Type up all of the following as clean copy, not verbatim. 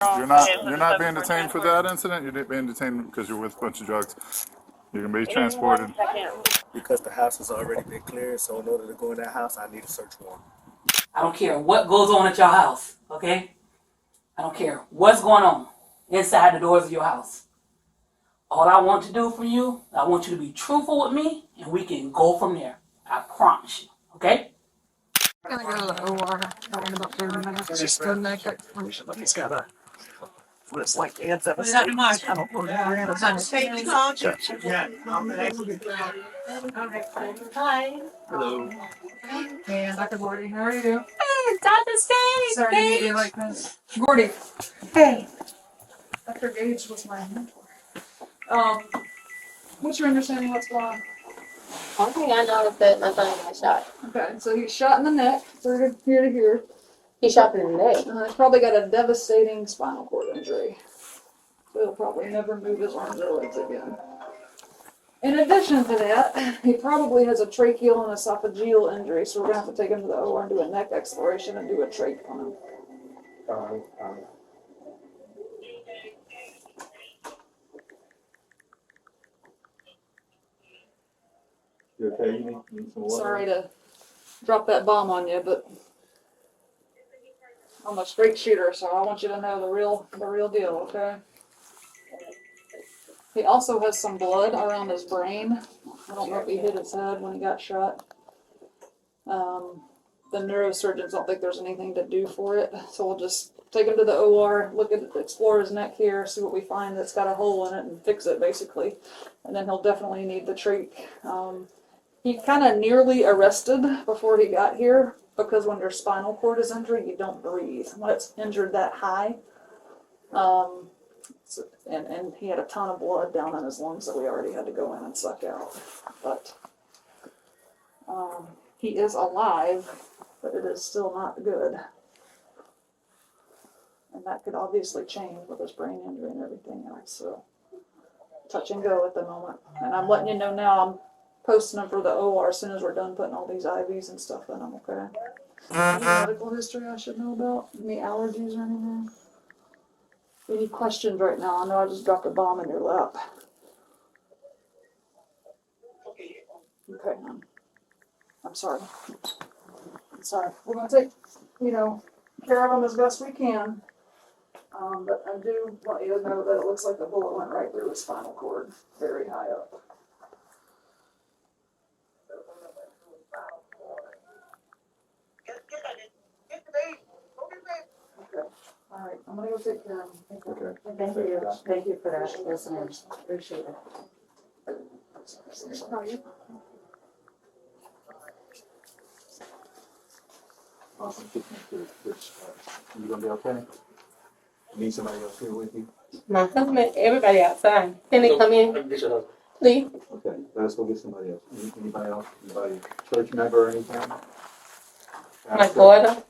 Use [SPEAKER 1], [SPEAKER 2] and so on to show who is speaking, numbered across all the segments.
[SPEAKER 1] You're not being detained for that incident. You're being detained because you're with a bunch of drugs. You're gonna be transported.
[SPEAKER 2] Because the house has already been cleared, so in order to go in that house, I need a search warrant.
[SPEAKER 3] I don't care what goes on at your house, okay? I don't care what's going on inside the doors of your house. All I want to do for you, I want you to be truthful with me, and we can go from there. I promise you, okay?
[SPEAKER 4] I'm gonna go to the OR in about 30 minutes. Just go neck exploration. He's got a list like the answer. I don't know.
[SPEAKER 5] Hi.
[SPEAKER 4] Hello. And Dr. Gordy, how are you?
[SPEAKER 5] Hey, Dr. Stage.
[SPEAKER 4] Sorry to meet you like this. Gordy.
[SPEAKER 5] Hey.
[SPEAKER 4] Dr. Gage was my mentor. What's your understanding of what's going on?
[SPEAKER 5] One thing I know is that my son got shot.
[SPEAKER 4] Okay, so he's shot in the neck, through here to here.
[SPEAKER 5] He shot in the neck.
[SPEAKER 4] He's probably got a devastating spinal cord injury. So he'll probably never move his arms or legs again. In addition to that, he probably has a tracheal and esophageal injury, so we're going to have to take him to the OR and do a neck exploration and do a trach on him.
[SPEAKER 1] You okay? You need some water?
[SPEAKER 4] Sorry to drop that bomb on you, but I'm a straight shooter, so I want you to know the real deal, okay? He also has some blood around his brain. I don't know if he hit his head when he got shot. The neurosurgeons don't think there's anything to do for it, so we'll just take him to the OR, explore his neck here, see what we find that's got a hole in it, and fix it basically. And then he'll definitely need the trach. He kind of nearly arrested before he got here because when your spinal cord is injured, you don't breathe. When it's injured that high, and he had a ton of blood down in his lungs that we already had to go in and suck out. But he is alive, but it is still not good. And that could obviously change with his brain injury and everything else. So touch and go at the moment. And I'm letting you know now, I'm posting him for the OR as soon as we're done putting all these IVs and stuff in them, okay? Any medical history I should know about? Any allergies or anything? Any questions right now? I know I just dropped a bomb in your lap. Okay, I'm sorry. I'm sorry. We're gonna take, care of him as best we can. But I do want you to know that it looks like the bullet went right through his spinal cord, very high up. Okay. All right. I'm gonna go take care of him.
[SPEAKER 1] Okay.
[SPEAKER 5] Thank you. Thank you for that. Listening. Appreciate it.
[SPEAKER 4] How are you?
[SPEAKER 1] Awesome. You gonna be okay? Need somebody else here with you?
[SPEAKER 5] My husband, everybody outside. Can they come in? Please.
[SPEAKER 1] Okay, let's go get somebody else. Anybody else? Anybody? Church member or anything?
[SPEAKER 5] My daughter?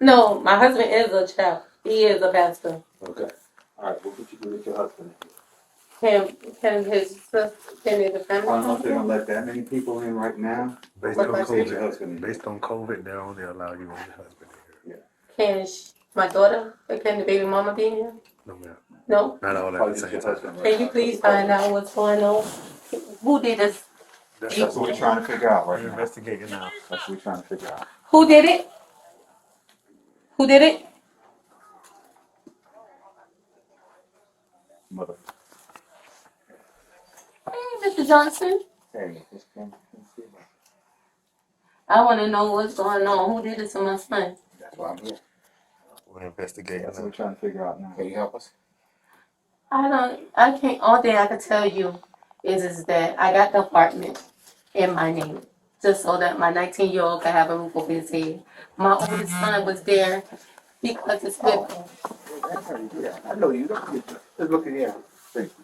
[SPEAKER 5] No, my husband is a child. He is a pastor.
[SPEAKER 1] Okay. All right, we'll get you with your husband.
[SPEAKER 5] Can his sister, can the family
[SPEAKER 6] I don't know
[SPEAKER 5] come
[SPEAKER 6] if they're gonna
[SPEAKER 5] in?
[SPEAKER 6] let that many people in right now.
[SPEAKER 7] Based on
[SPEAKER 5] What about
[SPEAKER 6] Your husband.
[SPEAKER 7] COVID, based on COVID, they only allow you and your husband in here.
[SPEAKER 5] Can my daughter, can the baby mama be in here?
[SPEAKER 7] No, ma'am.
[SPEAKER 5] No?
[SPEAKER 7] Not all at
[SPEAKER 6] Probably
[SPEAKER 7] the
[SPEAKER 6] just
[SPEAKER 7] same
[SPEAKER 6] your
[SPEAKER 7] time.
[SPEAKER 6] husband.
[SPEAKER 5] Can you please find out what's going on? Who did this?
[SPEAKER 7] That's
[SPEAKER 6] That's what we're trying to figure out right
[SPEAKER 7] we're
[SPEAKER 6] now.
[SPEAKER 7] investigating now.
[SPEAKER 6] That's what we're trying to figure out.
[SPEAKER 5] Who did it? Who did it?
[SPEAKER 6] Mother.
[SPEAKER 5] Hey, Mr. Johnson.
[SPEAKER 6] Hey, just come see me.
[SPEAKER 5] I want to know what's going on. Who did it to my son?
[SPEAKER 6] That's why I'm here.
[SPEAKER 7] We're investigating
[SPEAKER 6] That's what we're
[SPEAKER 7] now.
[SPEAKER 6] trying to figure out now. Can you help us?
[SPEAKER 5] I can't, all thing I can tell you is that I got the apartment in my name. Just so that my 19-year-old can have a roof over his head. My oldest son was there because it's good.
[SPEAKER 6] That's how you do that. I know you don't get that. Just look in here. Thank you.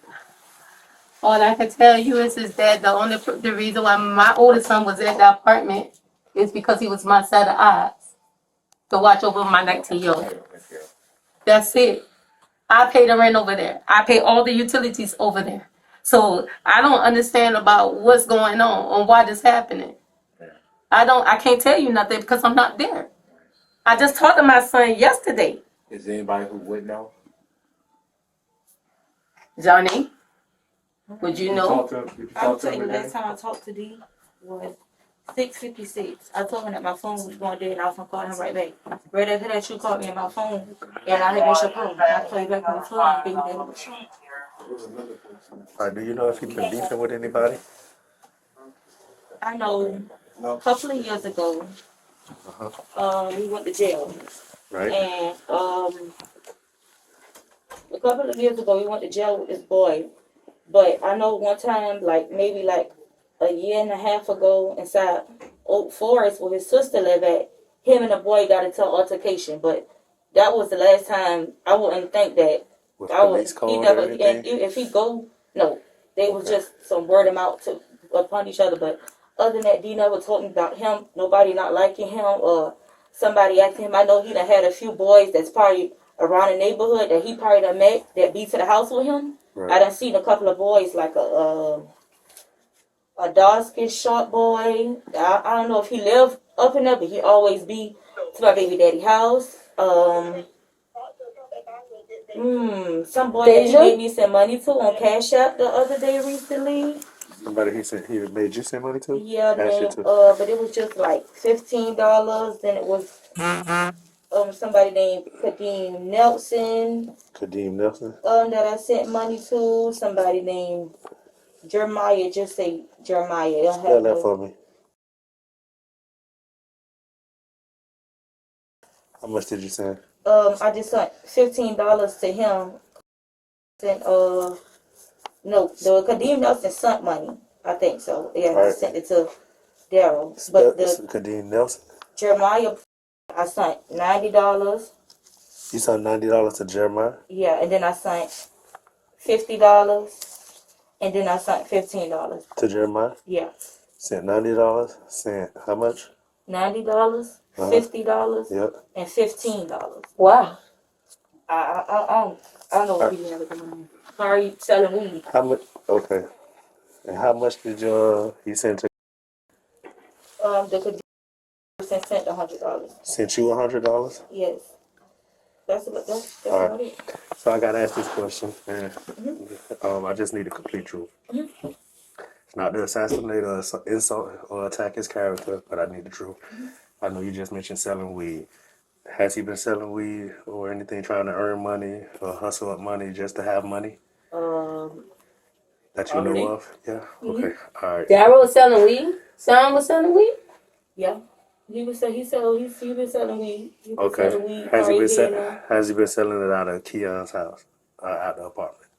[SPEAKER 5] All I can tell you is that the reason why my oldest son was at the apartment is because he was my set of eyes to watch over my 19-year-old. That's it. I pay the rent over there. I pay all the utilities over there. So I don't understand about what's going on why this happening. I can't tell you nothing because I'm not there. I just talked to my son yesterday.
[SPEAKER 6] Is there anybody who would know?
[SPEAKER 5] Johnny, would you know?
[SPEAKER 6] Did you
[SPEAKER 8] I'll
[SPEAKER 6] talk to
[SPEAKER 8] tell
[SPEAKER 6] him
[SPEAKER 8] you,
[SPEAKER 6] again?
[SPEAKER 8] last time I talked to D was 6:56. I told him that my phone was going dead and I was gonna call him right back. Right after that, you called me on my phone and I had missed your call. I called you back on the phone and baby daddy was shot.
[SPEAKER 7] All right, do you know if you've been beefing with anybody?
[SPEAKER 8] I know a couple of years ago, we went to jail.
[SPEAKER 7] Right?
[SPEAKER 8] And a couple of years ago, we went to jail with this boy. But I know one time, like maybe like a year and a half ago, inside Oak Forest, where his sister lived at, him and the boy got into an altercation. But that was the last time. I wouldn't think that.
[SPEAKER 7] Was
[SPEAKER 8] I
[SPEAKER 7] police
[SPEAKER 8] would. He
[SPEAKER 7] called or
[SPEAKER 8] never. And
[SPEAKER 7] anything?
[SPEAKER 8] if he go, no, they was
[SPEAKER 7] Okay.
[SPEAKER 8] just some word him out to upon each other. But other than that, D never told me about him. Nobody not liking him or somebody asking him. I know he done had a few boys that's probably around the neighborhood that he probably done met that be to the house with him. I
[SPEAKER 7] Right.
[SPEAKER 8] done seen a couple of boys, like a dark-skinned short boy. I don't know if he lived up in there, but he always be to my baby daddy house. Some boy that he
[SPEAKER 5] Deja?
[SPEAKER 8] made me send money to on Cash App the other day recently.
[SPEAKER 7] Somebody he said he made you send money to?
[SPEAKER 8] Yeah,
[SPEAKER 7] Cash
[SPEAKER 8] then,
[SPEAKER 7] it to.
[SPEAKER 8] but it was just like $15. Then it was somebody named Kadeem Nelson
[SPEAKER 7] Kadeem Nelson.
[SPEAKER 8] that I sent money to. Somebody named Jeremiah, just say Jeremiah. It don't
[SPEAKER 7] Spell
[SPEAKER 8] have
[SPEAKER 7] that
[SPEAKER 8] no.
[SPEAKER 7] for me. How much did you send?
[SPEAKER 8] I just sent $15 to him. And no, the Kadeem Nelson sent money. I think so. Yeah, I
[SPEAKER 7] Right.
[SPEAKER 8] sent it to Daryl.
[SPEAKER 7] Spell
[SPEAKER 8] But the
[SPEAKER 7] Kadeem Nelson.
[SPEAKER 8] Jeremiah, I sent $90.
[SPEAKER 7] You sent $90 to Jeremiah?
[SPEAKER 8] Yeah, and then I sent $50, and then I sent $15.
[SPEAKER 7] To Jeremiah?
[SPEAKER 8] Yeah,
[SPEAKER 7] Sent $90. Sent how much?
[SPEAKER 8] $90, $50,
[SPEAKER 7] Yep.
[SPEAKER 8] and $15.
[SPEAKER 5] Wow.
[SPEAKER 8] I don't know what he had going on. Sorry, selling weed.
[SPEAKER 7] How much? Okay. And how much did you send to?
[SPEAKER 8] The Kadeem Nelson sent $100.
[SPEAKER 7] Sent you $100?
[SPEAKER 8] Yes, that's
[SPEAKER 7] All
[SPEAKER 8] about
[SPEAKER 7] right.
[SPEAKER 8] it.
[SPEAKER 7] So I gotta ask this question, and I just need a complete truth. It's not to assassinate or insult or attack his character, but I need the truth. I know you just mentioned selling weed. Has he been selling weed or anything, trying to earn money or hustle up money just to have money that you know
[SPEAKER 8] Already.
[SPEAKER 7] of? Yeah. Okay. All right.
[SPEAKER 5] Daryl was selling weed. Son was selling weed.
[SPEAKER 8] Yeah, he been selling weed. He been selling weed.
[SPEAKER 7] Okay. Has he
[SPEAKER 8] probably
[SPEAKER 7] been
[SPEAKER 8] here.
[SPEAKER 7] Has he been selling it out of Keon's house, out the apartment?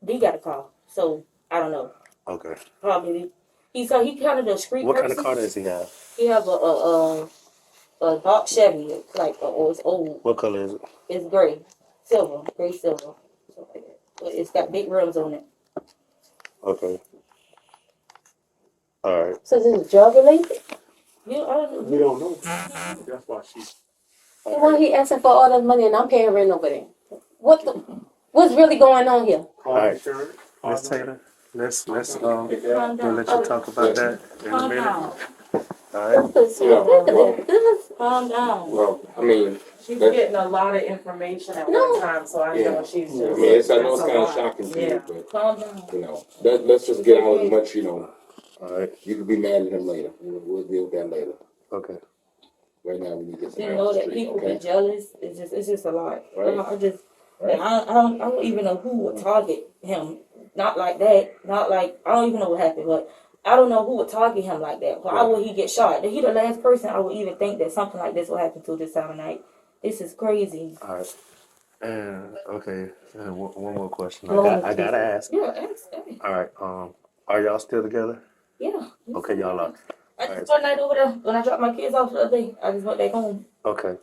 [SPEAKER 8] D got a car, so I don't know.
[SPEAKER 7] Okay.
[SPEAKER 8] Probably he kind of the street
[SPEAKER 7] What
[SPEAKER 8] person.
[SPEAKER 7] kind of car does he have?
[SPEAKER 8] He have a dark Chevy, it's like it's old.
[SPEAKER 7] What color is it?
[SPEAKER 8] It's gray silver, something like that. But it's got big rims on it.
[SPEAKER 7] Okay. All right.
[SPEAKER 5] So this is drug related?
[SPEAKER 8] Yeah, I don't
[SPEAKER 6] We
[SPEAKER 8] know.
[SPEAKER 6] don't know. That's why she.
[SPEAKER 5] Why he asking for all this money and I'm paying rent over there? What's really going on here?
[SPEAKER 6] Call
[SPEAKER 7] All right.
[SPEAKER 6] insurance.
[SPEAKER 7] Miss Taylor, let's
[SPEAKER 8] Calm
[SPEAKER 7] we'll
[SPEAKER 8] down.
[SPEAKER 7] let you talk about that in a
[SPEAKER 8] Calm
[SPEAKER 7] minute.
[SPEAKER 8] down.
[SPEAKER 7] All right.
[SPEAKER 5] This is ridiculous.
[SPEAKER 8] Calm down.
[SPEAKER 9] Well, I mean,
[SPEAKER 10] She's
[SPEAKER 9] That's-
[SPEAKER 10] getting a lot of information at
[SPEAKER 5] No.
[SPEAKER 10] one time, so I
[SPEAKER 9] Yeah.
[SPEAKER 10] know she's just.
[SPEAKER 9] I mean, I know it's
[SPEAKER 10] a
[SPEAKER 9] kind of
[SPEAKER 10] lot.
[SPEAKER 9] shocking to
[SPEAKER 10] Yeah.
[SPEAKER 9] you, but,
[SPEAKER 8] Calm down.
[SPEAKER 9] you know, let's just get out as much, you know,
[SPEAKER 7] All right.
[SPEAKER 9] you can be mad at him later. We'll deal with that later.
[SPEAKER 7] Okay.
[SPEAKER 9] Right now, we need to get some
[SPEAKER 8] You know
[SPEAKER 9] answers
[SPEAKER 8] that
[SPEAKER 9] straight,
[SPEAKER 8] people
[SPEAKER 9] okay?
[SPEAKER 8] be jealous. It's just a lot.
[SPEAKER 9] Right.
[SPEAKER 8] I don't even know who would target him. Not like that. Not like I don't even know what happened, but I don't know who would target him like that. Why would he get shot? He the last person I would even think that something like this would happen to this time of night. This is crazy.
[SPEAKER 7] All right. And okay. And one more question. I
[SPEAKER 5] Lord,
[SPEAKER 7] gotta ask.
[SPEAKER 8] Yeah, ask.
[SPEAKER 7] All right. Are y'all still together?
[SPEAKER 8] Yeah.
[SPEAKER 7] Okay, y'all are.
[SPEAKER 8] I just one night over there when I dropped my kids off the other day. I just went back home.
[SPEAKER 7] Okay.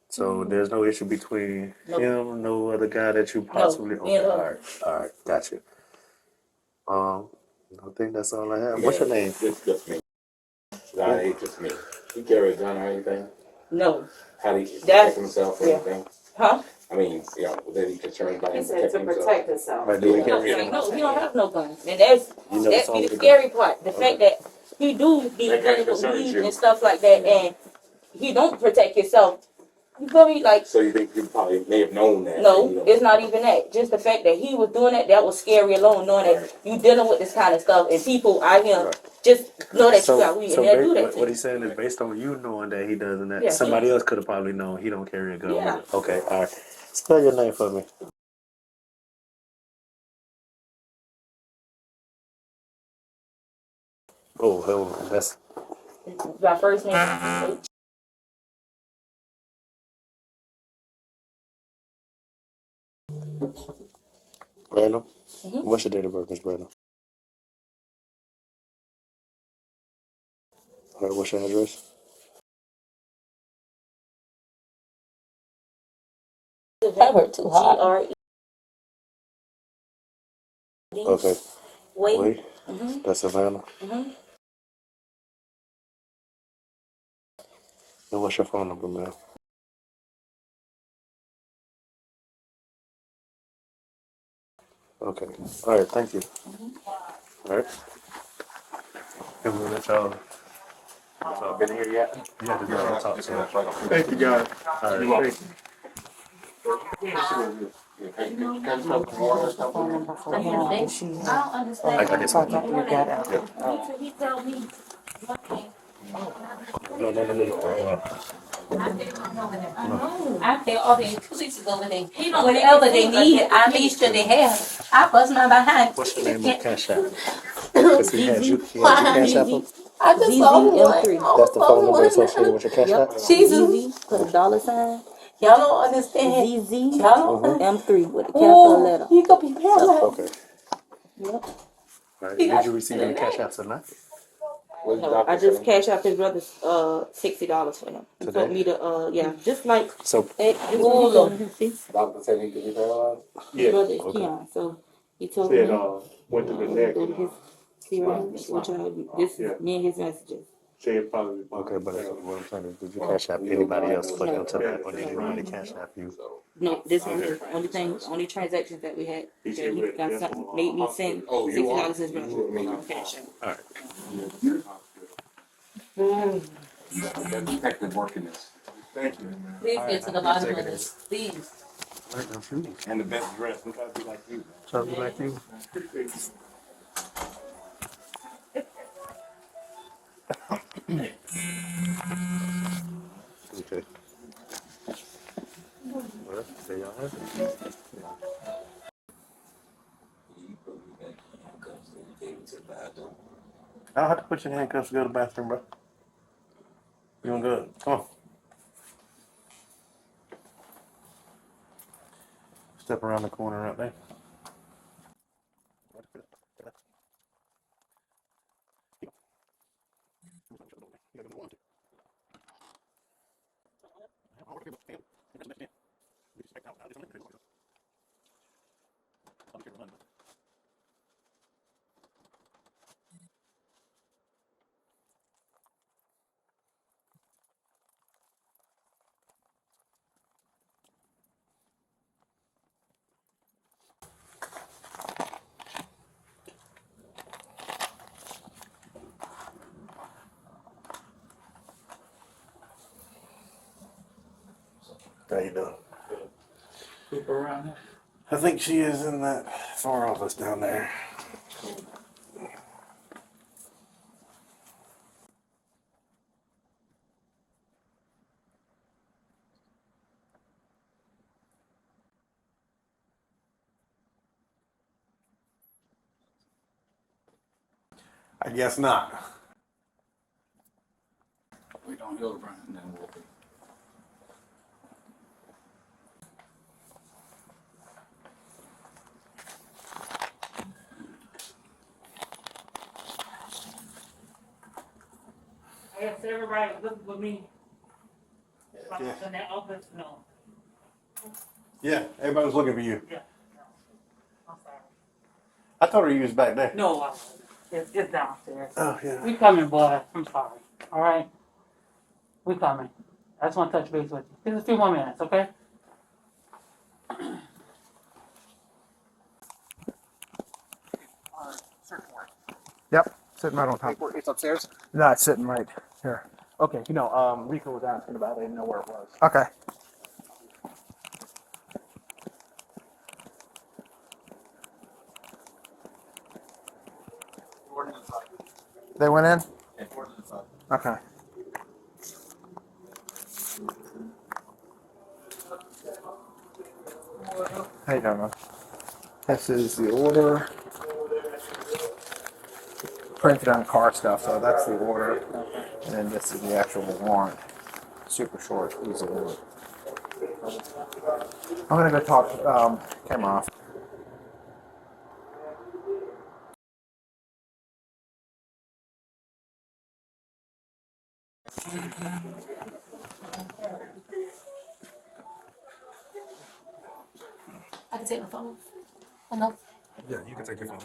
[SPEAKER 7] So there's no issue between
[SPEAKER 8] Nope.
[SPEAKER 7] him, no other guy that you possibly.
[SPEAKER 8] me and
[SPEAKER 7] Okay.
[SPEAKER 8] her.
[SPEAKER 7] All right. Gotcha. I think that's all I have. What's your name?
[SPEAKER 9] It's just me. It's just me. He carry a gun or anything?
[SPEAKER 8] No.
[SPEAKER 9] How do he
[SPEAKER 8] That's-
[SPEAKER 9] protect himself or
[SPEAKER 8] yeah.
[SPEAKER 9] anything?
[SPEAKER 8] Huh?
[SPEAKER 9] I mean, you know, was he concerned about
[SPEAKER 10] He
[SPEAKER 9] him
[SPEAKER 10] said to
[SPEAKER 9] protecting himself?
[SPEAKER 10] protect himself.
[SPEAKER 7] Right, do we
[SPEAKER 8] No,
[SPEAKER 7] carry
[SPEAKER 8] he don't have no guns. And that's
[SPEAKER 7] You never
[SPEAKER 8] that
[SPEAKER 7] saw
[SPEAKER 8] be
[SPEAKER 7] him
[SPEAKER 8] the
[SPEAKER 7] with a
[SPEAKER 8] scary part. The fact that he do be
[SPEAKER 9] That
[SPEAKER 8] dealing with
[SPEAKER 9] concerns
[SPEAKER 8] weed
[SPEAKER 9] you.
[SPEAKER 8] and stuff like that, and he don't protect himself. You feel me? Like,
[SPEAKER 9] So you think you probably may have known that?
[SPEAKER 8] no,
[SPEAKER 9] you know?
[SPEAKER 8] it's not even that. Just the fact that he was doing that was scary alone, knowing that you dealing with this kind of stuff and people out here just know that you got weed and they'll do that to
[SPEAKER 7] what
[SPEAKER 8] you.
[SPEAKER 7] he's saying is based on you knowing that he doesn't that
[SPEAKER 8] Yeah,
[SPEAKER 7] somebody else could have probably known he don't carry a gun.
[SPEAKER 8] Yeah.
[SPEAKER 7] With it. Okay, all right. Spell your name for me. Oh, hell, that's
[SPEAKER 8] My first name.
[SPEAKER 7] Brandon. What's your date of birth, Miss Brandon? All right, what's your address?
[SPEAKER 5] That hurt too hard.
[SPEAKER 8] GRE.
[SPEAKER 7] Okay.
[SPEAKER 8] Wait.
[SPEAKER 7] That's Savannah. And what's your phone number, man? Okay. All right. Thank you. All right. Can we let y'all? Y'all been here yet? Yeah, just let y'all talk to us.
[SPEAKER 1] Thank you, guys.
[SPEAKER 7] All right.
[SPEAKER 5] I don't understand.
[SPEAKER 7] I got his phone number.
[SPEAKER 5] He told me.
[SPEAKER 7] No.
[SPEAKER 5] I pay all the utilities over there. Whatever they need, I make sure they have. I bust my behind.
[SPEAKER 7] What's your name on Cash App? Because he has you Cash App him?
[SPEAKER 5] I just saw one.
[SPEAKER 7] That's the phone number associated with your Cash App?
[SPEAKER 5] Jesus.
[SPEAKER 8] Put a dollar sign.
[SPEAKER 5] Y'all don't understand.
[SPEAKER 8] ZZ.
[SPEAKER 5] Y'all don't
[SPEAKER 8] M3 with a capital letter.
[SPEAKER 5] You could be paralyzed.
[SPEAKER 7] Okay.
[SPEAKER 8] Yep.
[SPEAKER 7] All right. Did you receive any Cash Apps or not?
[SPEAKER 8] No, I just cashed out his brother $60 for him. He told me to just like
[SPEAKER 7] So,
[SPEAKER 9] Doctor said he could be paralyzed?
[SPEAKER 8] his brother is Keon. So he told me
[SPEAKER 6] Went to the neck.
[SPEAKER 8] go to his me and his messages.
[SPEAKER 7] okay, but what I'm saying is, did you Cash App anybody else for him to that, or did he only Cash App you?
[SPEAKER 8] No, this one is the only transactions that we had. That he got something made me send $60 his brother. Cash out.
[SPEAKER 7] All right.
[SPEAKER 9] That detective working this.
[SPEAKER 1] Thank you.
[SPEAKER 5] Please get to the bottom of this. Please.
[SPEAKER 7] All right, now shoot.
[SPEAKER 9] And the best dress. We gotta be like you.
[SPEAKER 7] Try to be like you. Okay. Well, there y'all have it. I don't have to put your handcuffs to go to the bathroom, bro. You doing good? Come on. Step around the corner right there. How you doing?
[SPEAKER 3] People around here.
[SPEAKER 7] I think she is in that far office down there. I guess not.
[SPEAKER 3] We don't heal Brian, then we'll be. I guess everybody look with me.
[SPEAKER 7] Yeah.
[SPEAKER 3] In that office, no.
[SPEAKER 7] Yeah, everybody's looking for you.
[SPEAKER 3] Yeah. No. I'm sorry.
[SPEAKER 7] I told her you was back there.
[SPEAKER 3] No, it's downstairs.
[SPEAKER 7] Oh, yeah.
[SPEAKER 3] We coming, boy. I'm sorry. All right? We coming. I just want to touch base with you. Just a few more minutes, okay?
[SPEAKER 6] Yep, sitting right on top.
[SPEAKER 2] It's upstairs?
[SPEAKER 6] No, it's sitting right here.
[SPEAKER 2] Okay, Rico was asking about it. I didn't know where it was.
[SPEAKER 6] Okay. They went in? Okay. How you doing, man? This is the order. Printed on car stuff, so that's the order. And then this is the actual warrant. Super short, easy warrant. I'm gonna go talk, camera off.
[SPEAKER 5] I can take my phone. Oh, no.
[SPEAKER 7] Yeah, you can take your phone.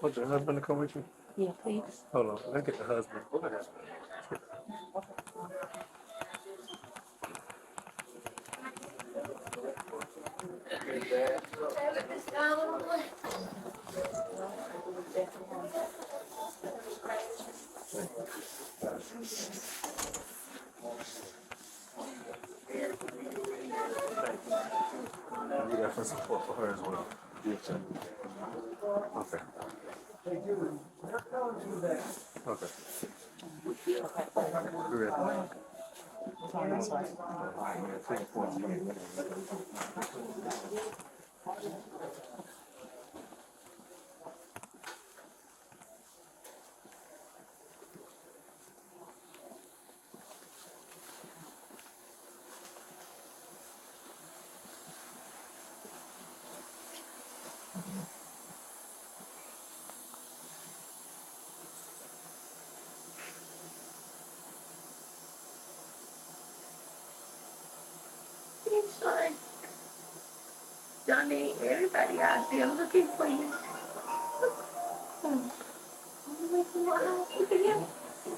[SPEAKER 7] Want your husband to come with you?
[SPEAKER 5] Yeah, please.
[SPEAKER 7] Hold on, let's get the husband. You got some support for her as well. Okay. Okay. We're ready.
[SPEAKER 5] Sorry. Johnny, everybody out there looking for you.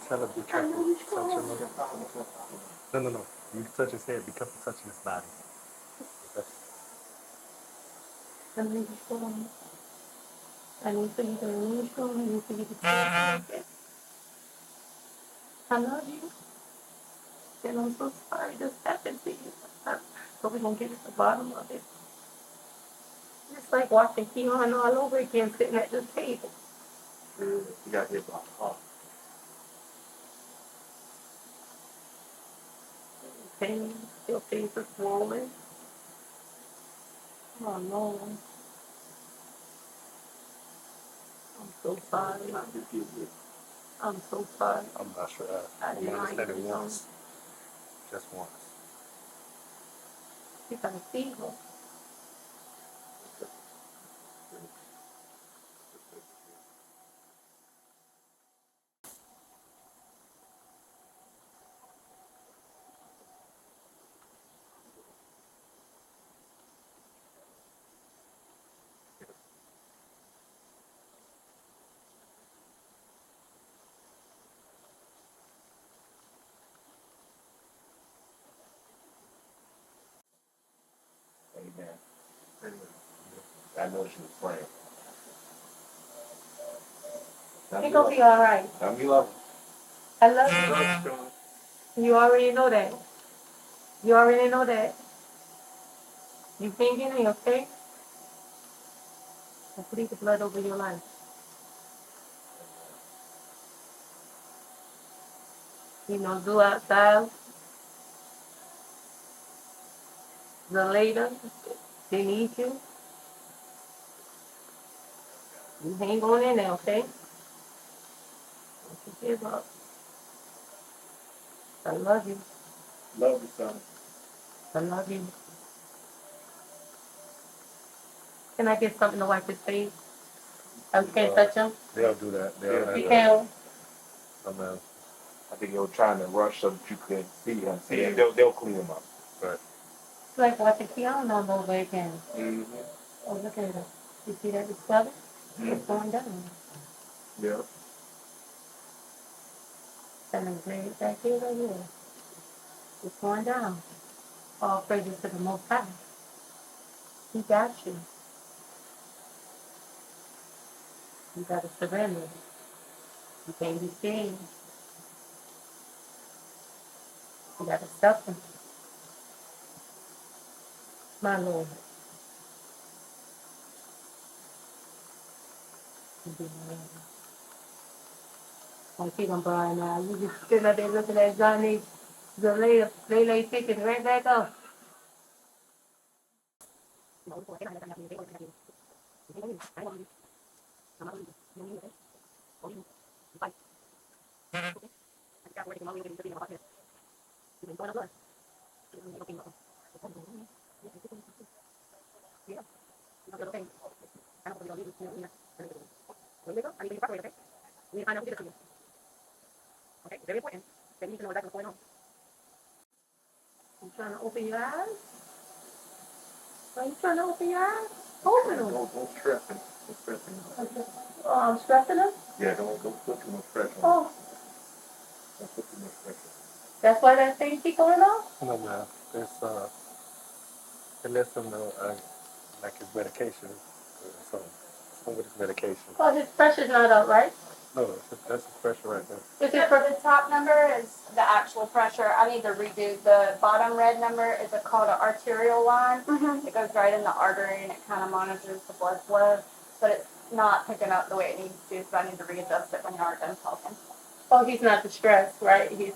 [SPEAKER 7] Tell her be careful. Touch him. No. You touch his head. Be careful touching his body.
[SPEAKER 5] I need for you to release them. I need for you to take. I love you. And I'm so sorry this happened to you. So we're going to get to the bottom of it. It's like watching Keon all over again sitting at this table.
[SPEAKER 6] You got hit by a car.
[SPEAKER 5] Pain, your face is swollen. Oh no. I'm so sorry. I'm so sorry.
[SPEAKER 7] I'm not sure.
[SPEAKER 5] I
[SPEAKER 7] You
[SPEAKER 5] didn't
[SPEAKER 7] understand it
[SPEAKER 5] know.
[SPEAKER 7] once. Just once.
[SPEAKER 5] You got a fever.
[SPEAKER 6] Amen. I know she was praying.
[SPEAKER 5] It's gonna be alright.
[SPEAKER 6] Tell me love.
[SPEAKER 5] I love you. You already know that. You already know that. You can't get me, okay? I plead the blood over your life. You know, do outside. The later, they need you. You hang on in there, okay? Don't you give up. I love you.
[SPEAKER 6] Love you, son.
[SPEAKER 5] I love you. Can I get something to wipe his face? I can't touch him.
[SPEAKER 7] They'll do that. They'll
[SPEAKER 5] You
[SPEAKER 7] do that.
[SPEAKER 5] can.
[SPEAKER 7] Amen.
[SPEAKER 6] I think they were trying to rush so that you could see him. Yeah, they'll clean him up.
[SPEAKER 7] Right.
[SPEAKER 5] It's like watching Keanu over again.
[SPEAKER 6] Mm-hmm.
[SPEAKER 5] Oh, look at it. You see that discovery? It's going down.
[SPEAKER 6] Yeah.
[SPEAKER 5] Sending grades back here right here. It's going down. All praises to the Most High. He got you. You gotta surrender. You can't be scared. You gotta suffer. My Lord. I keep on Brian now. You just sitting up there looking at Johnny, the lay chicken right back up. You trying to open your eyes? Are you trying to open your eyes? Open them.
[SPEAKER 1] Don't stress him. Don't stress him.
[SPEAKER 5] Oh, I'm stressing them?
[SPEAKER 1] Yeah, don't put too much pressure on him.
[SPEAKER 5] Oh,
[SPEAKER 1] Don't put too much pressure.
[SPEAKER 5] that's why that thing keep going off?
[SPEAKER 7] No, man. It's it lets him know like his medication. So some with his medication.
[SPEAKER 5] Oh, his pressure's not up, right?
[SPEAKER 7] No, that's his pressure right there.
[SPEAKER 5] Is it
[SPEAKER 11] For the top number is the actual pressure. I need to redo the bottom red number is called an arterial line. It goes right in the artery and it kind of monitors the blood flow, but it's not picking up the way it needs to, so I need to readjust it when you are done talking.
[SPEAKER 5] Oh, he's not distressed, right? He's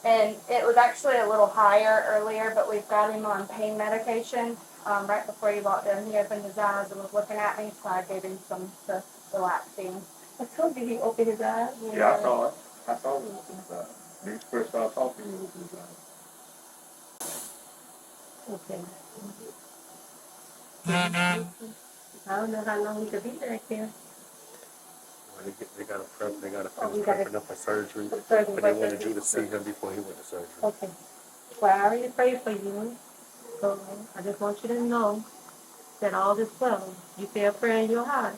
[SPEAKER 11] And it was actually a little higher earlier, but we've got him on pain medication. Right before he walked in, he opened his eyes and was looking at me, so I gave him some to relax him.
[SPEAKER 5] I told you he opened his eyes.
[SPEAKER 1] Yeah, I saw it. I saw him open his eyes. When he first started talking, he opened his eyes.
[SPEAKER 5] Okay. I don't know how long he could be back there.
[SPEAKER 7] Well, they got to prep. They got to
[SPEAKER 5] Oh, we
[SPEAKER 7] finish
[SPEAKER 5] gotta-
[SPEAKER 7] prepping up for surgery.
[SPEAKER 5] for surgery,
[SPEAKER 7] But they
[SPEAKER 5] but
[SPEAKER 7] wanted
[SPEAKER 5] they-
[SPEAKER 7] you to see him before he went to surgery.
[SPEAKER 5] Okay. Well, I already prayed for you. So I just want you to know that all is well. You say a prayer in your heart.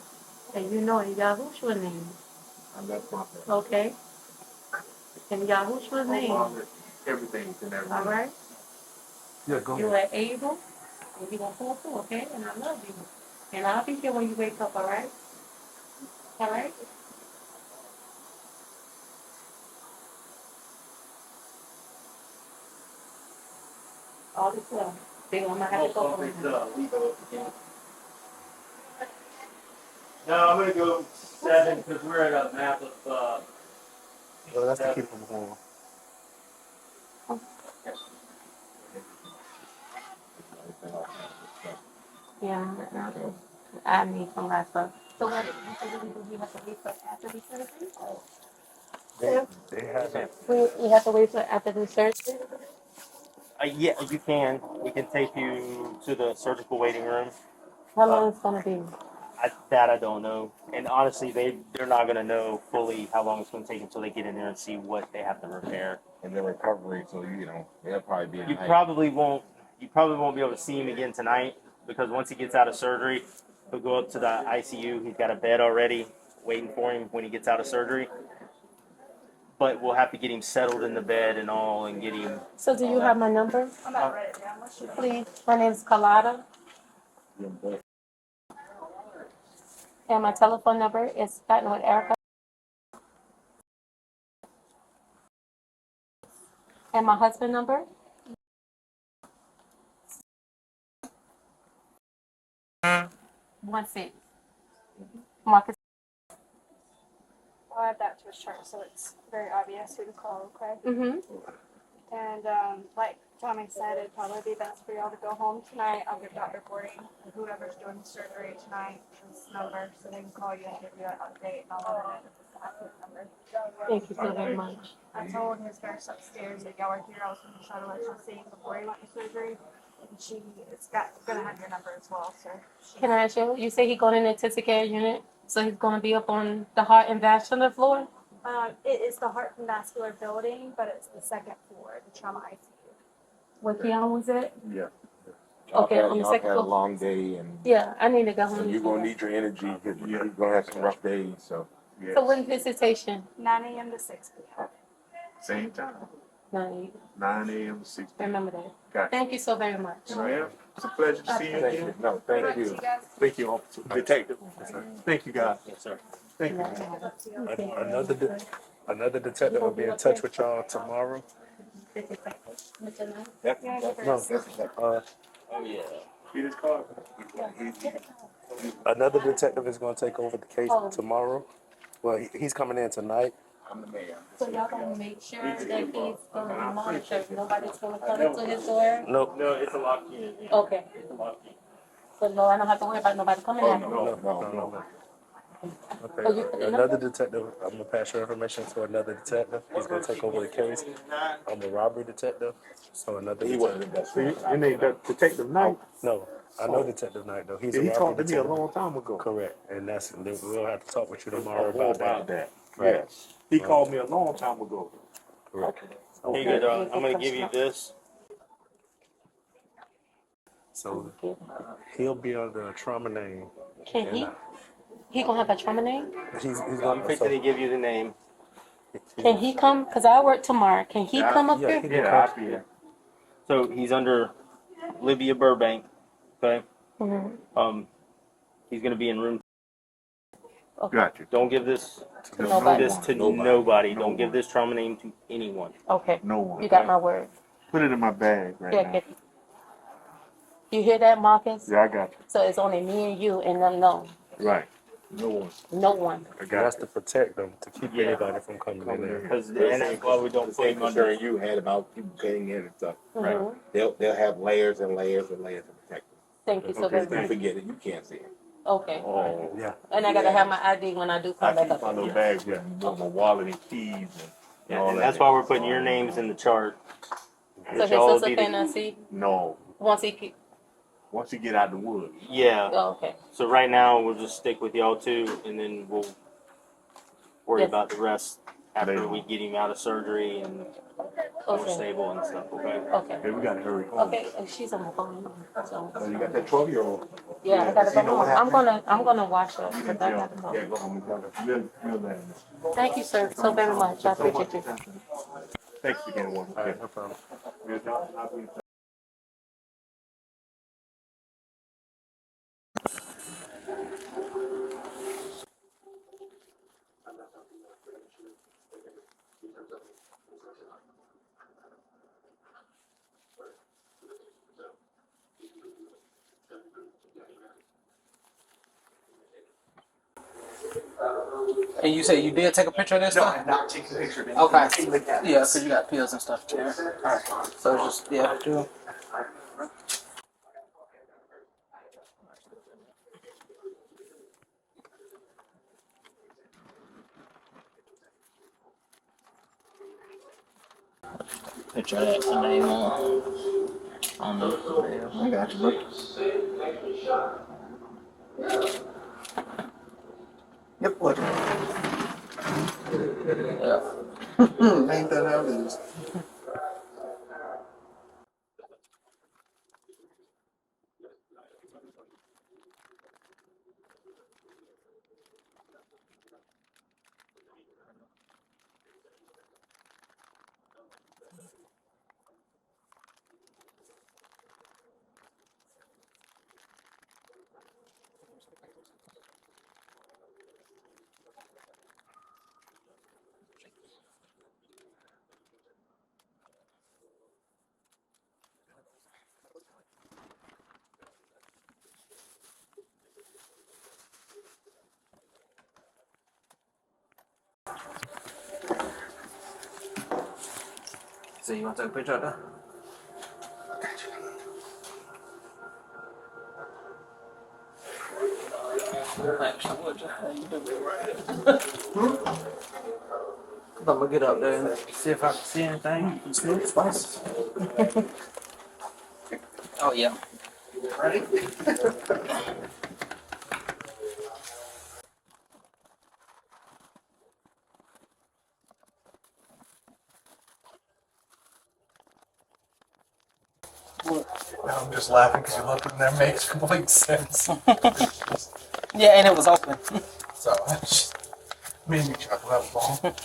[SPEAKER 5] And you know in Yahushua's name.
[SPEAKER 1] I'm that prophet.
[SPEAKER 5] Okay? In Yahushua's name.
[SPEAKER 1] Everything's in that
[SPEAKER 5] All
[SPEAKER 1] room.
[SPEAKER 5] right?
[SPEAKER 7] Yeah, go
[SPEAKER 5] You
[SPEAKER 7] ahead.
[SPEAKER 5] are able. And you're going to pull through, okay? And I love you. And I'll be here when you wake up, all right? All right? All is well. They gonna have to go home.
[SPEAKER 12] No, I'm gonna go 7 because we're at a map of,
[SPEAKER 7] Well, that's to keep him warm.
[SPEAKER 5] Yeah, I need some last stuff. So what do you have to wait for after the surgery?
[SPEAKER 7] They haven't.
[SPEAKER 5] We have to wait for after the surgery?
[SPEAKER 12] yeah, you can. We can take you to the surgical waiting room.
[SPEAKER 5] How long it's gonna be?
[SPEAKER 12] That I don't know. And honestly, they're not gonna know fully how long it's gonna take until they get in there and see what they have to repair.
[SPEAKER 9] And the recovery, so they'll probably be
[SPEAKER 12] You probably won't be able to see him again tonight because once he gets out of surgery, he'll go up to the ICU. He's got a bed already waiting for him when he gets out of surgery. But we'll have to get him settled in the bed and all and get him.
[SPEAKER 5] So do you have my number?
[SPEAKER 11] I'm not write it down. Unless you
[SPEAKER 5] Please. My name's Kalada. And my telephone number is starting with Erica. And my husband number? 16. Marcus.
[SPEAKER 11] I'll add that to his chart so it's very obvious who to call, okay?
[SPEAKER 5] Mm-hmm.
[SPEAKER 11] And like Tommy said, it'd probably be best for y'all to go home tonight. I'll give Dr. Gordon and whoever's doing the surgery tonight this number so they can call you and give you an update and all of it. Number.
[SPEAKER 5] Thank you so very much.
[SPEAKER 11] I told his nurse upstairs that y'all were here. I was going to try to let you see him before he went to surgery. And she is gonna have your number as well, sir.
[SPEAKER 5] Can I ask you, you say he's going in the intensive care unit, so he's going to be up on the heart and vascular floor?
[SPEAKER 11] It is the heart and vascular building, but it's the second floor, the trauma ICU.
[SPEAKER 5] What Keon was it?
[SPEAKER 9] Yeah.
[SPEAKER 5] Okay, on the
[SPEAKER 9] Y'all
[SPEAKER 5] second
[SPEAKER 9] had a
[SPEAKER 5] floor.
[SPEAKER 9] long day, and
[SPEAKER 5] Yeah, I need to go home.
[SPEAKER 9] you're gonna need your energy because you're gonna have some rough days. So
[SPEAKER 5] So when's visitation?
[SPEAKER 11] 9 a.m. to 6 p.m.
[SPEAKER 1] Same time.
[SPEAKER 5] 9.
[SPEAKER 9] 9 a.m. to 6 p.m.
[SPEAKER 5] Remember that.
[SPEAKER 9] Gotcha.
[SPEAKER 5] Thank you so very much.
[SPEAKER 9] Ma'am, it's a pleasure to see you
[SPEAKER 6] Thank
[SPEAKER 9] again.
[SPEAKER 6] you. No, thank you.
[SPEAKER 9] Thank you, officer. Detective. Thank you, guys.
[SPEAKER 12] Yes, sir.
[SPEAKER 9] Thank you.
[SPEAKER 7] Another detective will be in touch with y'all tomorrow. No,
[SPEAKER 12] Oh yeah.
[SPEAKER 9] See this card?
[SPEAKER 7] another detective is going to take over the case tomorrow. Well, he's coming in tonight.
[SPEAKER 9] I'm the mayor.
[SPEAKER 5] So y'all gonna make sure that he's gonna be monitored. Nobody's gonna come into his door.
[SPEAKER 7] Nope.
[SPEAKER 12] No, it's a lock key.
[SPEAKER 5] Okay.
[SPEAKER 12] It's a lock key.
[SPEAKER 5] So no, I don't have to worry about nobody coming in.
[SPEAKER 7] No.
[SPEAKER 5] Oh,
[SPEAKER 7] Okay.
[SPEAKER 5] you-
[SPEAKER 7] Another detective. I'm gonna pass your information to another detective. He's gonna take over the case. I'm a robbery detective. So another detective.
[SPEAKER 9] So your name, Detective Knight?
[SPEAKER 7] No, I know Detective Knight though. He's
[SPEAKER 9] Yeah,
[SPEAKER 7] a
[SPEAKER 9] he
[SPEAKER 7] robbery
[SPEAKER 9] talked to me a
[SPEAKER 7] detective.
[SPEAKER 9] long time ago.
[SPEAKER 7] Correct. And we'll have to talk with you tomorrow
[SPEAKER 9] More
[SPEAKER 7] about that.
[SPEAKER 9] Right. Yes. He called me a long time ago.
[SPEAKER 7] Correct.
[SPEAKER 12] Here you go, dog. I'm gonna give you this.
[SPEAKER 7] So he'll be under a trauma name.
[SPEAKER 5] Can he? He gonna have a trauma name?
[SPEAKER 7] He's
[SPEAKER 12] I'm
[SPEAKER 7] gonna
[SPEAKER 12] fixing to give you the name.
[SPEAKER 5] Can he come? Cause I work tomorrow. Can he come up here?
[SPEAKER 9] Yeah, I'll be here.
[SPEAKER 12] So he's under Livia Burbank. Okay.
[SPEAKER 5] Mhm.
[SPEAKER 12] He's gonna be in room.
[SPEAKER 9] Gotcha.
[SPEAKER 12] Don't give this
[SPEAKER 5] Nobody.
[SPEAKER 12] to nobody. Don't give this trauma name to anyone.
[SPEAKER 5] Okay.
[SPEAKER 9] No one.
[SPEAKER 5] You got my word.
[SPEAKER 9] Put it in my bag right
[SPEAKER 5] Yeah,
[SPEAKER 9] now.
[SPEAKER 5] get it. You hear that, Marcus?
[SPEAKER 9] Yeah, I got you.
[SPEAKER 5] So it's only me and you and them. No,
[SPEAKER 9] Right. No one.
[SPEAKER 5] no one.
[SPEAKER 9] I
[SPEAKER 7] That's
[SPEAKER 9] got
[SPEAKER 7] to protect them, to keep
[SPEAKER 12] Yeah.
[SPEAKER 7] anybody from coming in there.
[SPEAKER 12] Because and that's why we don't put him under.
[SPEAKER 9] you had about people getting in and stuff.
[SPEAKER 5] Mhm.
[SPEAKER 9] They'll have layers and layers and layers of protection.
[SPEAKER 5] Thank you so
[SPEAKER 9] Okay,
[SPEAKER 5] very
[SPEAKER 9] if you
[SPEAKER 5] much.
[SPEAKER 9] forget it, you can't see it.
[SPEAKER 5] Okay.
[SPEAKER 9] Oh.
[SPEAKER 7] Yeah.
[SPEAKER 5] And I gotta have my ID when I do
[SPEAKER 9] I
[SPEAKER 5] come back
[SPEAKER 9] keep
[SPEAKER 5] up
[SPEAKER 9] my
[SPEAKER 5] there.
[SPEAKER 9] little bag with me, my wallet and keys and all
[SPEAKER 12] And
[SPEAKER 9] that.
[SPEAKER 12] that's why we're putting your names in the chart.
[SPEAKER 5] So his
[SPEAKER 12] Y'all will
[SPEAKER 5] sister
[SPEAKER 12] be the-
[SPEAKER 5] cannot see
[SPEAKER 9] No.
[SPEAKER 5] once he keep.
[SPEAKER 9] Once you get out the woods.
[SPEAKER 12] Yeah.
[SPEAKER 5] Oh, okay.
[SPEAKER 12] So right now we'll just stick with y'all two, and then we'll worry
[SPEAKER 5] Yes.
[SPEAKER 12] about the rest after
[SPEAKER 9] Later.
[SPEAKER 12] we get him out of surgery and more
[SPEAKER 5] Okay.
[SPEAKER 12] stable and stuff. Okay.
[SPEAKER 5] Okay.
[SPEAKER 9] Okay, we gotta hurry home.
[SPEAKER 5] Okay. And she's on the phone. So
[SPEAKER 9] Oh, you got that 12-year-old.
[SPEAKER 5] yeah, I gotta
[SPEAKER 9] You
[SPEAKER 5] go
[SPEAKER 9] know what
[SPEAKER 5] home.
[SPEAKER 9] happened?
[SPEAKER 5] I'm gonna watch her.
[SPEAKER 9] You
[SPEAKER 5] 'Cause
[SPEAKER 9] can
[SPEAKER 5] I
[SPEAKER 9] tell.
[SPEAKER 5] gotta go.
[SPEAKER 9] Yeah, go home and tell her. Real man.
[SPEAKER 5] Thank you, sir, so very much. I appreciate you.
[SPEAKER 9] Thanks again, once
[SPEAKER 7] All
[SPEAKER 9] again.
[SPEAKER 7] right, no problem.
[SPEAKER 9] Real job. I'll be in touch.
[SPEAKER 6] And you say you did take a picture of this
[SPEAKER 2] No,
[SPEAKER 6] stuff?
[SPEAKER 2] I'm not taking a picture of it.
[SPEAKER 6] Okay.
[SPEAKER 2] I'm taking the cat.
[SPEAKER 6] Yeah, because you got pills and stuff too. Alright. So it's just, yeah, do. Picture of that, the name on the. I got you, bro.
[SPEAKER 2] Yep, look.
[SPEAKER 6] Yeah.
[SPEAKER 2] Ain't that how it is?
[SPEAKER 6] So you want to take a picture of that? Actually, what you do it right here. I'm gonna get up there and see if I can see anything. You see it? Spice. Oh yeah.
[SPEAKER 2] Ready? I'm just laughing because you look in there makes complete sense.
[SPEAKER 6] Yeah, and it was open.
[SPEAKER 2] So that just made me chuckle. That was all.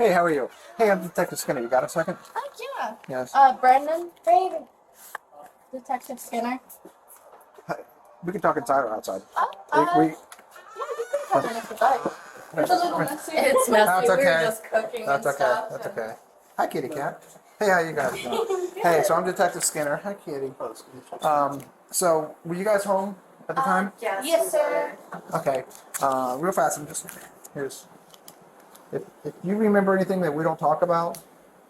[SPEAKER 13] Hey, how are you? Hey, I'm Detective Skinner. You got a second?
[SPEAKER 11] Yeah.
[SPEAKER 13] Yes.
[SPEAKER 11] Brendan, baby. Detective Skinner.
[SPEAKER 13] We can talk inside or outside.
[SPEAKER 11] Oh,
[SPEAKER 13] We
[SPEAKER 11] it's a little messy. It's messy.
[SPEAKER 13] That's
[SPEAKER 11] We were
[SPEAKER 13] okay.
[SPEAKER 11] just cooking
[SPEAKER 13] That's
[SPEAKER 11] and
[SPEAKER 13] okay.
[SPEAKER 11] stuff.
[SPEAKER 13] That's okay. Hi, kitty cat. Hey, how you guys doing? Hey, so I'm Detective Skinner. Hi, kitty. So were you guys home at the time?
[SPEAKER 11] Yes, sir.
[SPEAKER 13] Okay. Real fast. I'm just here's. If you remember anything that we don't talk about,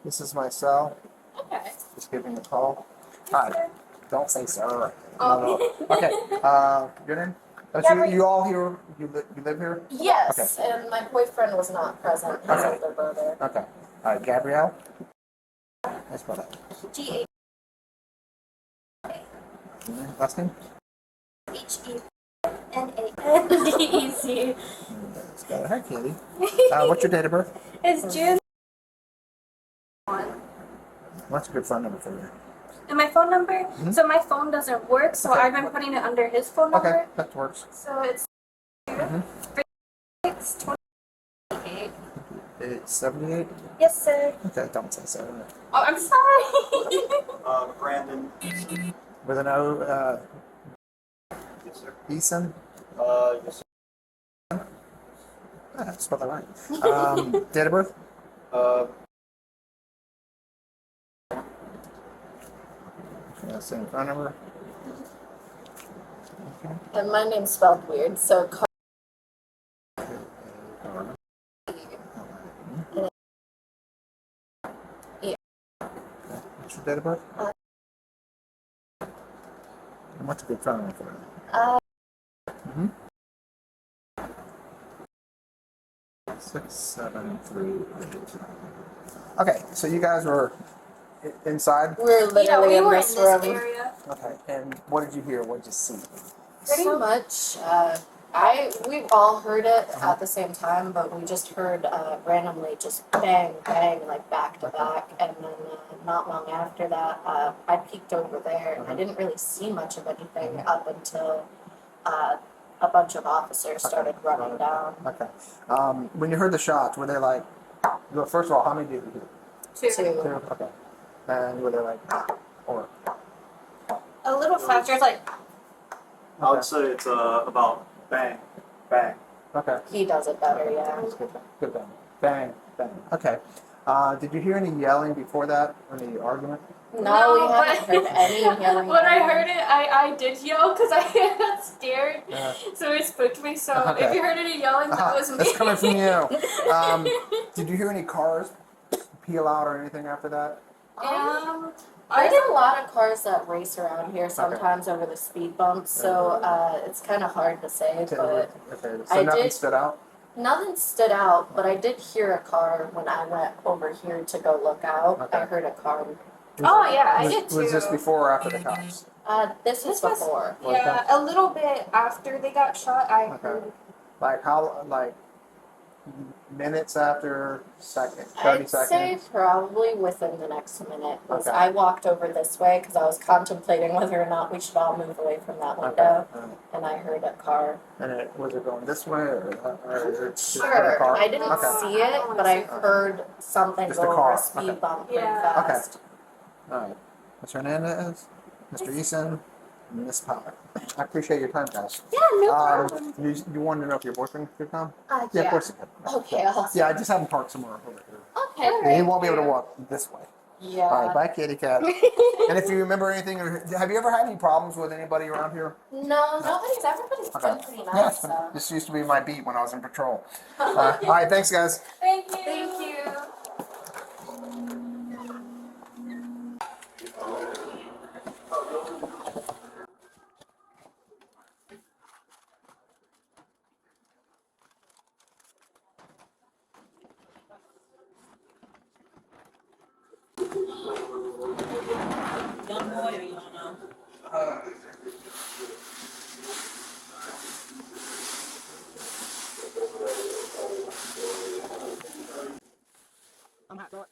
[SPEAKER 13] this is my cell.
[SPEAKER 11] Okay.
[SPEAKER 13] Just give me a call. Hi. Don't say sir.
[SPEAKER 11] Oh.
[SPEAKER 13] No. Okay. Your name? That's
[SPEAKER 11] Yeah,
[SPEAKER 13] you all here? You live here?
[SPEAKER 11] Yes, and my boyfriend was not present. His
[SPEAKER 13] Okay.
[SPEAKER 11] older brother.
[SPEAKER 13] Okay. Gabrielle? Nice brother.
[SPEAKER 11] G
[SPEAKER 13] Last name?
[SPEAKER 11] H E N A N D E C.
[SPEAKER 13] Got it. Hi, Katie. What's your date of birth?
[SPEAKER 11] It's June.
[SPEAKER 13] What's a good phone number for you?
[SPEAKER 11] And my phone number? So my phone doesn't work, so
[SPEAKER 13] Okay.
[SPEAKER 11] I've been putting it under his phone number.
[SPEAKER 13] Okay, that works.
[SPEAKER 11] So it's 628.
[SPEAKER 13] It's 78?
[SPEAKER 11] Yes, sir.
[SPEAKER 13] Okay, don't say so.
[SPEAKER 11] Oh, I'm sorry.
[SPEAKER 2] Brandon.
[SPEAKER 13] With an O,
[SPEAKER 2] Yes, sir.
[SPEAKER 13] Eason?
[SPEAKER 2] Yes,
[SPEAKER 13] Spell that right. Date of birth?
[SPEAKER 2] sir.
[SPEAKER 13] Yeah, same phone number.
[SPEAKER 11] And my name's spelled weird, so
[SPEAKER 13] What's your date of birth? And what's a good phone number for you?
[SPEAKER 11] uh,
[SPEAKER 13] 673. Okay, so you guys were inside?
[SPEAKER 11] we're literally
[SPEAKER 10] we
[SPEAKER 11] in
[SPEAKER 10] were
[SPEAKER 11] this
[SPEAKER 10] in this
[SPEAKER 11] room.
[SPEAKER 10] area.
[SPEAKER 13] Okay, and what did you hear? What did you see?
[SPEAKER 11] Pretty much. We've all heard it at the same time, but we just heard randomly just bang, bang, like back to back, and then not long after that, I peeked over there, and I didn't really see much of anything up until a bunch of officers started running down.
[SPEAKER 13] Okay. When you heard the shots, were they like, well, first of all, how many did you hear?
[SPEAKER 11] Two.
[SPEAKER 13] Two? Okay. And were they like, or?
[SPEAKER 11] A little faster, it's like
[SPEAKER 2] I would say it's about bang, bang.
[SPEAKER 13] Okay.
[SPEAKER 11] he does it better, yeah.
[SPEAKER 13] That's good. Good bang. Bang, bang. Okay. Did you hear any yelling before that? Any argument?
[SPEAKER 11] No, we haven't heard any yelling.
[SPEAKER 10] When I heard it, I did yell because I got scared.
[SPEAKER 13] Yeah.
[SPEAKER 10] So it spooked me. So
[SPEAKER 13] Okay.
[SPEAKER 10] if you heard any yelling, that was me.
[SPEAKER 13] It's coming from you. Did you hear any cars peel out or anything after that?
[SPEAKER 11] There's a lot of cars that race around here sometimes over the speed bumps, so it's kind of hard to say, but
[SPEAKER 13] Okay. So
[SPEAKER 11] I
[SPEAKER 13] nothing
[SPEAKER 11] did-
[SPEAKER 13] stood out?
[SPEAKER 11] nothing stood out, but I did hear a car when I went over here to go look out.
[SPEAKER 13] Okay.
[SPEAKER 11] I heard a car.
[SPEAKER 10] Oh yeah, I did too.
[SPEAKER 13] Was this before or after the cops?
[SPEAKER 11] This was before.
[SPEAKER 10] Yeah, a little bit after they got shot, I
[SPEAKER 13] Okay.
[SPEAKER 10] heard.
[SPEAKER 13] Like how, like minutes after, second, 30
[SPEAKER 11] I'd say
[SPEAKER 13] seconds?
[SPEAKER 11] probably within the next minute. Was
[SPEAKER 13] Okay.
[SPEAKER 11] I walked over this way because I was contemplating whether or not we should all move away from that window, and I heard a car.
[SPEAKER 13] And was it going this way or is it just a
[SPEAKER 11] Sure,
[SPEAKER 13] car?
[SPEAKER 11] I didn't
[SPEAKER 13] Okay.
[SPEAKER 11] see it, but I heard something
[SPEAKER 13] Just
[SPEAKER 11] go
[SPEAKER 13] a
[SPEAKER 11] over
[SPEAKER 13] car.
[SPEAKER 11] a speed
[SPEAKER 13] Okay.
[SPEAKER 11] bump pretty
[SPEAKER 10] Yeah.
[SPEAKER 11] fast.
[SPEAKER 13] All right. Mr. Hernandez, Mr. Eason, and Miss Power. I appreciate your time, guys.
[SPEAKER 11] Yeah, no problem.
[SPEAKER 13] You wanted to know if your boyfriend could come?
[SPEAKER 11] Yeah.
[SPEAKER 13] Yeah, of course he could.
[SPEAKER 11] Okay, awesome.
[SPEAKER 13] Yeah, I just had him parked somewhere over here.
[SPEAKER 11] Okay.
[SPEAKER 13] And he won't be able to walk this way.
[SPEAKER 11] Yeah.
[SPEAKER 13] All right, bye, kitty cat. And if you remember anything, or have you ever had any problems with anybody around here?
[SPEAKER 11] No, everybody's been pretty
[SPEAKER 13] Yeah,
[SPEAKER 11] nice. So.
[SPEAKER 13] this used to be my beat when I was in patrol. All right, thanks, guys.
[SPEAKER 10] Thank you. Thank you.
[SPEAKER 3] Young boy or you don't know?
[SPEAKER 6] I'm hot dog.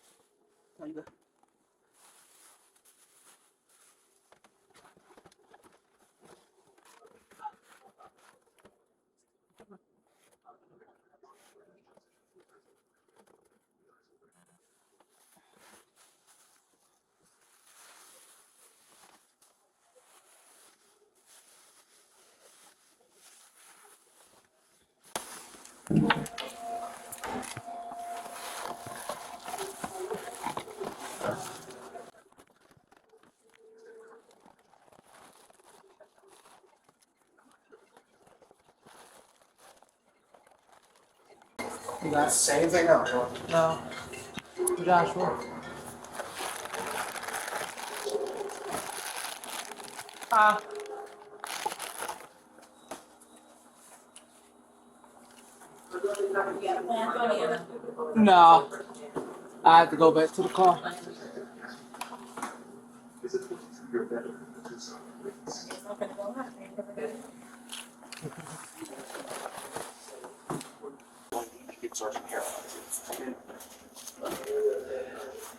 [SPEAKER 6] How you go? You got
[SPEAKER 13] Same thing out.
[SPEAKER 6] no, Joshua. No, I have to go back to the car.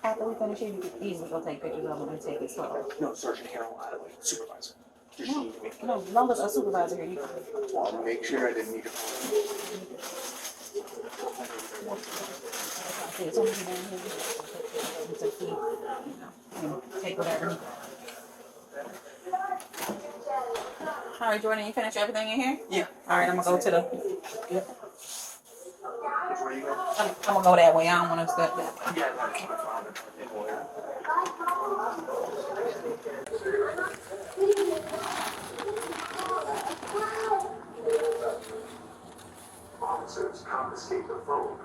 [SPEAKER 14] After we finish here, you can easily go take pictures of them and take it slow.
[SPEAKER 13] No, Sergeant Harold, supervisor.
[SPEAKER 14] No, as long as a supervisor here, you can.
[SPEAKER 13] I'll make sure I didn't need to.
[SPEAKER 14] It's only down here. It's a key. Take whatever. All right, Jordan, you finish everything in here?
[SPEAKER 6] Yeah.
[SPEAKER 14] All right, I'm gonna go to the. Yep. I'm gonna go that way. I don't want to step that way.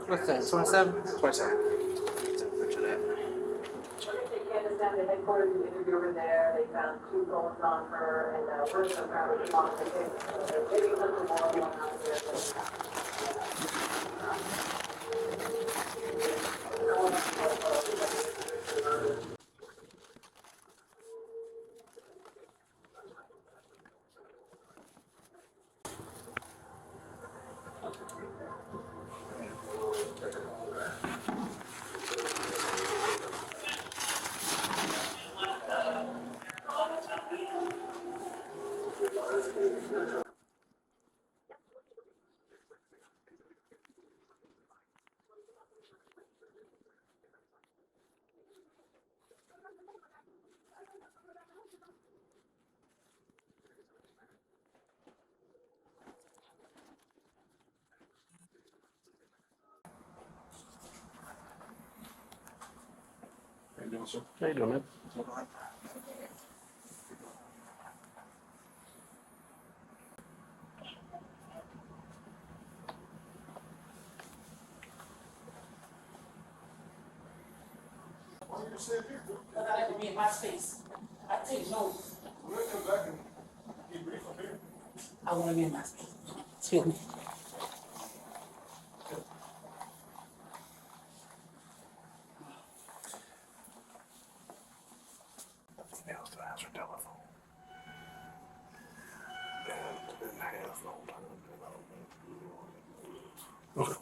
[SPEAKER 6] What's that? 27?
[SPEAKER 13] 27.
[SPEAKER 15] They reported an interview over there. They found 2 phones on her, and a person apparently came on the case. Maybe something more going on there.
[SPEAKER 7] How you doing, sir? How you doing, man?
[SPEAKER 3] But I like to be in my space. I take notes. I want to be in my space. Excuse me.
[SPEAKER 7] Nails to answer telephone. And half the whole time. Okay.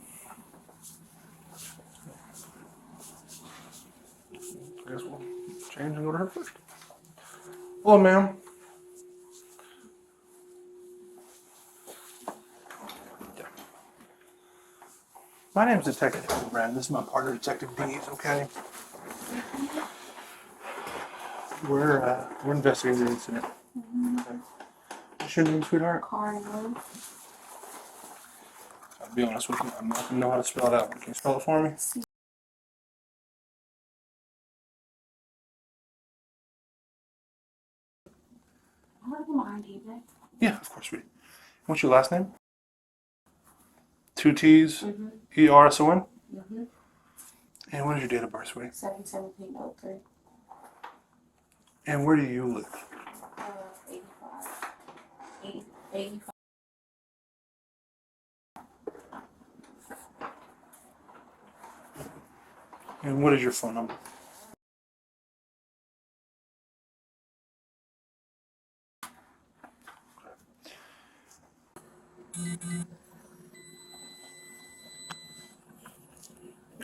[SPEAKER 7] I guess we'll change and go to her first. Hello, ma'am. My name's Detective Brand. This is my partner, Detective Dees, okay? We're investigating the incident. Okay. What's your name, sweetheart?
[SPEAKER 14] Carnival.
[SPEAKER 7] I'll be honest with you, I'm not gonna know how to spell that one. Can you spell it for me?
[SPEAKER 14] I wouldn't mind either.
[SPEAKER 7] Yeah, of course, sweetie. What's your last name? 2 T's,
[SPEAKER 14] Mm-hmm.
[SPEAKER 7] E-R-S-O-N?
[SPEAKER 14] Mm-hmm.
[SPEAKER 7] And what is your date of birth, sweetie?
[SPEAKER 14] 7/17/03.
[SPEAKER 7] And where do you live?
[SPEAKER 14] 85. 85.
[SPEAKER 7] And what is your phone number?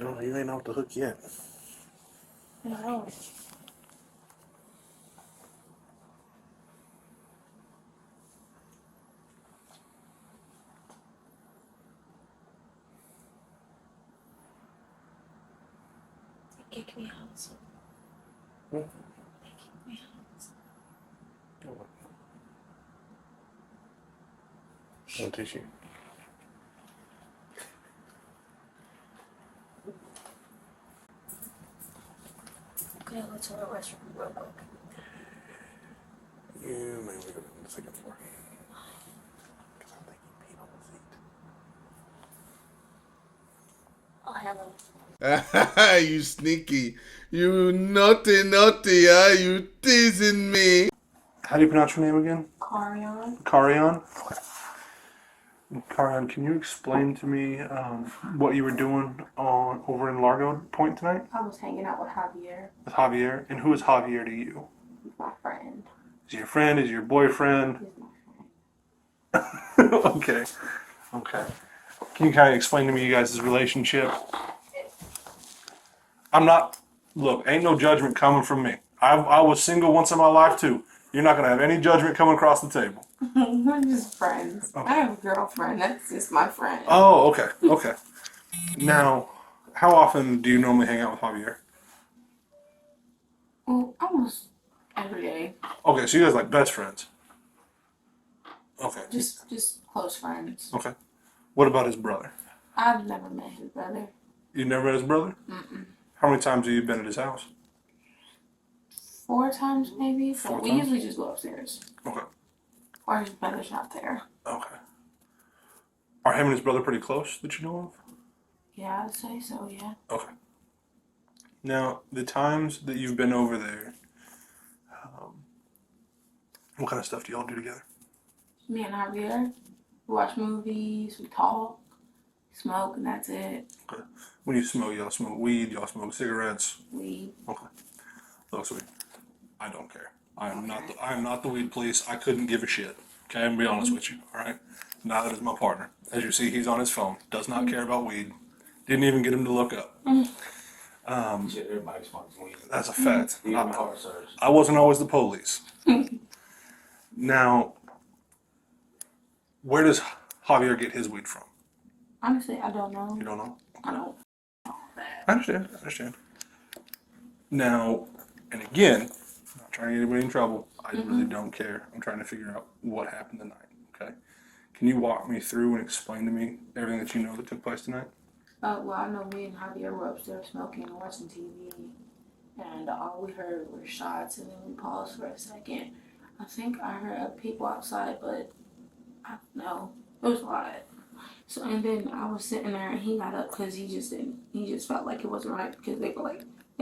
[SPEAKER 7] No, you ain't off the hook yet.
[SPEAKER 14] No. They kicked me out. So.
[SPEAKER 7] Hmm?
[SPEAKER 14] They kicked me out.
[SPEAKER 7] I'll teach you.
[SPEAKER 8] Okay, let's go to the restroom real quick.
[SPEAKER 7] Yeah, maybe we go to the second floor.
[SPEAKER 8] I'll handle it.
[SPEAKER 16] You sneaky. You naughty, naughty, you teasing me.
[SPEAKER 13] How do you pronounce your name again?
[SPEAKER 8] Carion.
[SPEAKER 13] Carion? Carion, can you explain to me what you were doing over in Largo Point tonight?
[SPEAKER 8] I was hanging out with Javier.
[SPEAKER 13] With Javier? And who is Javier to you?
[SPEAKER 8] He's my friend.
[SPEAKER 13] Is he your friend? Is he your boyfriend?
[SPEAKER 8] He's my friend.
[SPEAKER 13] Okay. Okay. Can you kind of explain to me you guys' relationship? Look, ain't no judgment coming from me. I was single once in my life too. You're not going to have any judgment coming across the table.
[SPEAKER 8] We're just friends.
[SPEAKER 13] Okay.
[SPEAKER 8] I have a girlfriend. That's just my friend.
[SPEAKER 13] Oh, okay. Okay. Now, how often do you normally hang out with Javier?
[SPEAKER 8] Well, almost every day.
[SPEAKER 13] Okay, so you guys like best friends. Okay.
[SPEAKER 8] Just close friends.
[SPEAKER 13] Okay. What about his brother?
[SPEAKER 8] I've never met his brother.
[SPEAKER 13] You never met his brother?
[SPEAKER 8] Mm-mm.
[SPEAKER 13] How many times have you been at his house?
[SPEAKER 8] 4 times maybe.
[SPEAKER 13] Four
[SPEAKER 8] We
[SPEAKER 13] times?
[SPEAKER 8] usually just go upstairs.
[SPEAKER 13] Okay.
[SPEAKER 8] Or his brother's not there.
[SPEAKER 13] Okay. Are him and his brother pretty close that you know of?
[SPEAKER 8] Yeah, I'd say so, yeah.
[SPEAKER 13] Okay. Now, the times that you've been over there, what kind of stuff do y'all do together?
[SPEAKER 8] Me and Javier, we watch movies, we talk, smoke, and that's it.
[SPEAKER 13] Okay. When you smoke, y'all smoke weed, y'all smoke cigarettes.
[SPEAKER 8] Weed.
[SPEAKER 13] Okay. Look, sweet. I don't care. I am not the weed police. I couldn't give a shit. Okay, I'm gonna be honest with you. All right. Neither does my partner. As you see, he's on his phone. Does not care about weed. Didn't even get him to look up.
[SPEAKER 9] Everybody smokes weed.
[SPEAKER 13] That's a fact.
[SPEAKER 9] Even officers.
[SPEAKER 13] I wasn't always the police. Now, where does Javier get his weed from?
[SPEAKER 8] Honestly, I don't know.
[SPEAKER 13] You don't know?
[SPEAKER 8] I don't.
[SPEAKER 13] I understand. I understand. Now, and again, I'm not trying to get anybody in trouble. I really don't care. I'm trying to figure out what happened tonight. Okay. Can you walk me through and explain to me everything that you know that took place tonight?
[SPEAKER 8] Well, I know me and Javier were upstairs smoking and watching TV, and all we heard were shots, and then we paused for a second. I think I heard people outside, but I don't know. It was a lot. So, and then I was sitting there, and he got up because he just felt like it wasn't right because they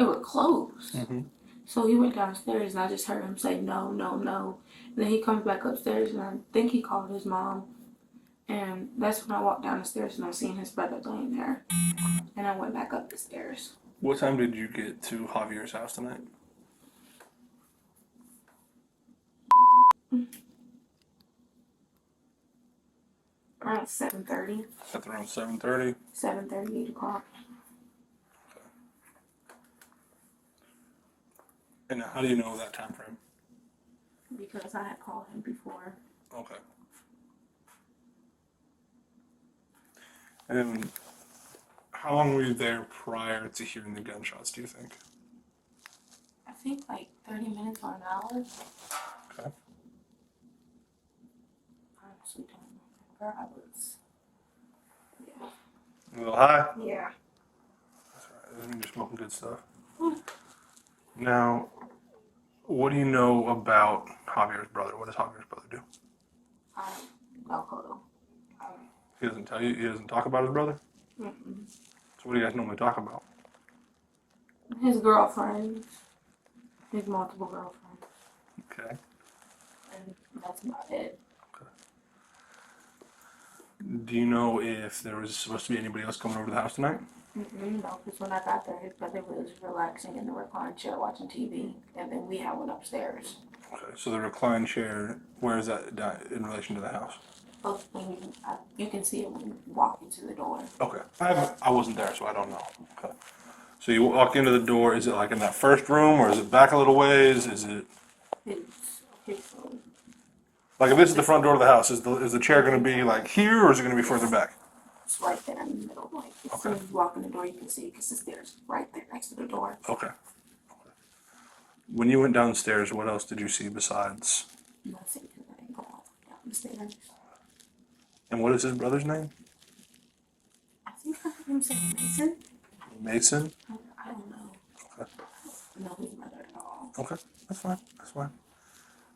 [SPEAKER 8] were closed.
[SPEAKER 13] Mm-hmm.
[SPEAKER 8] So he went downstairs, and I just heard him say, no, no, no. And then he comes back upstairs, and I think he called his mom. And that's when I walked down the stairs, and I seen his brother laying there. And I went back up the stairs.
[SPEAKER 13] What time did you get to Javier's house tonight?
[SPEAKER 8] Around 7:30.
[SPEAKER 13] At around 7:30.
[SPEAKER 8] 7:30, 8 o'clock.
[SPEAKER 13] And how do you know that time frame?
[SPEAKER 8] Because I had called him before.
[SPEAKER 13] Okay. And then, how long were you there prior to hearing the gunshots, do you think?
[SPEAKER 8] I think like 30 minutes or an hour.
[SPEAKER 13] Okay.
[SPEAKER 8] I honestly don't remember. I was. Yeah.
[SPEAKER 13] A little high?
[SPEAKER 8] Yeah.
[SPEAKER 13] That's right. That means you're smoking good stuff. Now, what do you know about Javier's brother? What does Javier's brother do?
[SPEAKER 8] No clue.
[SPEAKER 13] He doesn't tell you? He doesn't talk about his brother?
[SPEAKER 8] Mm-mm.
[SPEAKER 13] So what do you guys normally talk about?
[SPEAKER 8] His girlfriends. His multiple girlfriends.
[SPEAKER 13] Okay.
[SPEAKER 8] And that's about it.
[SPEAKER 13] Do you know if there was supposed to be anybody else coming over to the house tonight?
[SPEAKER 8] No, because when I got there, his brother was relaxing in the recline chair watching TV, and then we had went upstairs.
[SPEAKER 13] Okay, so the recline chair, where is that in relation to the house?
[SPEAKER 8] Both when you can see it when you walk into the door.
[SPEAKER 13] Okay. I wasn't there, so I don't know. Okay. So you walk into the door, is it like in that first room, or is it back a little ways? Is it... Like if this is the front door of the house, is the chair going to be like here, or is it going to be further back?
[SPEAKER 8] It's right there in the middle. Like as soon as you walk in the door, you can see because the stairs right there next to the door.
[SPEAKER 13] Okay. When you went downstairs, what else did you see besides?
[SPEAKER 8] Nothing, because I didn't go all the way down the stairs.
[SPEAKER 13] And what is his brother's name?
[SPEAKER 8] I think her name's Mason.
[SPEAKER 13] Mason?
[SPEAKER 8] I don't know.
[SPEAKER 13] Okay.
[SPEAKER 8] I know his
[SPEAKER 13] Okay, that's fine. That's fine.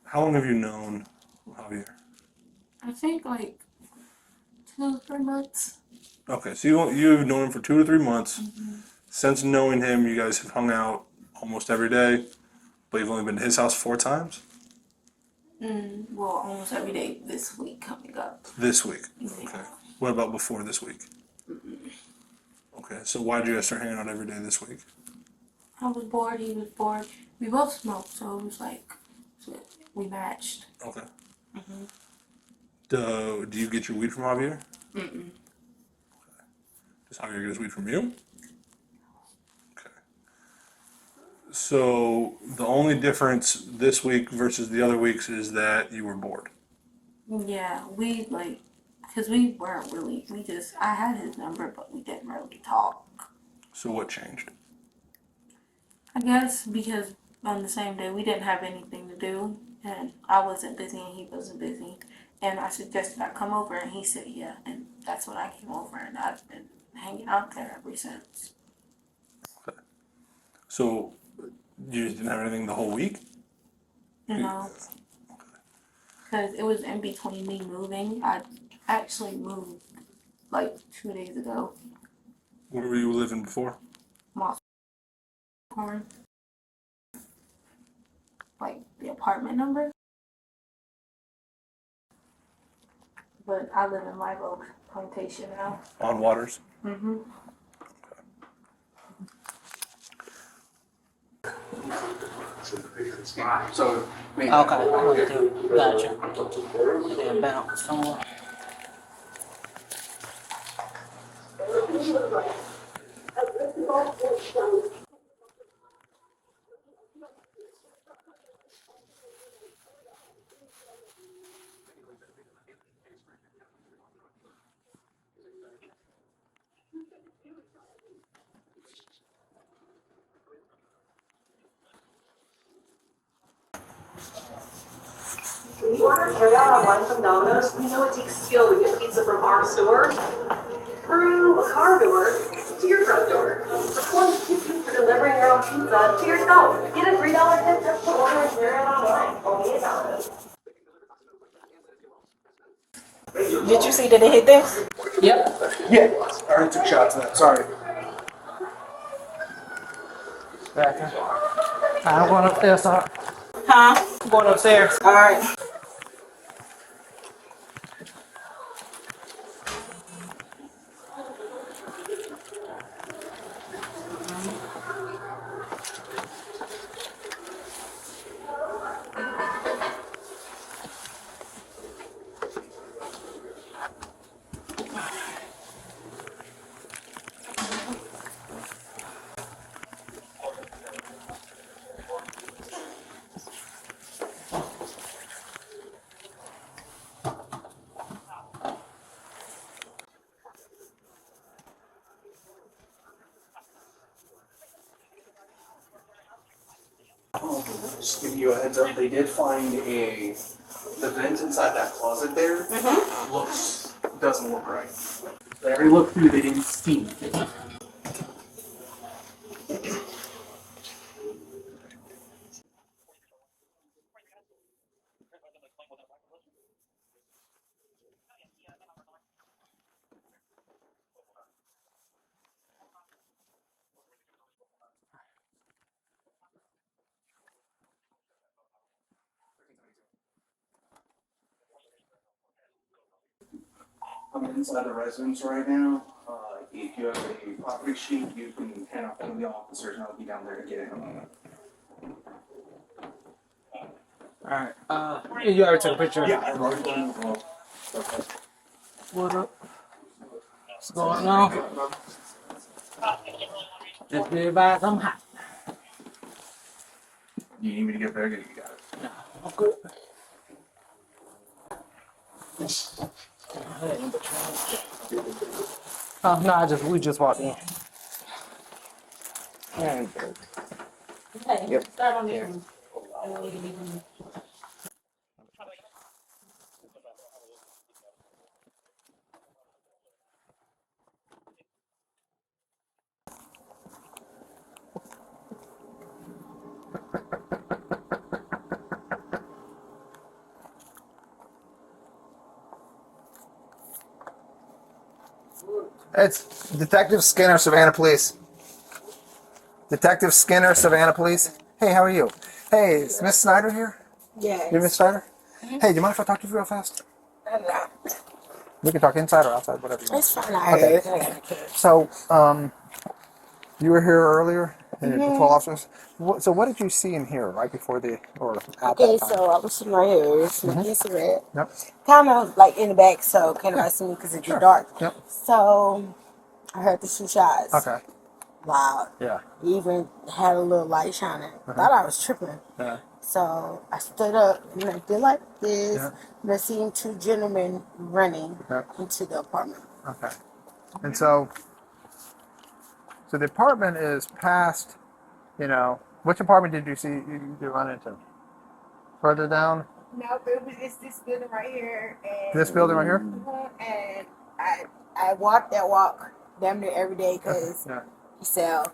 [SPEAKER 13] How long have you known Javier?
[SPEAKER 5] I think like 2 or 3 months.
[SPEAKER 13] Okay, so you've known him for 2 to 3 months. Since knowing him, you guys have hung out almost every day, but you've only been to his house 4 times
[SPEAKER 5] Well, almost every day this week coming up.
[SPEAKER 13] this week.
[SPEAKER 5] Yeah.
[SPEAKER 13] Okay. What about before this week? Okay, so why did you guys start hanging out every day this week?
[SPEAKER 5] I was bored. He was bored. We both smoked, so it was like so we matched.
[SPEAKER 13] Okay. Do you get your weed from Javier? Does Javier get his weed from you? Okay. So the only difference this week versus the other weeks is that you were bored.
[SPEAKER 5] Yeah, we like, cause we weren't really. We just I had his number, but we didn't really talk.
[SPEAKER 13] So what changed?
[SPEAKER 5] I guess because on the same day we didn't have anything to do, and I wasn't busy and he wasn't busy, and I suggested I come over, and he said yeah, and that's when I came over, and I've been hanging out there ever since.
[SPEAKER 13] So you just didn't have anything the whole week?
[SPEAKER 5] You know, because it was in between me moving. I actually moved like 2 days ago.
[SPEAKER 13] Where were you living before?
[SPEAKER 5] Moss Corn. Like the apartment number. But I live in Live Oak Plantation now.
[SPEAKER 13] On Waters?
[SPEAKER 5] Mm-hmm.
[SPEAKER 6] So, okay, gotcha. Then bounce somewhere.
[SPEAKER 15] When you order carryout online from Domino's, we know it takes skill to get pizza from our store through a car door to your front door. One tip for delivering your own pizza to yourself. Get a $3 tip just for ordering carryout online. Only at Domino's.
[SPEAKER 14] Did you see that it hit this?
[SPEAKER 6] Yep.
[SPEAKER 2] Yeah, I already took shots of that. Sorry.
[SPEAKER 6] Gotcha. I'm going upstairs, sir.
[SPEAKER 14] Huh?
[SPEAKER 6] I'm going upstairs.
[SPEAKER 14] All right.
[SPEAKER 2] Just give you a heads up, they did find the vent inside that closet there. Doesn't look right. They already looked through, they didn't see anything. I'm inside the residence right now. If you have a property sheet, you can hand off to the officers and I'll be down there to get it.
[SPEAKER 6] Alright, you already took a picture?
[SPEAKER 2] Yeah, I wrote it down.
[SPEAKER 6] What up? What's going on? Just be advised, I'm hot.
[SPEAKER 2] You need me to get there? You got it.
[SPEAKER 6] No, I'm good. Oh, no, we just walked in.
[SPEAKER 5] Okay.
[SPEAKER 6] Yep.
[SPEAKER 5] Start on this one. And then we can leave them.
[SPEAKER 17] It's Detective Skinner, Savannah Police. Detective Skinner, Savannah Police. Hey, how are you? Hey, is Miss Snyder here?
[SPEAKER 18] Yes.
[SPEAKER 17] You Miss Snyder? Hey, do you mind if I talk to you real fast? We can talk inside or outside, whatever you want.
[SPEAKER 18] It's fine.
[SPEAKER 17] Okay. So, you were here earlier, and your patrol officers. So, what did you see in here right before or at
[SPEAKER 18] Okay,
[SPEAKER 17] that time?
[SPEAKER 18] so I was sitting right here, smoking a cigarette.
[SPEAKER 17] Yep.
[SPEAKER 18] Kind of like in the back, so can't nobody see me because it's dark.
[SPEAKER 17] Yep.
[SPEAKER 18] So I heard the 2 shots.
[SPEAKER 17] Okay.
[SPEAKER 18] Loud.
[SPEAKER 17] Yeah.
[SPEAKER 18] Even had a little light shining. Thought I was tripping.
[SPEAKER 17] Yeah.
[SPEAKER 18] So I stood up and I did like this.
[SPEAKER 17] Yeah.
[SPEAKER 18] And I seen 2 gentlemen running into the apartment.
[SPEAKER 17] Okay. And so the apartment is past, which apartment did you see you run into? Further down?
[SPEAKER 18] No, it's this building right here. And
[SPEAKER 17] This building right here?
[SPEAKER 18] And I walk that walk damn near every day because you sell,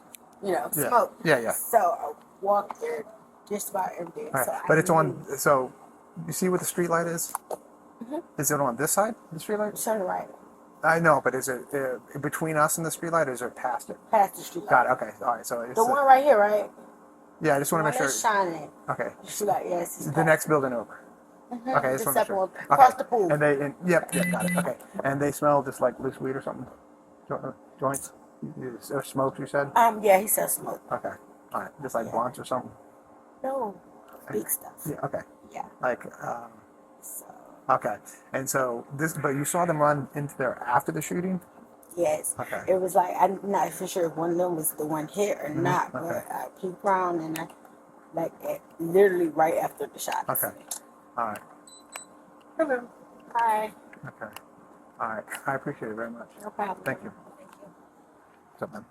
[SPEAKER 18] smoke.
[SPEAKER 17] Yeah.
[SPEAKER 18] So I walk there just about every day.
[SPEAKER 17] All right.
[SPEAKER 18] So
[SPEAKER 17] But it's on, so you see what the street light is? Is it on this side, the street light?
[SPEAKER 18] It's on the right.
[SPEAKER 17] I know, but is it between us and the street light, or is it past it?
[SPEAKER 18] Past the street light.
[SPEAKER 17] Got it. Okay. All right. So it's
[SPEAKER 18] The one right here, right?
[SPEAKER 17] Yeah, I just want to make sure.
[SPEAKER 18] It's shining.
[SPEAKER 17] Okay.
[SPEAKER 18] The street light, yes.
[SPEAKER 17] The next building over. Okay, I just
[SPEAKER 18] The
[SPEAKER 17] want to make
[SPEAKER 18] second
[SPEAKER 17] sure.
[SPEAKER 18] one, across the pool.
[SPEAKER 17] And yep, got it. Okay. And they smell just like loose weed or something? Joints? Or smoke, you said?
[SPEAKER 18] Yeah, he said smoke.
[SPEAKER 17] Okay. All right. Just like blunts or something?
[SPEAKER 18] No, big stuff.
[SPEAKER 17] Yeah, okay.
[SPEAKER 18] Yeah.
[SPEAKER 17] Like, okay. And so but you saw them run into there after the shooting?
[SPEAKER 18] Yes.
[SPEAKER 17] Okay.
[SPEAKER 18] It was like, I'm not for sure if one of them was the one hit or not, but I peeked around and literally right after the shot.
[SPEAKER 17] Okay. All right.
[SPEAKER 18] Hello. Hi.
[SPEAKER 17] Okay. All right. I appreciate it very much.
[SPEAKER 18] No problem.
[SPEAKER 17] Thank you. What's up, man?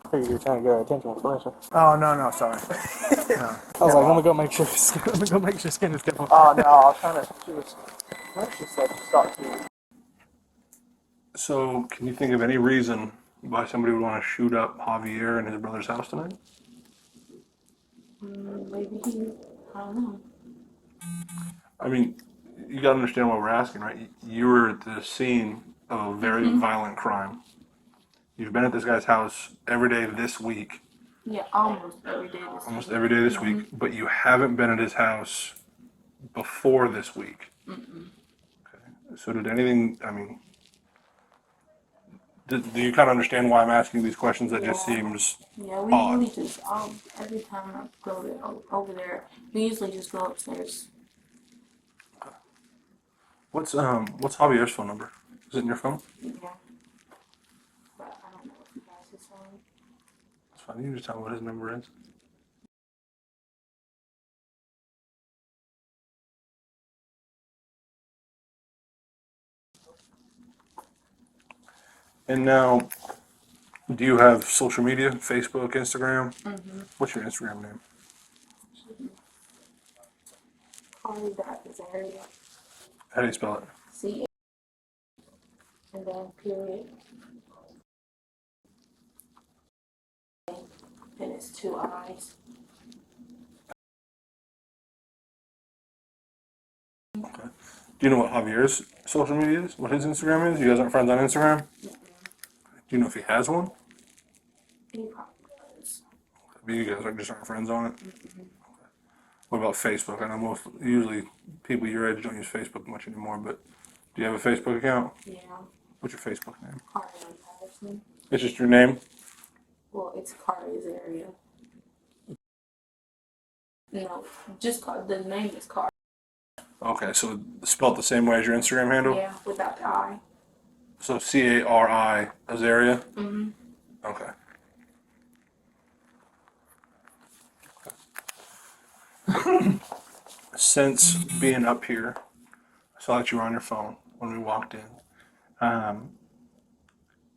[SPEAKER 6] I figured you were trying to get our attention with flash.
[SPEAKER 17] Oh, no, sorry. No.
[SPEAKER 6] I was like, let me go make sure skin is different.
[SPEAKER 17] Oh, no, I was trying to, she said start to.
[SPEAKER 13] So, can you think of any reason why somebody would want to shoot up Javier in his brother's house tonight?
[SPEAKER 5] Maybe I don't know.
[SPEAKER 13] I mean, you got to understand what we're asking, right? You were at the scene of a very violent crime. You've been at this guy's house every day this week.
[SPEAKER 5] Yeah, almost every day
[SPEAKER 13] This week, but you haven't been at his house before this week.
[SPEAKER 5] Mm-mm.
[SPEAKER 13] Okay. So did anything, do you kind of understand why I'm asking these questions? That just seems
[SPEAKER 5] Yeah, we
[SPEAKER 13] odd.
[SPEAKER 5] usually just every time I go over there, we usually just go upstairs.
[SPEAKER 13] What's Javier's phone number? Is it in your phone?
[SPEAKER 5] Yeah, but I don't know if you guys his phone.
[SPEAKER 13] That's fine. You can just tell me what his number is. And now, do you have social media? Facebook, Instagram?
[SPEAKER 5] Mm-hmm.
[SPEAKER 13] What's your Instagram name?
[SPEAKER 5] Carly.Azaria.
[SPEAKER 13] How do you spell it?
[SPEAKER 5] C and then period. And it's 2 eyes.
[SPEAKER 13] Okay. Do you know what Javier's social media is? What his Instagram is? You guys aren't friends on Instagram?
[SPEAKER 5] Mm-mm.
[SPEAKER 13] Do you know if he has one?
[SPEAKER 5] He probably does.
[SPEAKER 13] But you guys aren't friends on it?
[SPEAKER 5] Mm-mm.
[SPEAKER 13] What about Facebook? I know usually people your age don't use Facebook much anymore, but do you have a Facebook account?
[SPEAKER 5] Yeah.
[SPEAKER 13] What's your Facebook name?
[SPEAKER 5] Carly Patterson.
[SPEAKER 13] It's just your name?
[SPEAKER 5] Well, it's Carly's area. No, just the name is Carly.
[SPEAKER 13] Okay, so spelled the same way as your Instagram handle?
[SPEAKER 5] Yeah, without the I.
[SPEAKER 13] So Cari Azaria?
[SPEAKER 5] Mm-hmm.
[SPEAKER 13] Okay. Since being up here, I saw that you were on your phone when we walked in.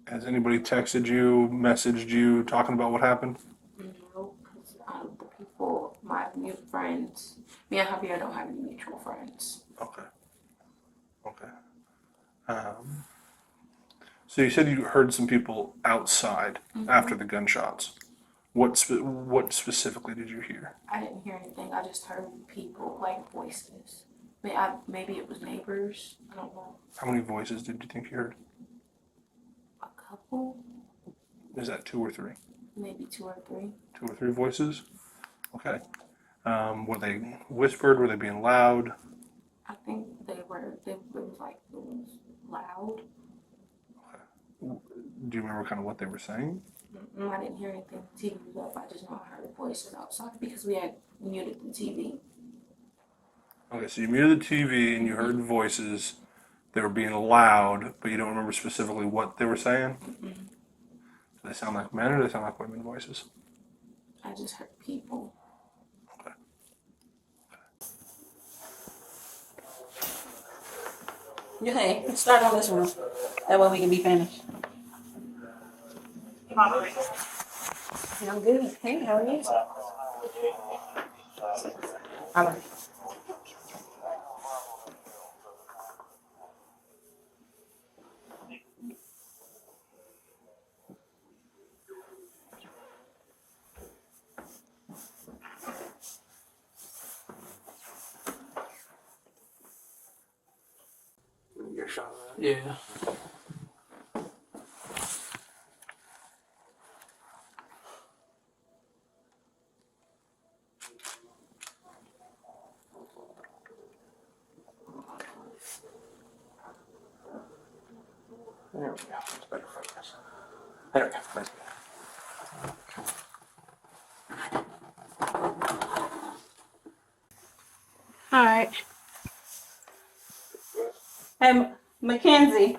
[SPEAKER 13] Has anybody texted you, messaged you, talking about what happened?
[SPEAKER 5] No, because the people, my mutual friends, me and Javier don't have any mutual friends.
[SPEAKER 13] Okay. So you said you heard some people outside after the gunshots. What specifically did you hear?
[SPEAKER 5] I didn't hear anything. I just heard people, like voices. Maybe it was neighbors. I don't know.
[SPEAKER 13] How many voices did you think you heard?
[SPEAKER 5] couple,
[SPEAKER 13] Is that 2 or 3?
[SPEAKER 5] maybe 2 or 3.
[SPEAKER 13] 2 or 3 voices? Okay. Were they whispered? Were they being loud?
[SPEAKER 5] I think it was like, it was loud.
[SPEAKER 13] Do you remember kind of what they were saying?
[SPEAKER 5] I didn't hear anything. The TV was up. I just know I heard voices outside because we had muted the TV.
[SPEAKER 13] Okay, so you muted the TV and you heard voices. They were being loud, but you don't remember specifically what they were saying?
[SPEAKER 5] Mm-mm.
[SPEAKER 13] Do they sound like men or do they sound like women voices?
[SPEAKER 5] I just heard people.
[SPEAKER 13] Okay.
[SPEAKER 14] Okay, let's start on this one. That way we can be finished. I'm good. Hey, how are you? All right.
[SPEAKER 6] Your shot. Yeah. There we go. It's better focus. There we go. That's good.
[SPEAKER 14] All right. Hey, Mackenzie.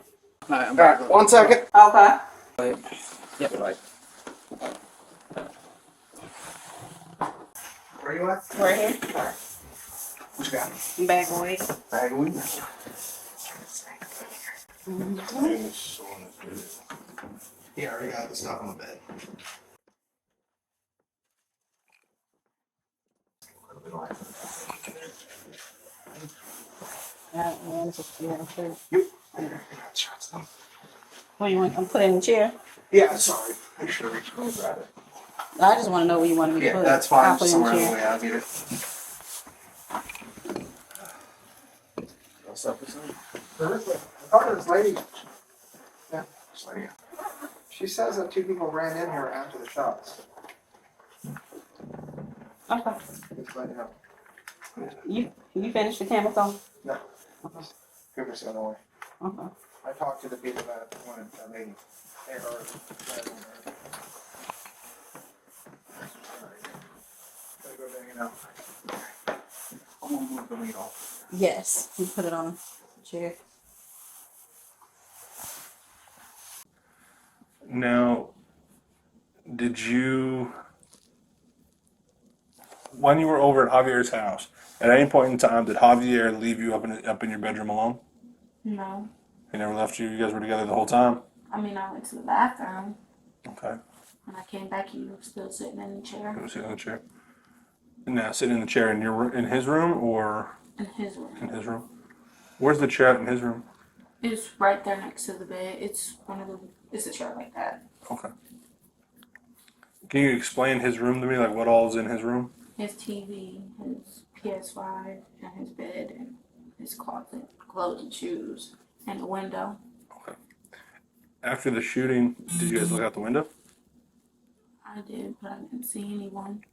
[SPEAKER 6] All right, 1 second.
[SPEAKER 14] Okay.
[SPEAKER 6] Yep. Right.
[SPEAKER 2] Where you at?
[SPEAKER 14] Right here.
[SPEAKER 2] What you got?
[SPEAKER 14] Bag away.
[SPEAKER 2] Bag of weed. Yeah, I already got the stuff on the bed.
[SPEAKER 14] Yep. What you want? I'm putting in the chair.
[SPEAKER 2] Yeah, sorry. I should have reached over and grabbed it.
[SPEAKER 14] I just want to know where you want me to
[SPEAKER 2] Yeah,
[SPEAKER 14] put it.
[SPEAKER 2] that's fine.
[SPEAKER 14] I'll put it in the
[SPEAKER 2] Somewhere in the
[SPEAKER 14] chair.
[SPEAKER 2] way. I'll get it. What's up with something? I talked to this lady. Yeah, this lady. She says that 2 people ran in here after the shots.
[SPEAKER 14] Okay.
[SPEAKER 2] Just let you know.
[SPEAKER 14] You finished the camera phone?
[SPEAKER 2] No. Cooper's going away.
[SPEAKER 14] Okay.
[SPEAKER 2] I talked to the people that wanted that lady. They are. Gotta go bang it out. I'm gonna move the meat off.
[SPEAKER 14] Yes. You put it on the chair.
[SPEAKER 13] Now, did you, when you were over at Javier's house, at any point in time, did Javier leave you up in your bedroom alone?
[SPEAKER 5] No.
[SPEAKER 13] He never left you? You guys were together the whole time?
[SPEAKER 5] I mean, I went to the bathroom.
[SPEAKER 13] Okay.
[SPEAKER 5] When I came back, he was still sitting in the chair.
[SPEAKER 13] He was sitting in the chair. Now, sitting in the chair in his room or?
[SPEAKER 5] In his room.
[SPEAKER 13] In his room. Where's the chair in his room?
[SPEAKER 5] It's right there next to the bed. It's a chair like that.
[SPEAKER 13] Okay. Can you explain his room to me? Like what all is in his room?
[SPEAKER 5] His TV, his PS5, and his bed, and his closet, clothes and shoes, and the window.
[SPEAKER 13] Okay. After the shooting, did you guys look out the window?
[SPEAKER 5] I did, but I didn't see anyone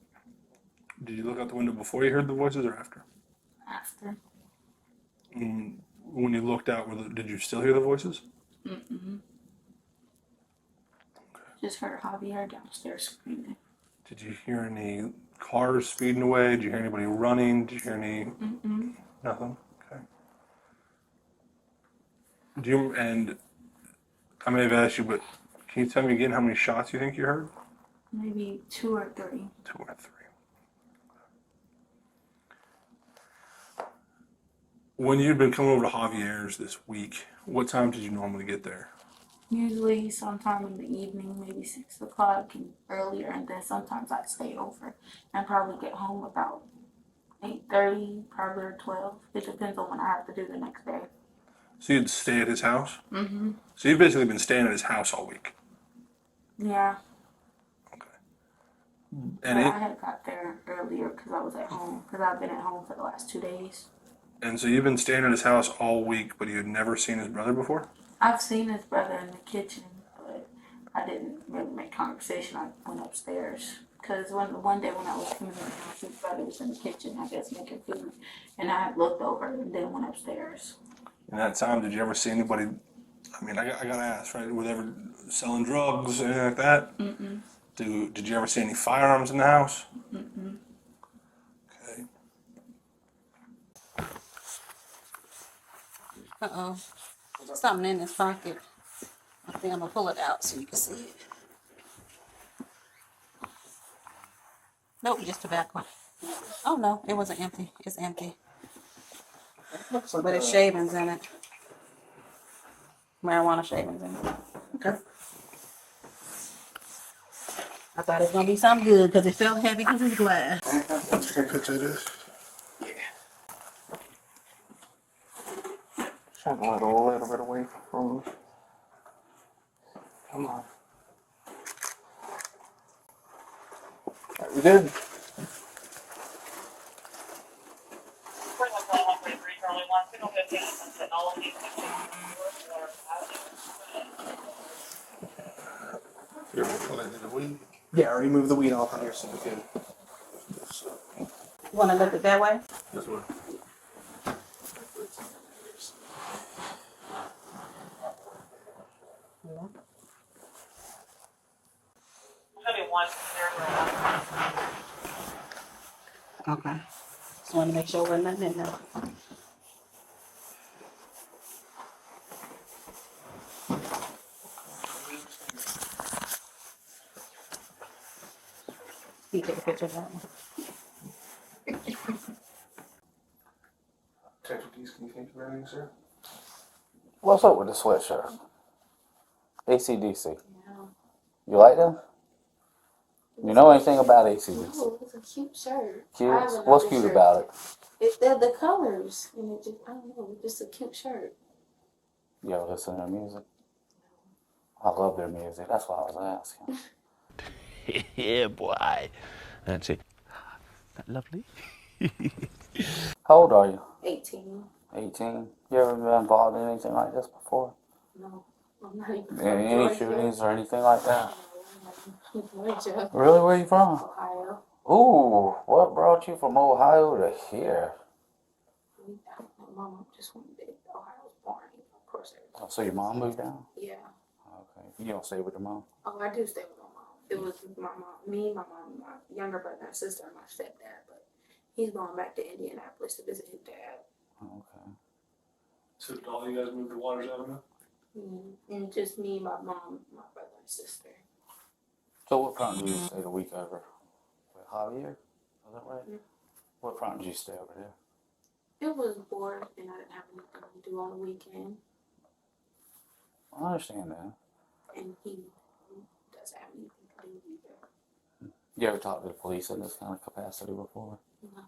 [SPEAKER 13] Did you look out the window before you heard the voices or after?
[SPEAKER 5] after.
[SPEAKER 13] When you looked out, did you still hear the voices?
[SPEAKER 5] Mm-mm. Just heard Javier downstairs screaming.
[SPEAKER 13] Did you hear any cars speeding away? Did you hear anybody running? Did you hear any?
[SPEAKER 5] Mm-mm.
[SPEAKER 13] Nothing. Okay. And I may have asked you, but can you tell me again how many shots you think you heard?
[SPEAKER 5] Maybe 2 or 3.
[SPEAKER 13] 2 or 3. When you'd been coming over to Javier's this week, what time did you normally get there?
[SPEAKER 5] Usually sometime in the evening, maybe 6 o'clock and earlier, and then sometimes I'd stay over and probably get home about 8:30, probably or 12. It depends on what I have to do the next day.
[SPEAKER 13] So you'd stay at his house?
[SPEAKER 5] Mm-hmm.
[SPEAKER 13] So you've basically been staying at his house all week?
[SPEAKER 5] Yeah.
[SPEAKER 13] And
[SPEAKER 5] I had got there earlier because I was at home, because I've been at home for the last 2 days.
[SPEAKER 13] And so you've been staying at his house all week, but you had never seen his brother before?
[SPEAKER 5] I've seen his brother in the kitchen, but I didn't really make conversation. I went upstairs. Because one day when I was coming in the house, his brother was in the kitchen, I guess, making food. And I looked over and then went upstairs.
[SPEAKER 13] In that time, did you ever see anybody? I mean, I gotta ask, right? Were they ever selling drugs, anything like that?
[SPEAKER 5] Mm-mm.
[SPEAKER 13] Did you ever see any firearms in the house?
[SPEAKER 5] Mm-mm.
[SPEAKER 13] Okay.
[SPEAKER 14] Uh-oh. There's something in this pocket. I think I'm gonna pull it out so you can see it. Nope, just tobacco. Oh no, it wasn't empty. It's empty.
[SPEAKER 2] Looks like
[SPEAKER 14] But it's shavings in it. Marijuana shavings in it.
[SPEAKER 2] Okay.
[SPEAKER 14] I thought it was gonna be something good because it felt heavy because it's glass.
[SPEAKER 1] Take a picture of this.
[SPEAKER 2] Trying to let a little bit away from. Come on. Alright, we good? Yeah, I already moved the weed off of here, so we're good.
[SPEAKER 14] You wanna look it that way?
[SPEAKER 13] This one.
[SPEAKER 14] Okay. Just wanna make sure there's nothing in there. You take a picture of that one.
[SPEAKER 13] Detective Dees, can you think of anything, sir?
[SPEAKER 19] What's up with the sweatshirt? AC/DC. You like them? You know anything about AC/DC?
[SPEAKER 5] Oh, it's a cute shirt.
[SPEAKER 19] Cute?
[SPEAKER 5] I have another
[SPEAKER 19] What's cute
[SPEAKER 5] shirt.
[SPEAKER 19] about it?
[SPEAKER 5] They're the colors, and it just, I don't know, it's just a cute shirt.
[SPEAKER 19] You ever listen to their music? I love their music. That's why I was asking.
[SPEAKER 20] Yeah, boy. That's it. That lovely?
[SPEAKER 19] How old are you?
[SPEAKER 5] 18.
[SPEAKER 19] 18. You ever been involved in anything like this before?
[SPEAKER 5] No, I'm not even from
[SPEAKER 19] Any
[SPEAKER 5] Georgia.
[SPEAKER 19] shootings or anything like that?
[SPEAKER 5] Georgia.
[SPEAKER 19] Really? Where are you from?
[SPEAKER 5] Ohio.
[SPEAKER 19] Ooh, what brought you from Ohio to here?
[SPEAKER 5] My mom just wanted to. Ohio was boring, of course.
[SPEAKER 19] Oh, so your mom moved down?
[SPEAKER 5] Yeah.
[SPEAKER 19] Okay. You don't stay with your mom?
[SPEAKER 5] Oh, I do stay with my mom. It was my mom, me, my mom, my younger brother and sister, and my stepdad. But he's going back to Indianapolis to visit his dad.
[SPEAKER 19] Okay.
[SPEAKER 13] So did all you guys move to Waters Avenue?
[SPEAKER 5] And just me, my mom, my brother and sister.
[SPEAKER 19] So what prompted you to stay the week over with Javier? Is that right?
[SPEAKER 5] Mm-hmm.
[SPEAKER 19] What prompted you to stay over there?
[SPEAKER 5] It was bored, and I didn't have anything to do on the weekend.
[SPEAKER 19] I understand that.
[SPEAKER 5] And he doesn't have anything to do either.
[SPEAKER 19] You ever talked to the police in this kind of capacity before?
[SPEAKER 5] No.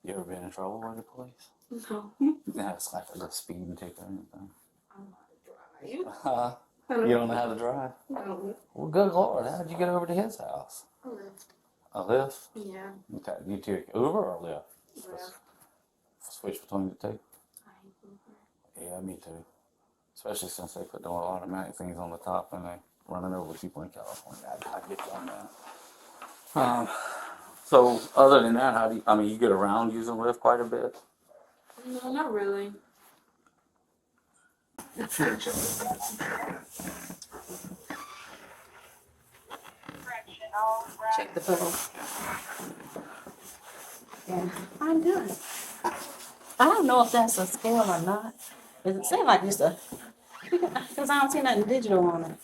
[SPEAKER 19] You ever been in trouble with the police?
[SPEAKER 5] No.
[SPEAKER 19] Yeah, it's like a speeding ticket or anything.
[SPEAKER 5] I don't know how to drive.
[SPEAKER 19] Huh? You don't know how to drive?
[SPEAKER 5] No.
[SPEAKER 19] Well, good Lord, how did you get over to his house?
[SPEAKER 5] A lift.
[SPEAKER 19] A lift?
[SPEAKER 5] Yeah.
[SPEAKER 19] Okay, you took Uber or Lyft?
[SPEAKER 5] Lift.
[SPEAKER 19] Switch between the two?
[SPEAKER 5] I hate Uber.
[SPEAKER 19] Yeah, me too. Especially since they put the automatic things on the top and they running over people in California. I get you on that. So other than that, how do you, I mean, you get around using Lyft quite a bit?
[SPEAKER 5] No, not really.
[SPEAKER 14] Check the pillow. Yeah, I'm done. I don't know if that's a scale or not. It seems like just a, because I don't see nothing digital on it.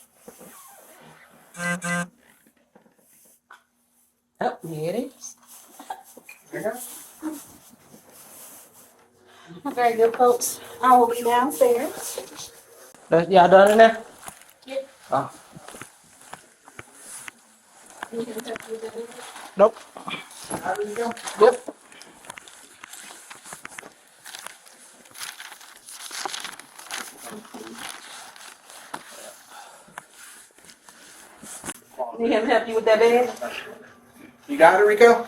[SPEAKER 14] Oh, here it is. Very good, folks. I will be downstairs.
[SPEAKER 2] Y'all done in there?
[SPEAKER 5] Yep.
[SPEAKER 2] Oh.
[SPEAKER 5] Nope.
[SPEAKER 2] Yep.
[SPEAKER 14] Need him to help you with that bed?
[SPEAKER 2] You got it, Rico?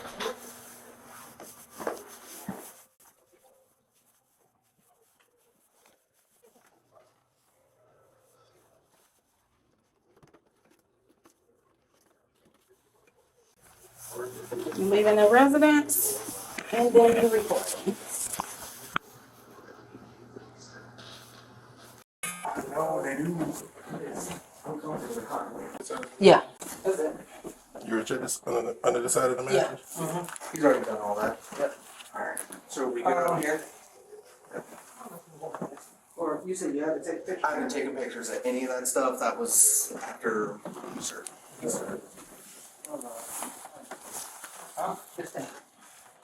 [SPEAKER 14] leaving the residence, and then you report.
[SPEAKER 3] Yeah.
[SPEAKER 13] You were just under the side of the
[SPEAKER 3] Yeah.
[SPEAKER 13] mattress?
[SPEAKER 2] He's already done all that.
[SPEAKER 3] Yep.
[SPEAKER 2] Alright. So we good out here? Or you said you had to take pictures? I haven't taken pictures of any of that stuff. That was after you started.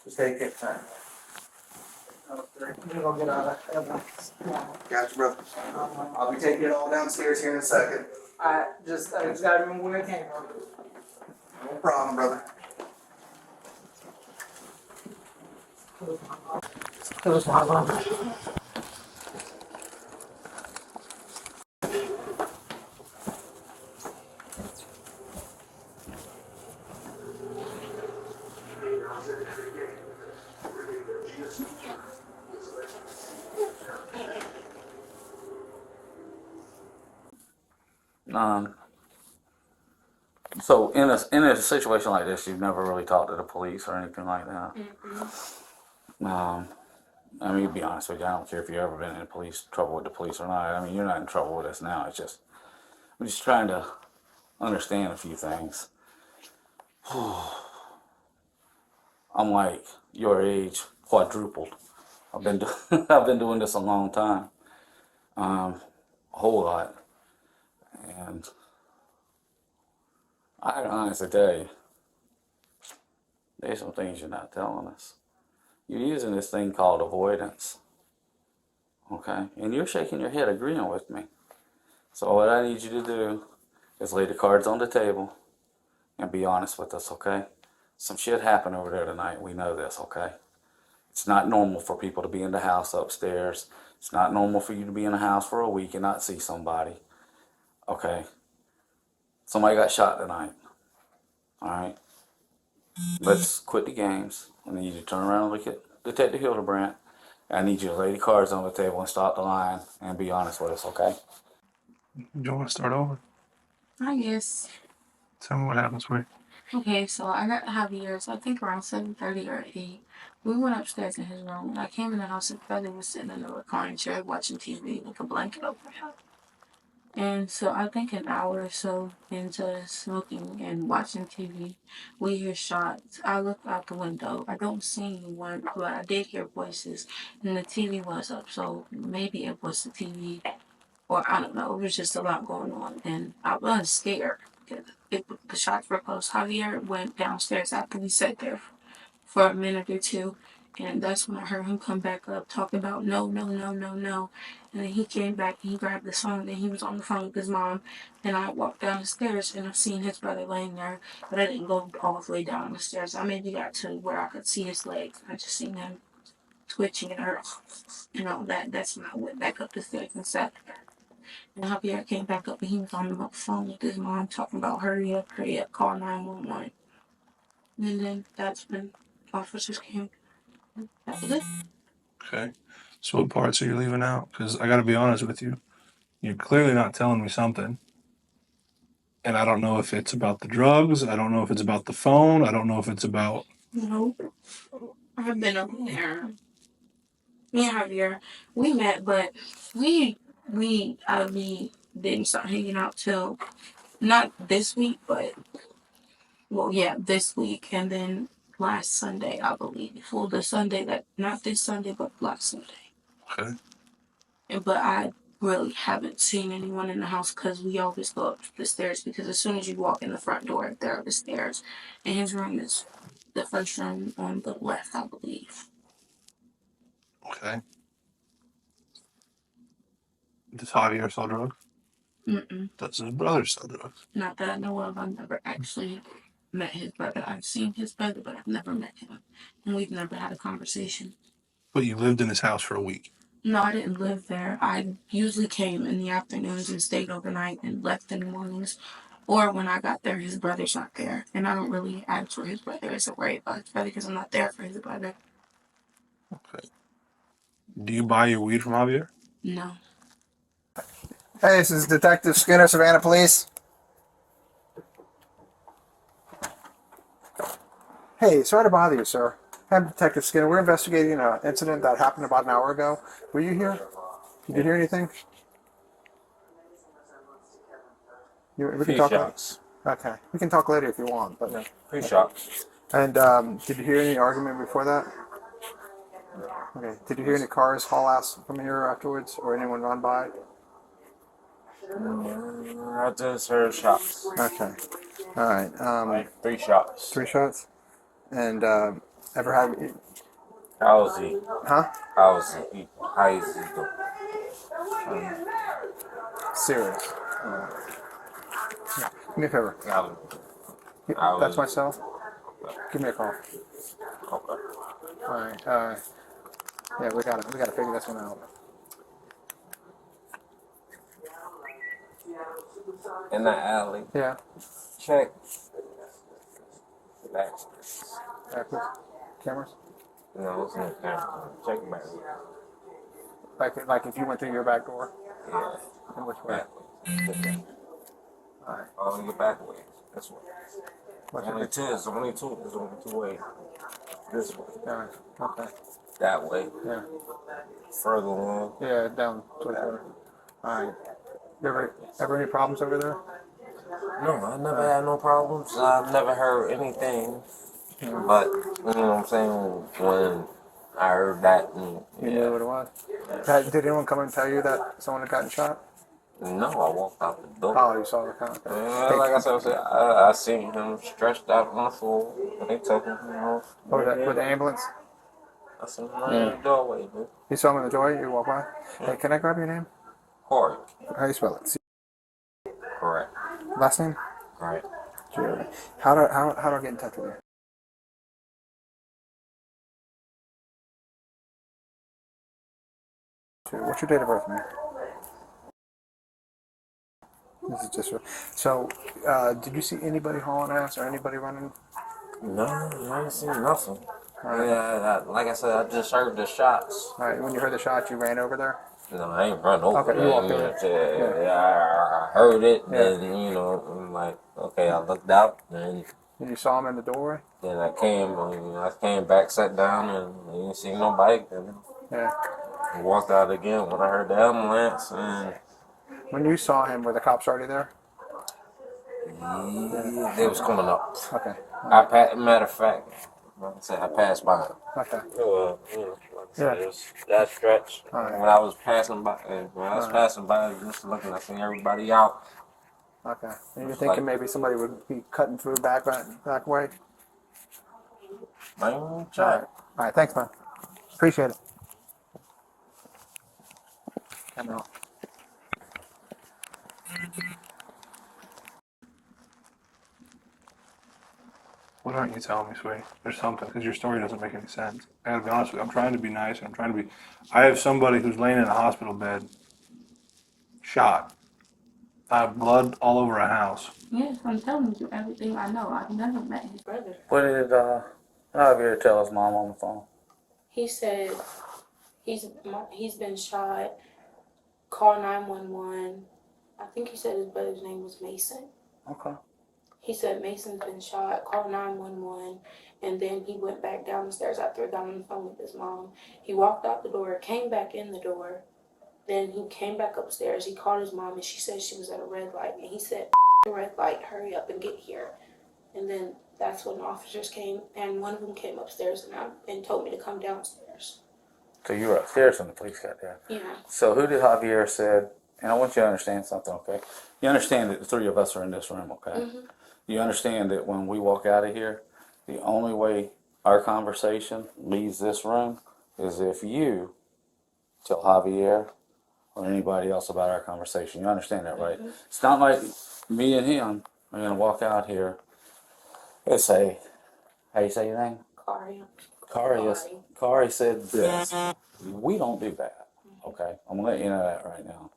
[SPEAKER 2] Just take it time. You're gonna get out of evidence. Gotcha, brother. I'll be taking it all downstairs here in a second.
[SPEAKER 3] I just gotta remember where it came from.
[SPEAKER 2] No problem, brother.
[SPEAKER 3] It was my mom.
[SPEAKER 19] So in a situation like this, you've never really talked to the police or anything like that. I mean, to be honest with you, I don't care if you've ever been in trouble with the police or not. I mean, you're not in trouble with us now. It's just I'm just trying to understand a few things. I'm like your age, quadrupled. I've been doing this a long time, a whole lot, and I honestly tell you, there's some things you're not telling us. You're using this thing called avoidance, okay? And you're shaking your head agreeing with me. So what I need you to do is lay the cards on the table and be honest with us, okay? Some shit happened over there tonight. We know this, okay? It's not normal for people to be in the house upstairs. It's not normal for you to be in the house for a week and not see somebody, okay? Somebody got shot tonight, all right? Let's quit the games. I need you to turn around and look at Detective Hildebrandt. I need you to lay the cards on the table and stop the line and be honest with us, okay?
[SPEAKER 13] You want to start over?
[SPEAKER 14] I guess.
[SPEAKER 13] Tell me what happens with
[SPEAKER 14] Okay, so I got Javier's, I think around 7:30 or 8. We went upstairs in his room. When I came in the house, his brother was sitting in the reclining chair watching TV with a blanket over him. And so I think an hour or so into smoking and watching TV, we hear shots. I look out the window. I don't see anyone, but I did hear voices, and the TV was up. So maybe it was the TV, or I don't know. It was just a lot going on, and I was scared. The shots were close. Javier went downstairs after we sat there for a minute or two. And that's when I heard him come back up talking about no, no, no, no, no. And then he came back and he grabbed the phone and he was on the phone with his mom. And I walked down the stairs and I seen his brother laying there, but I didn't go all the way down the stairs. I maybe got to where I could see his legs. I just seen him twitching and hurt. That's when I went back up the stairs and sat there. And Javier came back up and he was on the phone with his mom talking about hurry up, call 911. And then that's when officers came. That was it.
[SPEAKER 13] Okay. So what parts are you leaving out? Because I got to be honest with you. You're clearly not telling me something. And I don't know if it's about the drugs. I don't know if it's about the phone. I don't know if it's about...
[SPEAKER 14] No. I've been over there. Me and Javier, we met, but we didn't start hanging out till not this week, but well, yeah, this week, and then last Sunday, I believe. Well, the Sunday that not this Sunday, but last Sunday.
[SPEAKER 13] Okay.
[SPEAKER 14] But I really haven't seen anyone in the house because we always go up the stairs because as soon as you walk in the front door, there are the stairs, and his room is the first room on the left, I believe.
[SPEAKER 13] Okay. Does Javier sell drugs?
[SPEAKER 14] Mm-mm.
[SPEAKER 13] Does his brother sell drugs?
[SPEAKER 14] Not that I know of. I've never actually met his brother. I've seen his brother, but I've never met him. And we've never had a conversation.
[SPEAKER 13] But you lived in his house for a week.
[SPEAKER 14] No, I didn't live there. I usually came in the afternoons and stayed overnight and left in the mornings. Or when I got there, his brother's not there. And I don't really ask for his brother. It's a worry about his brother because I'm not there for his brother.
[SPEAKER 13] Okay. Do you buy your weed from Javier?
[SPEAKER 14] No.
[SPEAKER 17] Hey, this is Detective Skinner, Savannah Police. Hey, sorry to bother you, sir. I'm Detective Skinner. We're investigating an incident that happened about an hour ago. Were you here? Did you hear anything? We can
[SPEAKER 9] Few
[SPEAKER 17] talk.
[SPEAKER 9] shots.
[SPEAKER 17] Okay, we can talk later if you want. But
[SPEAKER 9] Few shots.
[SPEAKER 17] And did you hear any argument before that? Okay. Did you hear any cars haul ass from here afterwards, or anyone run by?
[SPEAKER 9] I just heard shots.
[SPEAKER 17] Okay. All right.
[SPEAKER 9] Like 3 shots.
[SPEAKER 17] 3 shots. And ever had?
[SPEAKER 9] How's he?
[SPEAKER 17] Huh?
[SPEAKER 9] How's he? How is he doing?
[SPEAKER 17] Serious. Yeah. Give me a favor. That's my cell. Give me a call.
[SPEAKER 9] Okay.
[SPEAKER 17] All right. Yeah, we gotta figure this one out.
[SPEAKER 9] In the alley.
[SPEAKER 17] Yeah.
[SPEAKER 9] Check. Back.
[SPEAKER 17] Backwards. Cameras.
[SPEAKER 9] No, it's no camera. Check back.
[SPEAKER 17] Like if you went through your back door.
[SPEAKER 9] Yeah.
[SPEAKER 17] In which way?
[SPEAKER 9] Backwards.
[SPEAKER 17] All right.
[SPEAKER 9] Oh, your back way. This way.
[SPEAKER 17] What's
[SPEAKER 9] Only two. There's only two ways. This way.
[SPEAKER 17] All right. Okay.
[SPEAKER 9] That way.
[SPEAKER 17] Yeah.
[SPEAKER 9] Further along.
[SPEAKER 17] Yeah, down towards there. All right. You ever any problems over there?
[SPEAKER 9] No, I never had no problems. I've never heard anything. But, you know what I'm saying? When I heard that.
[SPEAKER 17] You knew what it was? Did anyone come and tell you that someone had gotten shot?
[SPEAKER 9] No, I walked out the door.
[SPEAKER 17] Oh, you saw the car.
[SPEAKER 9] Like I said, I seen him stretched out on the floor. They took him off.
[SPEAKER 17] With the ambulance?
[SPEAKER 9] I seen him right in the doorway, dude.
[SPEAKER 17] You saw him in the doorway? You walk by? Hey, can I grab your name?
[SPEAKER 9] Corey.
[SPEAKER 17] How do you spell it?
[SPEAKER 9] Correct.
[SPEAKER 17] Last name?
[SPEAKER 9] Right.
[SPEAKER 17] Jerry. How do I get in touch with you? What's your date of birth, man? This is just so. Did you see anybody hauling ass or anybody running?
[SPEAKER 9] No, I ain't seen nothing.
[SPEAKER 17] Right.
[SPEAKER 9] Yeah, like I said, I just heard the shots.
[SPEAKER 17] All right. When you heard the shots, you ran over there.
[SPEAKER 9] No, I ain't run over
[SPEAKER 17] Okay,
[SPEAKER 9] there.
[SPEAKER 17] you walked over.
[SPEAKER 9] I heard it,
[SPEAKER 17] Yeah.
[SPEAKER 9] and I'm like, okay, I looked out, and
[SPEAKER 17] you saw him in the doorway.
[SPEAKER 9] Then I came back, sat down, and I didn't see nobody. And
[SPEAKER 17] Yeah.
[SPEAKER 9] I walked out again when I heard the ambulance, and
[SPEAKER 17] When you saw him, were the cops already there?
[SPEAKER 9] they was coming up.
[SPEAKER 17] Okay.
[SPEAKER 9] Matter of fact, like I said, I passed by him.
[SPEAKER 17] Okay.
[SPEAKER 9] Like I said, it was that stretch.
[SPEAKER 17] Right.
[SPEAKER 9] When I was passing by, just looking, I seen everybody out.
[SPEAKER 17] Okay. And you're thinking maybe somebody would be cutting through back way?
[SPEAKER 9] Man,
[SPEAKER 17] All right. Thanks, man. Appreciate it. Camera off.
[SPEAKER 13] What aren't you telling me, sweetie? There's something, because your story doesn't make any sense. I gotta be honest with you. I'm trying to be nice, and I'm trying to be. I have somebody who's laying in a hospital bed, shot. I have blood all over a house.
[SPEAKER 14] Yes, I'm telling you everything I know. I've never met his brother.
[SPEAKER 19] What did Javier tell his mom on the phone?
[SPEAKER 14] He said he's been shot. Call 911. I think he said his brother's name was Mason.
[SPEAKER 19] Okay.
[SPEAKER 14] He said Mason's been shot. Call 911. And then he went back down the stairs after he got on the phone with his mom. He walked out the door, came back in the door. Then he came back upstairs. He called his mom, and she said she was at a red light. And he said, red light, hurry up and get here. And then that's when the officers came, and one of them came upstairs and told me to come downstairs.
[SPEAKER 19] So you were upstairs when the police got there.
[SPEAKER 14] Yeah.
[SPEAKER 19] So who did Javier said? And I want you to understand something, okay? You understand that the three of us are in this room, okay?
[SPEAKER 14] Mm-hmm.
[SPEAKER 19] You understand that when we walk out of here, the only way our conversation leaves this room is if you tell Javier or anybody else about our conversation. You understand that, right?
[SPEAKER 14] Mm-hmm.
[SPEAKER 19] It's not like me and him are going to walk out here and say, how you say your name? Kari said this. We don't do that, okay? I'm going to let you know that right now.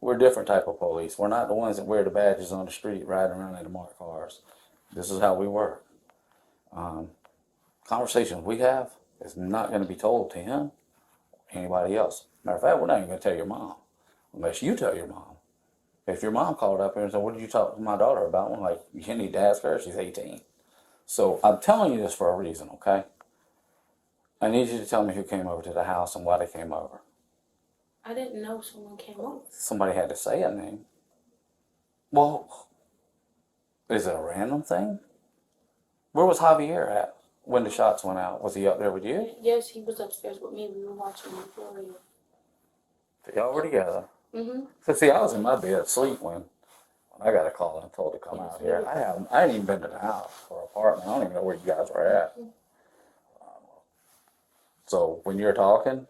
[SPEAKER 19] We're a different type of police. We're not the ones that wear the badges on the street riding around in the marked cars. This is how we work. Conversations we have is not going to be told to him, anybody else. Matter of fact, we're not even going to tell your mom, unless you tell your mom. If your mom called up here and said, what did you talk to my daughter about? I'm like, you need to ask her. She's 18. So I'm telling you this for a reason, okay? I need you to tell me who came over to the house and why they came over.
[SPEAKER 14] I didn't know someone came over.
[SPEAKER 19] Somebody had to say a name. Well, is it a random thing? Where was Javier at when the shots went out? Was he up there with you?
[SPEAKER 14] Yes, he was upstairs with me. We were watching Euphoria.
[SPEAKER 19] Y'all were together.
[SPEAKER 14] Mhm.
[SPEAKER 19] So see, I was in my bed asleep when I got a call and told to come out here. I hadn't even been to the house or apartment. I don't even know where you guys were at. So when you're talking,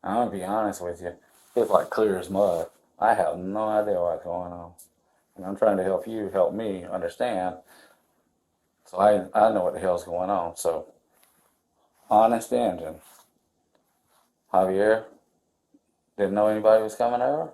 [SPEAKER 19] I'm gonna be honest with you, it's like clear as mud. I have no idea what's going on, and I'm trying to help you help me understand. So I know what the hell's going on. So honest engine, Javier didn't know anybody was coming over.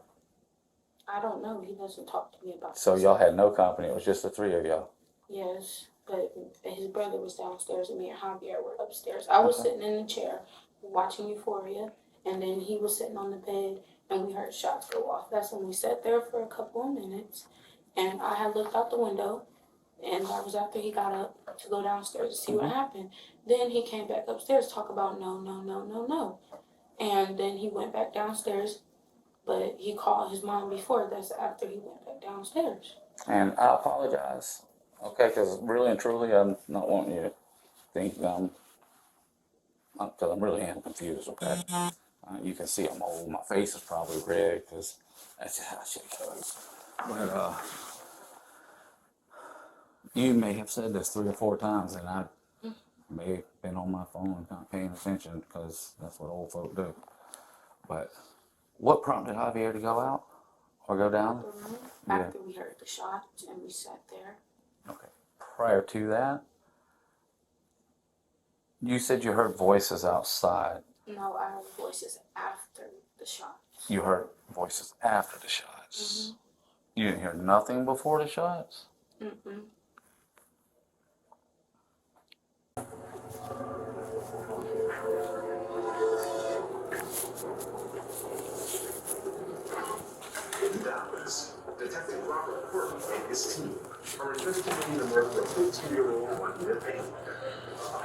[SPEAKER 14] I don't know. He doesn't talk to me about
[SPEAKER 19] So
[SPEAKER 14] this.
[SPEAKER 19] y'all had no company. It was just the three of y'all.
[SPEAKER 14] Yes, but his brother was downstairs and me and Javier were upstairs. I was
[SPEAKER 19] Okay.
[SPEAKER 14] sitting in the chair watching Euphoria, and then he was sitting on the bed, and we heard shots go off. That's when we sat there for a couple of minutes, and I had looked out the window, and that was after he got up to go downstairs to see what happened. Then he came back upstairs to talk about no, no, no, no, no. And then he went back downstairs, but he called his mom before. That's after he went back downstairs.
[SPEAKER 19] And I apologize, okay, because really and truly, I'm not wanting you to think because I'm really am confused, okay? You can see I'm old. My face is probably red because that's how shit goes. But you may have said this 3 or 4 times, and I may have been on my phone not paying attention because that's what old folk do. But what prompted Javier to go out or go down?
[SPEAKER 14] After we heard the shots and we sat there.
[SPEAKER 19] Okay. Prior to that, you said you heard voices outside.
[SPEAKER 14] No, I heard voices after the shots.
[SPEAKER 19] You heard voices after the shots. You didn't hear nothing before the shots?
[SPEAKER 14] Mm-mm.
[SPEAKER 15] Dallas, Detective Robert Quirk and his team are investigating the murder of 15-year-old Juanita Payne.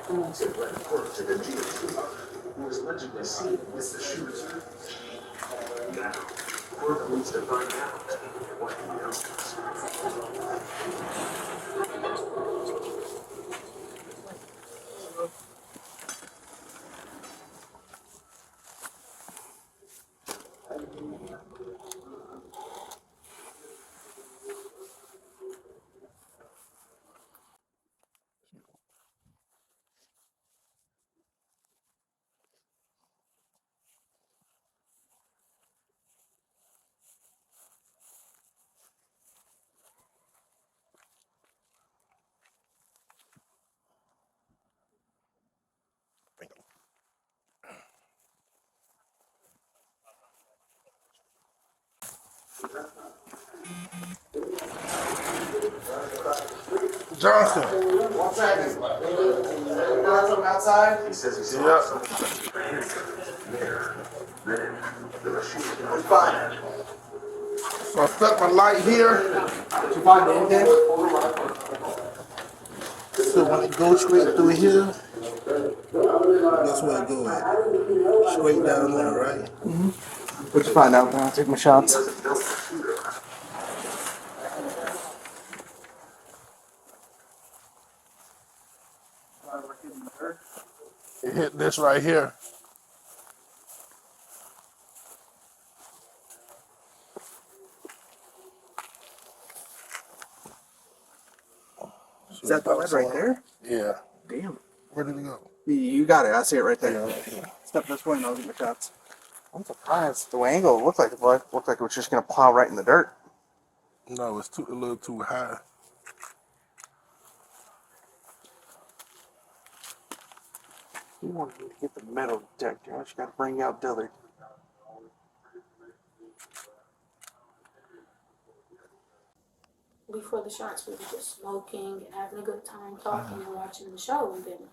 [SPEAKER 15] Police have led Quirk to the GOP, who was allegedly seen with the shooter. Now, Quirk needs to find out what he knows.
[SPEAKER 16] Johnson.
[SPEAKER 2] One second. You got something outside? He says he's fine.
[SPEAKER 16] So I stuck my light here.
[SPEAKER 2] Did you find the indent?
[SPEAKER 16] So when it goes straight through here, that's where it goes. Straight down there, right?
[SPEAKER 2] What'd you find out when I take my shots?
[SPEAKER 16] It hit this right here.
[SPEAKER 2] Is that the lead right there?
[SPEAKER 16] Yeah.
[SPEAKER 2] Damn.
[SPEAKER 16] Where did it go?
[SPEAKER 2] You got it. I see it right there.
[SPEAKER 16] Yeah, right here.
[SPEAKER 2] Step this way and I'll get my shots. I'm surprised. The angle looked like it was just gonna plow right in the dirt.
[SPEAKER 16] No, it's a little too high.
[SPEAKER 2] You wanted me to get the metal detector. I just gotta bring out Dillard.
[SPEAKER 14] Before the shots, we were just smoking and having a good time talking and watching the show, and then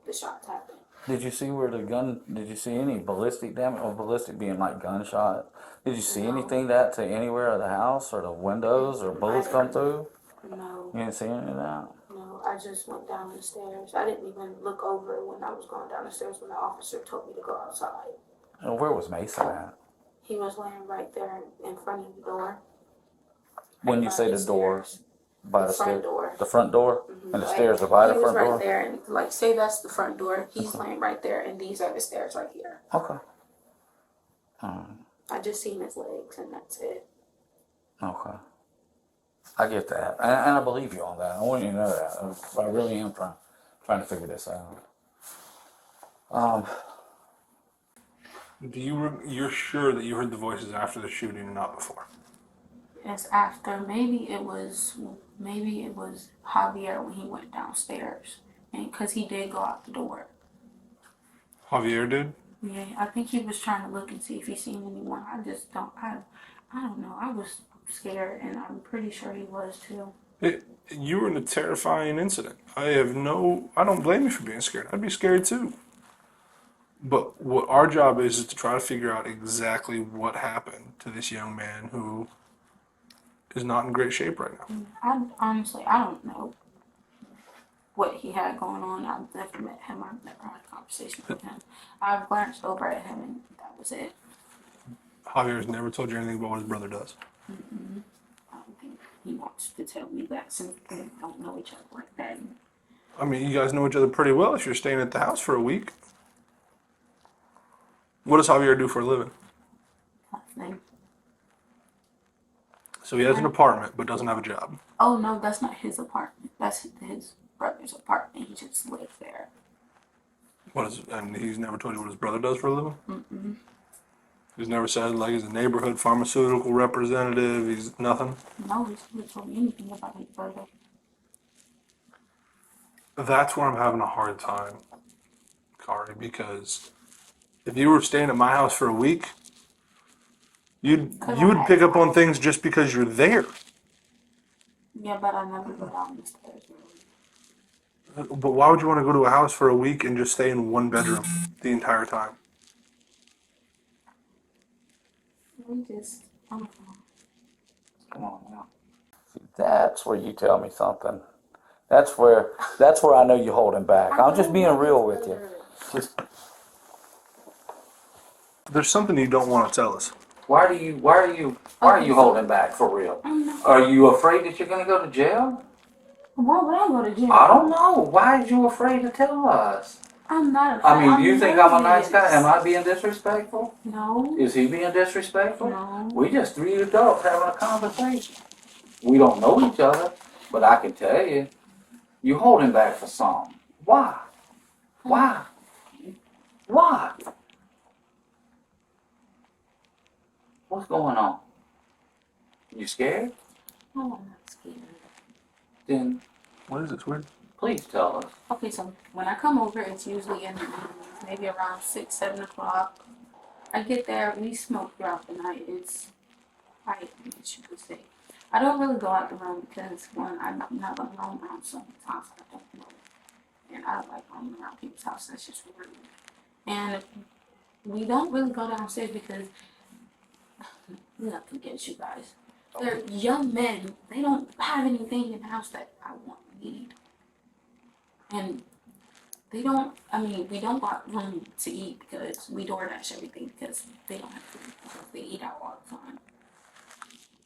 [SPEAKER 14] the shots happened.
[SPEAKER 19] Did you see did you see any ballistic damage, or ballistic being like gunshot? Did you see anything to anywhere of the house or the windows or bullets come through?
[SPEAKER 14] No.
[SPEAKER 19] You didn't see any of that?
[SPEAKER 14] No, I I just went down the stairs. I didn't even look over when I was going down the stairs when the officer told me to go outside.
[SPEAKER 19] And where was Mason at?
[SPEAKER 14] He was laying right there in front of the door.
[SPEAKER 19] When you say the door, by
[SPEAKER 14] The
[SPEAKER 19] the
[SPEAKER 14] front
[SPEAKER 19] stairs,
[SPEAKER 14] door.
[SPEAKER 19] the front door, and the
[SPEAKER 14] Like,
[SPEAKER 19] stairs are by the
[SPEAKER 14] he was
[SPEAKER 19] front
[SPEAKER 14] right
[SPEAKER 19] door.
[SPEAKER 14] there, and like, say that's the front door. He's laying right there, and these are the stairs right here.
[SPEAKER 19] Okay.
[SPEAKER 14] I just seen his legs, and that's it.
[SPEAKER 19] Okay. I get that, and I believe you on that. I want you to know that. I really am trying to figure this out.
[SPEAKER 13] You're sure that you heard the voices after the shooting and not before?
[SPEAKER 14] It's after. Maybe it was Javier when he went downstairs, and because he did go out the door.
[SPEAKER 13] Javier did?
[SPEAKER 14] Yeah, I think he was trying to look and see if he seen anyone. I just don't. I don't know. I was scared, and I'm pretty sure he was too.
[SPEAKER 13] You were in a terrifying incident. I don't blame you for being scared. I'd be scared too. But what our job is to try to figure out exactly what happened to this young man who is not in great shape right now.
[SPEAKER 14] I don't know what he had going on. I've never met him. I've never had a conversation with him. I've glanced over at him, and that was it.
[SPEAKER 13] Javier's never told you anything about what his brother does.
[SPEAKER 14] I don't think he wants to tell me that since we don't know each other like that.
[SPEAKER 13] I mean, you guys know each other pretty well if you're staying at the house for a week. What does Javier do for a living?
[SPEAKER 14] Nothing.
[SPEAKER 13] So he has an apartment but doesn't have a job.
[SPEAKER 14] Oh no, that's not his apartment. That's his brother's apartment. He just lives there.
[SPEAKER 13] And he's never told you what his brother does for a living?
[SPEAKER 14] Mm-mm.
[SPEAKER 13] He's never said, like, he's a neighborhood pharmaceutical representative, he's nothing?
[SPEAKER 14] No, he's never told me anything about his brother.
[SPEAKER 13] That's where I'm having a hard time, Kari, because if you were staying at my house for a week, you would pick up on things just because you're there.
[SPEAKER 14] Yeah, but I never go down the stairs.
[SPEAKER 13] But why would you want to go to a house for a week and just stay in one bedroom the entire time?
[SPEAKER 14] We just, I don't know.
[SPEAKER 19] Come on now. See, that's where you tell me something. That's where I know you're holding back. I'm just being real with you.
[SPEAKER 13] There's something you don't want to tell us.
[SPEAKER 19] Why are you holding back for real? Are you afraid that you're gonna go to jail?
[SPEAKER 14] Why would I go to jail?
[SPEAKER 19] I don't know. Why are you afraid to tell us?
[SPEAKER 14] I'm not afraid.
[SPEAKER 19] I mean, do you think I'm a nice guy? Am I being disrespectful?
[SPEAKER 14] No.
[SPEAKER 19] Is he being disrespectful?
[SPEAKER 14] No.
[SPEAKER 19] We just three adults having a conversation. We don't know each other, but I can tell you, you're holding back for something. Why? Why? Why? What's going on? You scared?
[SPEAKER 14] No, I'm not scared.
[SPEAKER 19] Then
[SPEAKER 13] what is this weird?
[SPEAKER 19] Please tell us.
[SPEAKER 14] Okay, so when I come over, it's usually in the evenings, maybe around 6, 7 o'clock. I get there, we smoke throughout the night. It's quiet, I guess you could say. I don't really go out the room because, one, I'm not going to roam around sometimes I don't know. And I don't like roaming around people's houses. That's just rude. And we don't really go downstairs because, nothing against you guys. They're young men. They don't have anything in the house that I need. And we don't go out room to eat because we DoorDash everything because they don't have food because they eat out all the time.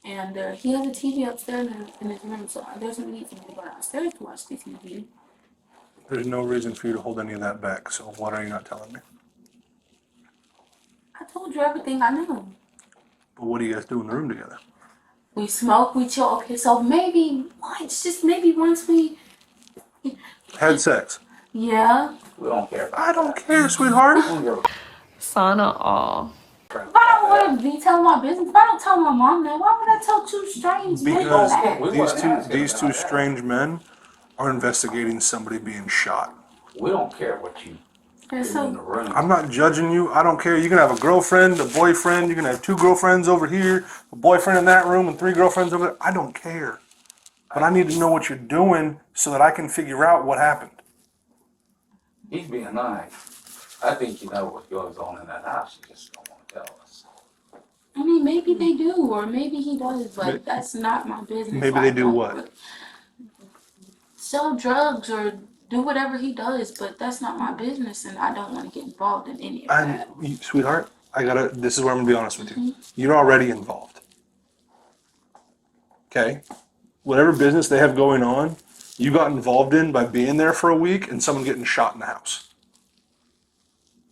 [SPEAKER 14] And he has a TV upstairs in his room, so there's no need for me to go downstairs to watch the TV.
[SPEAKER 13] There's no reason for you to hold any of that back, so what are you not telling me?
[SPEAKER 14] I told you everything I know.
[SPEAKER 13] But what do you guys do in the room together?
[SPEAKER 14] We smoke, we chill. Okay, so maybe once we...
[SPEAKER 13] Had sex?
[SPEAKER 14] Yeah.
[SPEAKER 19] We don't care.
[SPEAKER 13] I don't care, sweetheart.
[SPEAKER 10] Sauna all.
[SPEAKER 14] If I don't want to be telling my business, if I don't tell my mom that, why would I tell two strange men that?
[SPEAKER 13] Because these two strange men are investigating somebody being shot.
[SPEAKER 19] We don't care what you do in the room.
[SPEAKER 13] I'm not judging you. I don't care. You can have a girlfriend, a boyfriend. You can have 2 girlfriends over here, a boyfriend in that room, and 3 girlfriends over there. I don't care. But I need to know what you're doing so that I can figure out what happened.
[SPEAKER 19] He's being nice. I think you know what goes on in that house. You just don't want to tell us.
[SPEAKER 14] I mean, maybe they do, or maybe he does, but that's not my business.
[SPEAKER 13] Maybe they do what?
[SPEAKER 14] sell drugs or do whatever he does, but that's not my business, and I don't want to get involved in any of that.
[SPEAKER 13] Sweetheart, this is where I'm gonna be honest with you. You're already involved. Okay? Whatever business they have going on, you got involved in by being there for a week and someone getting shot in the house.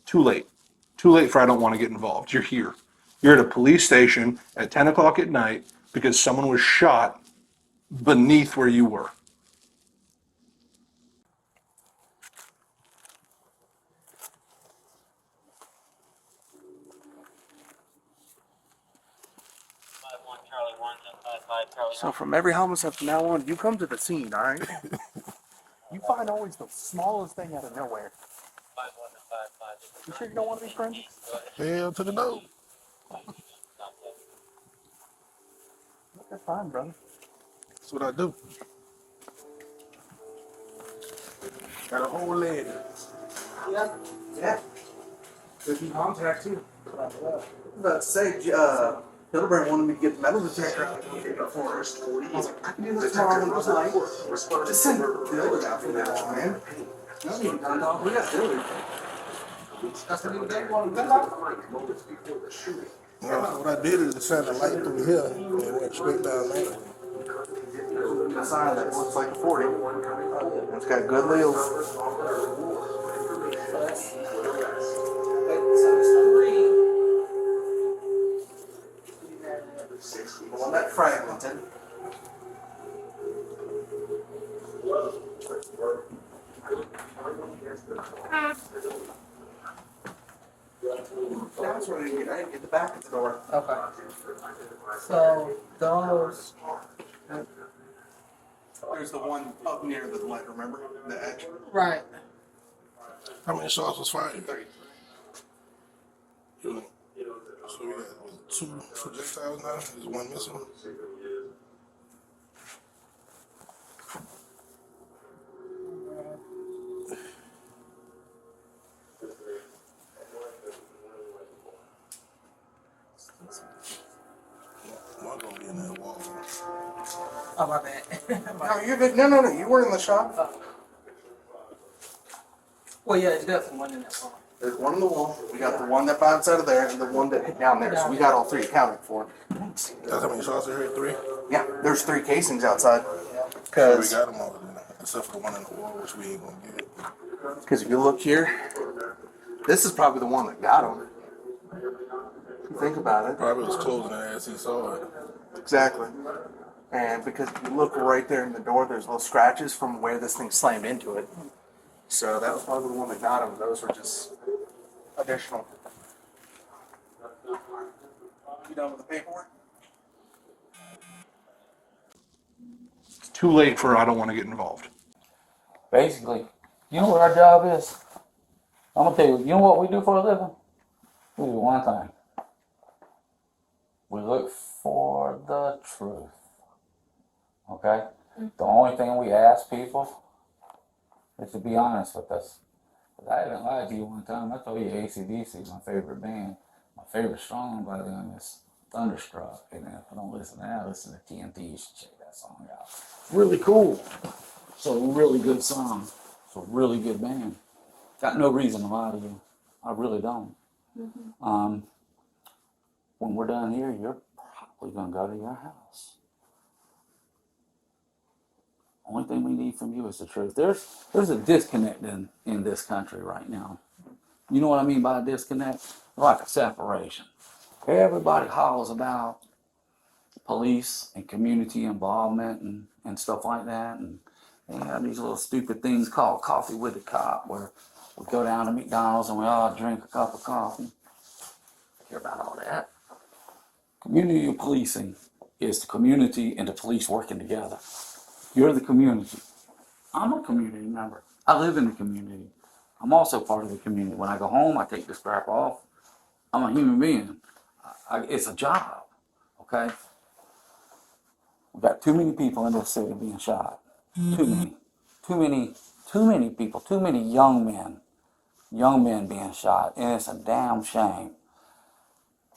[SPEAKER 13] Too late. Too late for I don't want to get involved. You're here. You're at a police station at 10 o'clock at night because someone was shot beneath where you were.
[SPEAKER 2] So from every homicide from now on, you come to the scene, all right? You find always the smallest thing out of nowhere. You sure you don't want to be friends?
[SPEAKER 16] Hell to the no.
[SPEAKER 2] That's fine, brother.
[SPEAKER 16] That's what I do. Got a whole leg.
[SPEAKER 2] Yeah. Yeah. Good in contact too. I was about to say, Hildebrand wanted me to get the metal detector out for us. I was like, I can do this tomorrow when it was light. Just send Dillard out for that one, man. No need to gun dog. We got Dillard. That's the new game on the gun dog?
[SPEAKER 16] Well, what I did is shine the light through here and it went straight down there.
[SPEAKER 2] A sign that looks like a 40. It's got good wheels. The one that fragmented. That's what I didn't get the back of the door.
[SPEAKER 6] Okay. So those.
[SPEAKER 2] There's the one up near the light, remember? The edge.
[SPEAKER 6] Right.
[SPEAKER 16] How many shots was fired? So we got 2 projectiles now. There's 1 missing. One gonna be in that wall.
[SPEAKER 6] Oh, my bad.
[SPEAKER 2] No, you're good. No, you weren't in the shop.
[SPEAKER 6] Well, yeah, it's definitely one in that wall.
[SPEAKER 2] There's one in the wall. We got the one that bounced out of there and the one that hit down there. So we got all 3 accounted for.
[SPEAKER 16] That's how many shots are here? 3?
[SPEAKER 2] Yeah, there's 3 casings outside.
[SPEAKER 16] So we
[SPEAKER 2] Cause
[SPEAKER 16] got them all in there, except for the one in the wall, which we ain't gonna get.
[SPEAKER 2] Because if you look here, this is probably the one that got him. If you think about it.
[SPEAKER 16] Probably was closing it as he saw it.
[SPEAKER 2] Exactly. And because if you look right there in the door, there's little scratches from where this thing slammed into it. So that was probably the one that got him. Those were just additional. You done with the paperwork?
[SPEAKER 13] It's too late for I don't want to get involved.
[SPEAKER 19] Basically, you know what our job is? I'm gonna tell you, you know what we do for a living? We do one thing. We look for the truth. Okay? The only thing we ask people is to be honest with us. I haven't lied to you one time. I told you AC/DC is my favorite band. My favorite song by them is Thunderstruck. And if I don't listen to that, listen to TNT. You should check that song out. It's really cool. It's a really good song. It's a really good band. Got no reason to lie to you. I really don't. When we're done here, you're probably going to go to your house. Only thing we need from you is the truth. There's a disconnect in this country right now. You know what I mean by a disconnect? Like a separation. Everybody hollers about police and community involvement and stuff like that. And they have these little stupid things called Coffee with the Cop, where we go down to McDonald's and we all drink a cup of coffee. Don't care about all that. Community policing is the community and the police working together. You're the community. I'm a community member. I live in the community. I'm also part of the community. When I go home, I take the strap off. I'm a human being. It's a job, okay? We've got too many people in this city being shot. Too many. Too many people, too many young men being shot, and it's a damn shame.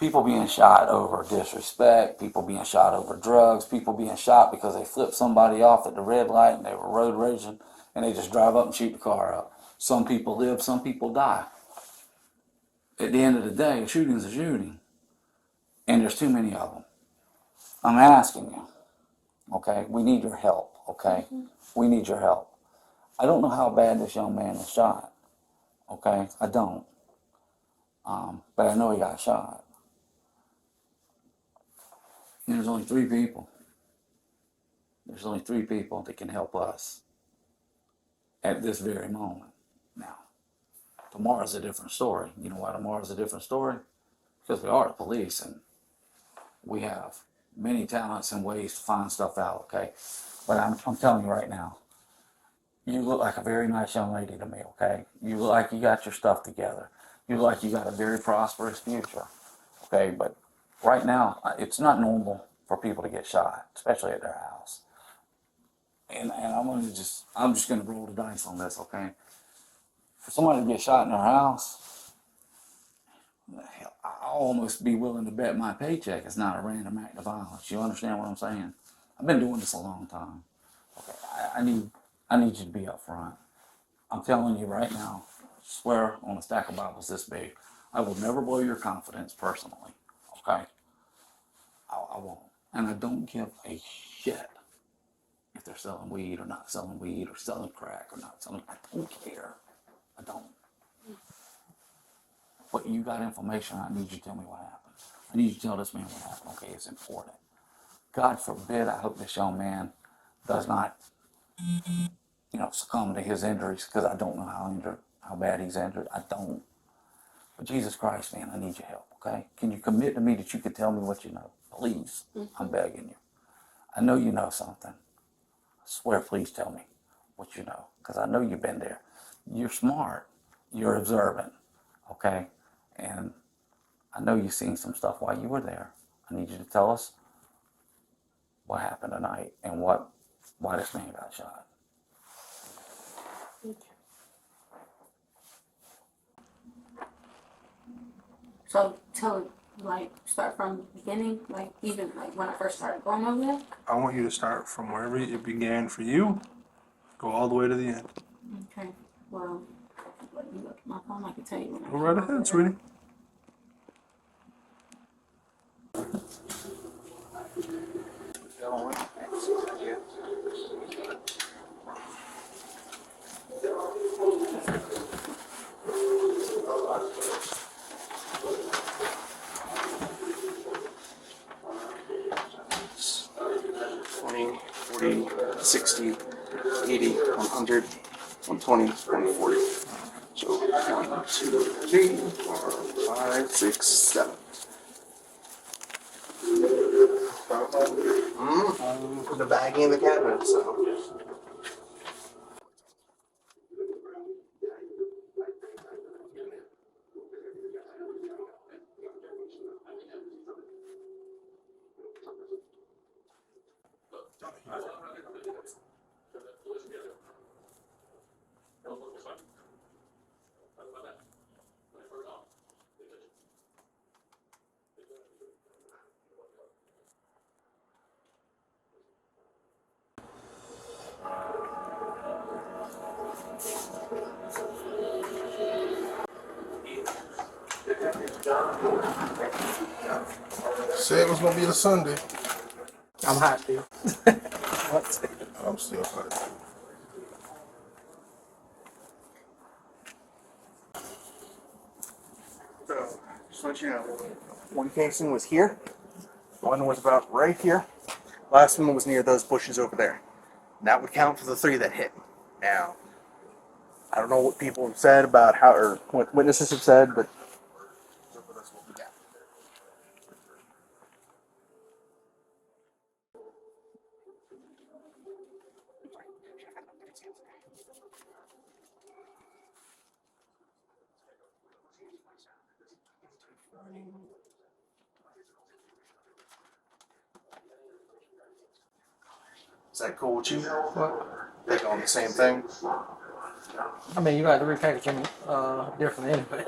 [SPEAKER 19] People being shot over disrespect, people being shot over drugs, people being shot because they flipped somebody off at the red light and they were road raging and they just drive up and shoot the car up. Some people live, some people die. At the end of the day, a shooting's a shooting. And there's too many of them. I'm asking you, okay? We need your help, okay? We need your help. I don't know how bad this young man was shot, okay? I don't. But I know he got shot. And there's only 3 people. There's only 3 people that can help us at this very moment. Now, tomorrow's a different story. You know why tomorrow's a different story? Because we are the police and we have many talents and ways to find stuff out, okay? But I'm telling you right now, you look like a very nice young lady to me, okay? You look like you got your stuff together. You look like you got a very prosperous future, okay? But right now, it's not normal for people to get shot, especially at their house. And I'm just gonna roll the dice on this, okay? For somebody to get shot in their house, hell, I'll almost be willing to bet my paycheck is not a random act of violence. You understand what I'm saying? I've been doing this a long time. Okay, I need you to be up front. I'm telling you right now, swear on a stack of Bibles this big, I will never blow your confidence personally, okay? I won't. And I don't give a shit if they're selling weed or not selling weed or selling crack or not selling. I don't care. I don't. But you got information, I need you to tell me what happened. I need you to tell this man what happened, okay? It's important. God forbid, I hope this young man does not, succumb to his injuries, because I don't know how bad he's injured. I don't. But Jesus Christ, man, I need your help, okay? Can you commit to me that you can tell me what you know? Please, I'm begging you. I know you know something. I swear, please tell me what you know, because I know you've been there. You're smart. You're observant, okay? And I know you've seen some stuff while you were there. I need you to tell us what happened tonight and why this man got shot.
[SPEAKER 14] So start from the beginning, even when I first started going over there.
[SPEAKER 13] I want you to start from wherever it began for you, go all the way to the end.
[SPEAKER 14] Okay. Well, let me look at my phone. I can tell you when I
[SPEAKER 13] Go right ahead, sweetie.
[SPEAKER 2] $20, $40, $60, $80, $100, $120, $140. So 1, 2, 3, 4, 5, 6, 7. The baggie in the cabinet, so.
[SPEAKER 16] Said it was gonna be a Sunday.
[SPEAKER 6] I'm hot, dude.
[SPEAKER 16] I'm still hot.
[SPEAKER 2] So, just to let you know, one casing was here, one was about right here, last one was near those bushes over there. And that would count for the 3 that hit. Now, I don't know what people have said about or what witnesses have said, but that's what we got. Is that cool with you?
[SPEAKER 6] What?
[SPEAKER 2] They go on the same thing?
[SPEAKER 6] I mean, you got to repackage them differently anyway.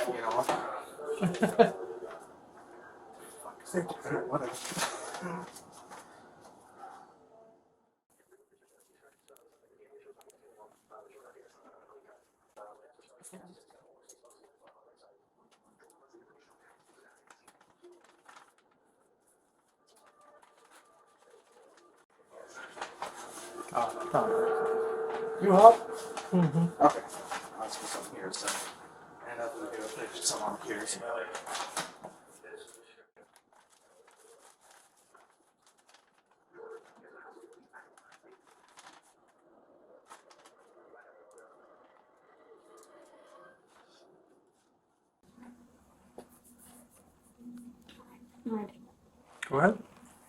[SPEAKER 2] You know what? Whatever.
[SPEAKER 6] You up?
[SPEAKER 2] Mm-hmm. Okay. Let's put something here. So, and nothing to do with it. Just something I'm curious about.
[SPEAKER 14] Ready.
[SPEAKER 13] Go ahead.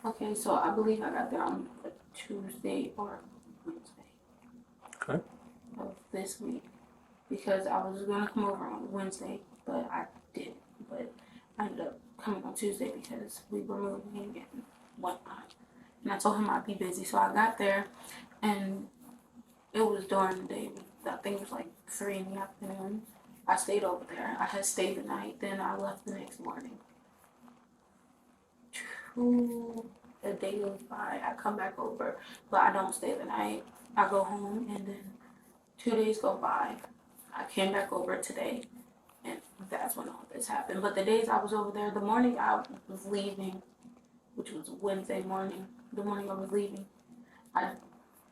[SPEAKER 14] Okay, so I believe I got there on a Tuesday or Wednesday
[SPEAKER 13] Okay.
[SPEAKER 14] of this week because I was gonna come over on Wednesday, but I didn't. But I ended up coming on Tuesday because we were moving and whatnot. And I told him I'd be busy, so I got there, and it was during the day. I think it was like 3 in the afternoon. I stayed over there. I had stayed the night. Then I left the next morning. A day goes by. I come back over, but I don't stay the night. I go home, and then 2 days go by. I came back over today, and that's when all this happened. But the days I was over there, the morning I was leaving, which was Wednesday morning, the morning I was leaving, I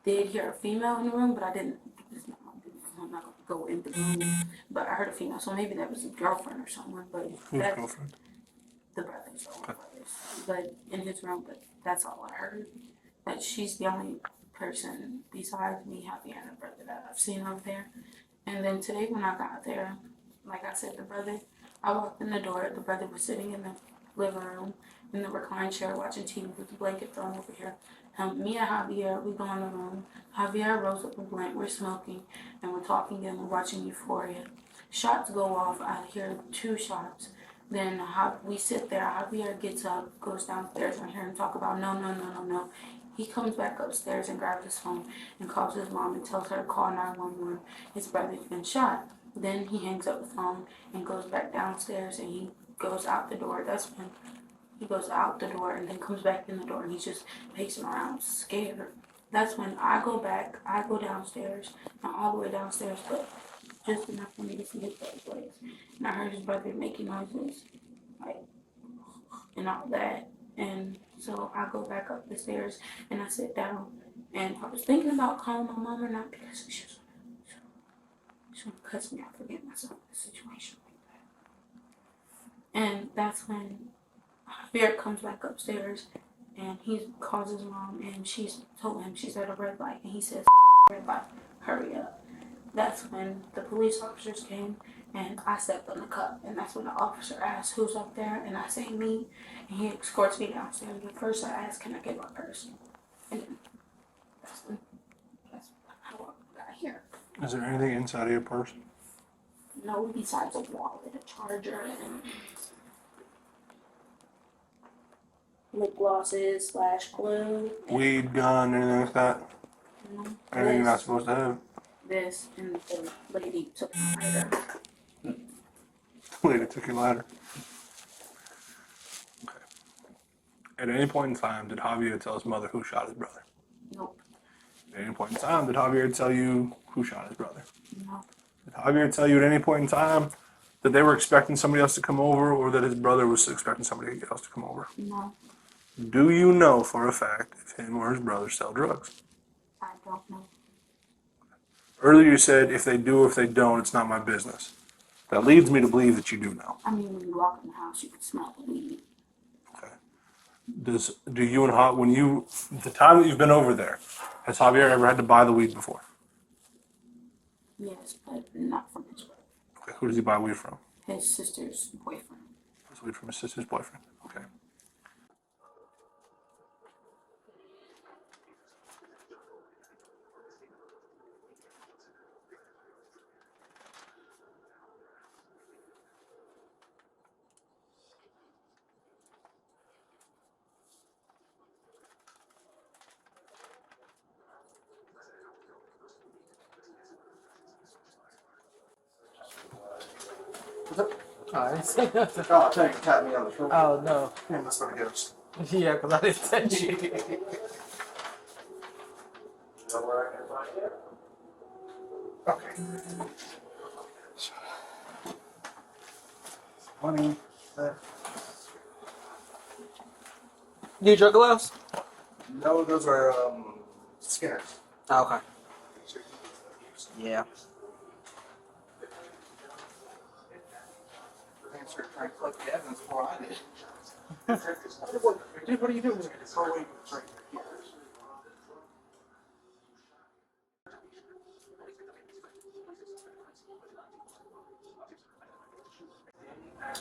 [SPEAKER 14] did hear a female in the room, but I didn't. I'm not gonna go in the room, but I heard a female, so maybe that was a girlfriend or someone. But
[SPEAKER 13] Whose
[SPEAKER 14] that's
[SPEAKER 13] girlfriend?
[SPEAKER 14] the brother's girlfriend, but in his room. But that's all I heard. That she's the only person besides me, Javier, and the brother that I've seen over there. And then today when I got there, like I said, the brother, I walked in the door. The brother was sitting in the living room in the recline chair watching TV with the blanket thrown over here. Me and Javier, we go in the room. Javier rolls up a blunt. We're smoking and we're talking and we're watching Euphoria. Shots go off. I hear 2 shots. Then we sit there. Javier gets up, goes downstairs. I hear him talk about no. He comes back upstairs and grabs his phone and calls his mom and tells her to call 911. His brother's been shot. Then he hangs up the phone and goes back downstairs and he goes out the door. That's when he goes out the door and then comes back in the door and he's just pacing around scared. That's when I go back, I go downstairs, not all the way downstairs, but just enough for me to see his brother's legs. And I heard his brother making noises, like, and all that. And so I go back up the stairs and I sit down. And I was thinking about calling my mom or not because she's gonna cuss me out for getting myself in a situation like that. And that's when Javier comes back upstairs and he calls his mom and she's told him she's at a red light and he says, red light, hurry up. That's when the police officers came and I stepped on the cup and that's when the officer asked who's up there and I say me and he escorts me downstairs. But first I asked, can I get my purse? And then that's how I got here.
[SPEAKER 13] Is there anything inside of your purse?
[SPEAKER 14] No, besides a wallet, a charger, and lip glosses / glue.
[SPEAKER 13] Weed, gun, anything like that?
[SPEAKER 14] No.
[SPEAKER 13] Anything you're not supposed to have?
[SPEAKER 14] This and the lady took my lighter.
[SPEAKER 13] Lady took your lighter. Okay. At any point in time, did Javier tell his mother who shot his brother?
[SPEAKER 14] Nope.
[SPEAKER 13] At any point in time, did Javier tell you who shot his brother?
[SPEAKER 14] No.
[SPEAKER 13] Did Javier tell you at any point in time that they were expecting somebody else to come over or that his brother was expecting somebody else to come over?
[SPEAKER 14] No.
[SPEAKER 13] Do you know for a fact if him or his brother sell drugs?
[SPEAKER 14] I don't know.
[SPEAKER 13] Earlier you said if they do or if they don't, it's not my business. That leads me to believe that you do know.
[SPEAKER 14] I mean, when you walk in the house, you can smell the weed.
[SPEAKER 13] Do you and when you, the time that you've been over there, has Javier ever had to buy the weed before?
[SPEAKER 14] Yes, but not from his brother.
[SPEAKER 13] Okay, who does he buy weed from?
[SPEAKER 14] His sister's boyfriend.
[SPEAKER 13] Buys weed from his sister's boyfriend. Okay.
[SPEAKER 2] What's up?
[SPEAKER 6] I didn't say nothing.
[SPEAKER 2] Oh, I thought you tapped me on the shoulder.
[SPEAKER 6] Oh, no.
[SPEAKER 2] Yeah, that's what it goes.
[SPEAKER 6] Yeah, because I didn't touch you.
[SPEAKER 2] Okay. 20.
[SPEAKER 6] Need your gloves?
[SPEAKER 2] No, those are Skinners.
[SPEAKER 6] Oh, okay. Yeah.
[SPEAKER 2] Thanks for trying to collect the evidence before I did. Dude, what are you doing? Oh, wait, it's right here.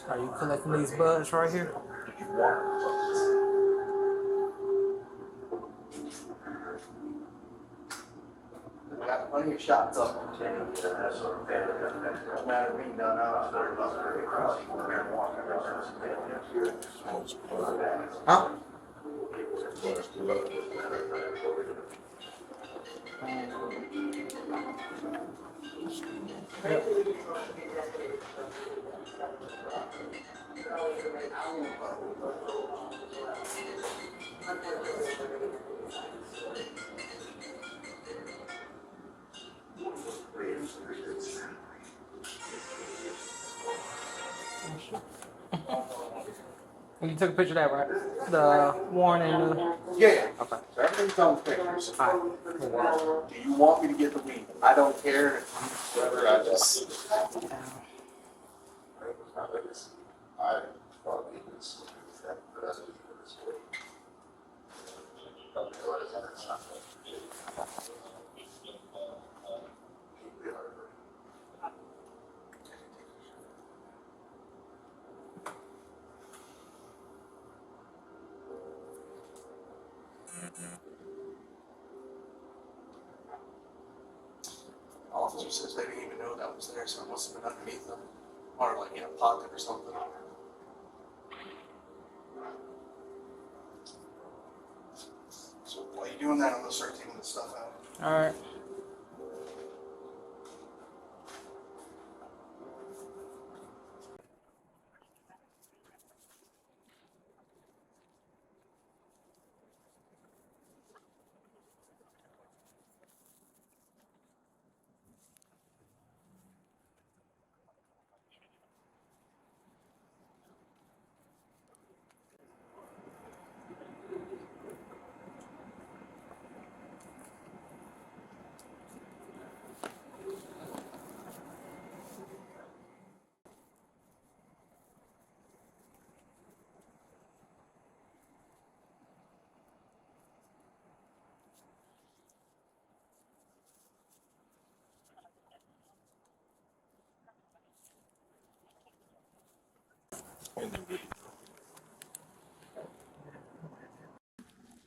[SPEAKER 6] Are you collecting these buds right here?
[SPEAKER 2] I got plenty of shots up on camera. No matter being done out, I'm about huh?
[SPEAKER 6] You took a picture of that, right? The warning.
[SPEAKER 2] Yeah. Okay. So everything's on the pictures.
[SPEAKER 6] Alright.
[SPEAKER 2] Do you want me to get the weed? I don't care. Whatever. I just. Officer says they didn't even know that was there, so it must have been underneath them. Or like in a pocket or something. So while you're doing that, I'm gonna start taking this stuff out.
[SPEAKER 6] Alright.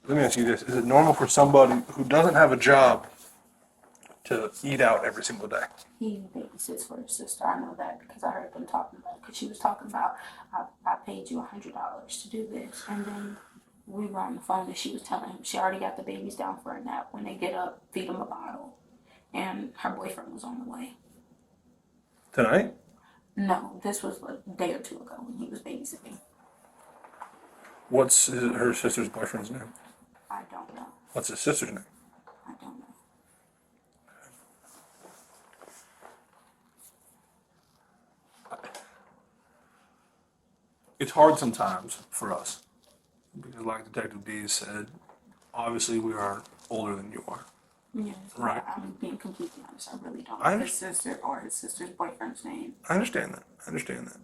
[SPEAKER 13] Let me ask you this: is it normal for somebody who doesn't have a job to eat out every single day?
[SPEAKER 14] He babysits for his sister. I know that because I heard them talking about it. Because she was talking about, I paid you $100 to do this. And then we were on the phone and she was telling him she already got the babies down for a nap. When they get up, feed them a bottle. And her boyfriend was on the way.
[SPEAKER 13] Tonight?
[SPEAKER 14] No, this was a day or two ago when he was babysitting.
[SPEAKER 13] What's her sister's boyfriend's name?
[SPEAKER 14] I don't know.
[SPEAKER 13] What's his sister's name?
[SPEAKER 14] I don't know.
[SPEAKER 13] It's hard sometimes for us because, like Detective D said, obviously we are older than you are.
[SPEAKER 14] Yes,
[SPEAKER 13] Right.
[SPEAKER 14] I'm being completely honest. I really don't
[SPEAKER 13] I
[SPEAKER 14] know his sister or his sister's boyfriend's name.
[SPEAKER 13] I understand that. I understand that.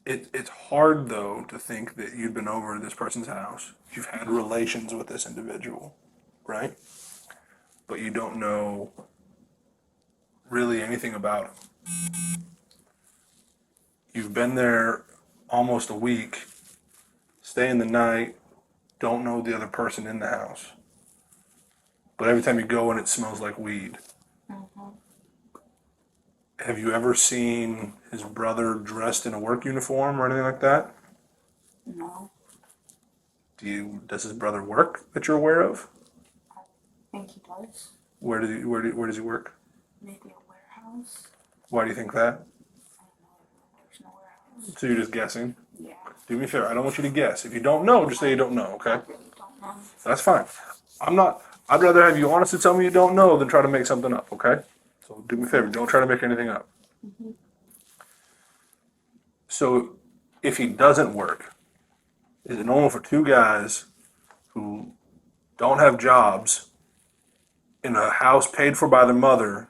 [SPEAKER 13] It's hard though to think that you've been over to this person's house, you've had relations with this individual, right? But you don't know really anything about him. You've been there almost a week, staying the night, don't know the other person in the house. But every time you go in, it smells like weed. Have you ever seen his brother dressed in a work uniform or anything like that?
[SPEAKER 14] No,
[SPEAKER 13] Does his brother work that you're aware of?
[SPEAKER 14] I think he does.
[SPEAKER 13] Where does he work?
[SPEAKER 14] Maybe a warehouse.
[SPEAKER 13] Why do you think that? So you're just guessing?
[SPEAKER 14] Yeah.
[SPEAKER 13] Do me a favor. I don't want you to guess. If you don't know, just say you don't know, okay?
[SPEAKER 14] Don't know.
[SPEAKER 13] That's fine. I'd rather have you honestly tell me you don't know than try to make something up, okay? So do me a favor. Don't try to make anything up.
[SPEAKER 14] Mm-hmm.
[SPEAKER 13] So if he doesn't work, is it normal for two guys who don't have jobs in a house paid for by their mother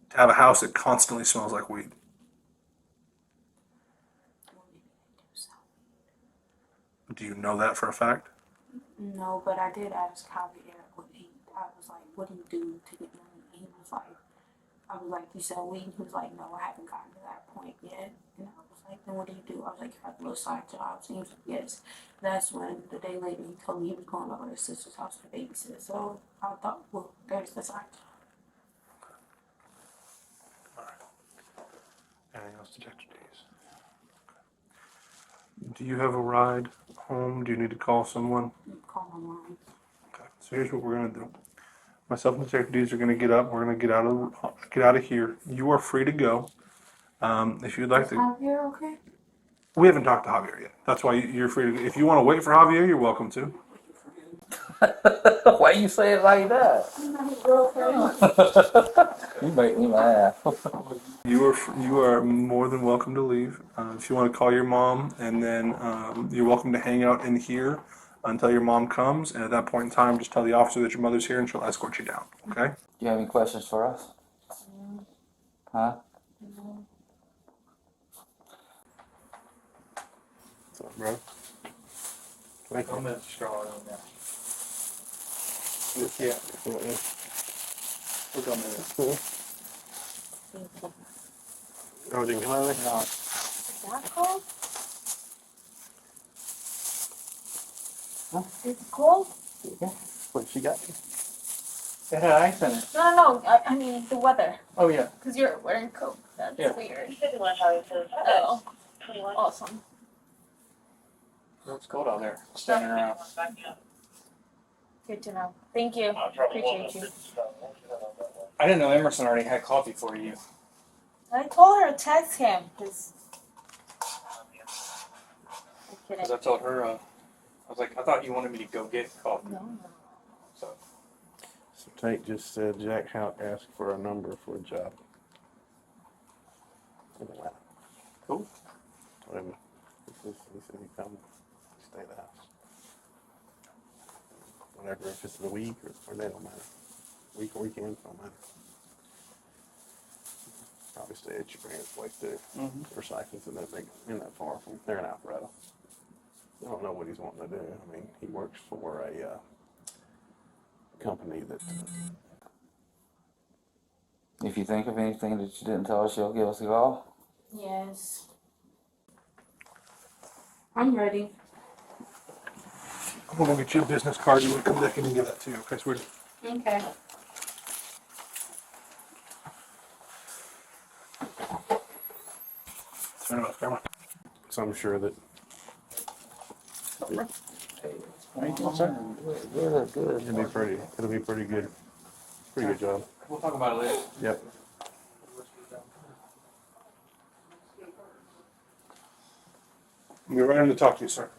[SPEAKER 13] to have a house that constantly smells like weed? Do you know that for a fact?
[SPEAKER 14] No, but I did ask Javier what he. I was like, "What do you do to get money?" And he was like, "I was like, you sell weed?" He was like, "No, I haven't gotten to that point yet." And I was like, "Then what do you do?" I was like, "You have little side jobs." And he was like, "Yes." That's when the day later he told me he was going over to his sister's house to babysit. So I thought, well, there's the side job.
[SPEAKER 13] Anything else, Detective Dees? Do you have a ride home? Do you need to call someone?
[SPEAKER 14] Call my mom.
[SPEAKER 13] Okay. So here's what we're gonna do. Myself and Detective Dees are gonna get up. We're gonna get out of here. You are free to go. If you'd like
[SPEAKER 14] Is
[SPEAKER 13] to.
[SPEAKER 14] Javier okay?
[SPEAKER 13] We haven't talked to Javier yet. That's why you're free to. If you want to wait for Javier, you're welcome to.
[SPEAKER 9] Why you say it like that? You make me laugh.
[SPEAKER 13] You are more than welcome to leave. If you want to call your mom, and then you're welcome to hang out in here until your mom comes. And at that point in time, just tell the officer that your mother's here, and she'll escort you down. Okay?
[SPEAKER 9] Do you have any questions for us? Huh?
[SPEAKER 13] What's up, bro? Thank you.
[SPEAKER 6] I'm gonna straw on that.
[SPEAKER 13] Yeah. We're done with it. Oh, didn't come out of there?
[SPEAKER 6] No.
[SPEAKER 11] That cold?
[SPEAKER 13] Huh?
[SPEAKER 11] Is it cold?
[SPEAKER 13] Yeah. What, she got you?
[SPEAKER 6] It had ice in it.
[SPEAKER 11] No. I mean the weather.
[SPEAKER 6] Oh yeah.
[SPEAKER 11] Because you're wearing a coat. That's
[SPEAKER 6] Yeah.
[SPEAKER 11] weird. Oh, awesome.
[SPEAKER 6] It's cold out there. Standing around.
[SPEAKER 11] Good to know. Thank you. Appreciate you.
[SPEAKER 6] I didn't know Emerson already had coffee for you.
[SPEAKER 11] I told her to text him. Cause
[SPEAKER 6] Because I told her, I was like, I thought you wanted me to go get coffee.
[SPEAKER 11] No.
[SPEAKER 6] So.
[SPEAKER 7] So Tate just said Jack Hout asked for a number for a job.
[SPEAKER 6] Cool.
[SPEAKER 7] Told him he said he'd come stay at the house. Whatever, if it's the week or they don't matter. Week or weekend, don't matter. Probably stay at your parents' place too.
[SPEAKER 6] Mm-hmm.
[SPEAKER 7] Recycling's in that far from, they're in Alpharetta. I don't know what he's wanting to do. I mean, he works for a company that.
[SPEAKER 9] If you think of anything that you didn't tell us, you'll give us a call.
[SPEAKER 11] yes.
[SPEAKER 14] I'm ready.
[SPEAKER 13] I'm gonna get you a business card. You want to come back in and give that to you, okay, sweetie?
[SPEAKER 14] Okay.
[SPEAKER 7] So I'm sure that.
[SPEAKER 6] Good.
[SPEAKER 7] It'll be pretty good. Pretty good job.
[SPEAKER 6] We'll talk about it later.
[SPEAKER 7] Yep.
[SPEAKER 13] We're ready to talk to you, sir.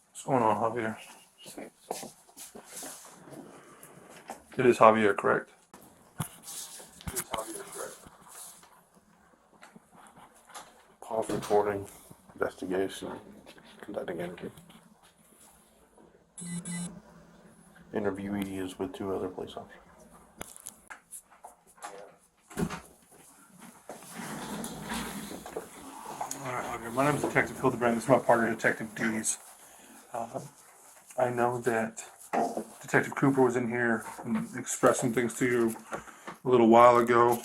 [SPEAKER 13] What's going on, Javier? It is Javier, correct?
[SPEAKER 7] Pause recording, investigation, conducting interview. Interviewee is with 2 other police officers.
[SPEAKER 13] All right, Javier. My name is Detective Hildebrand. This is my partner, Detective Dees. I know that Detective Cooper was in here and expressed some things to you a little while ago.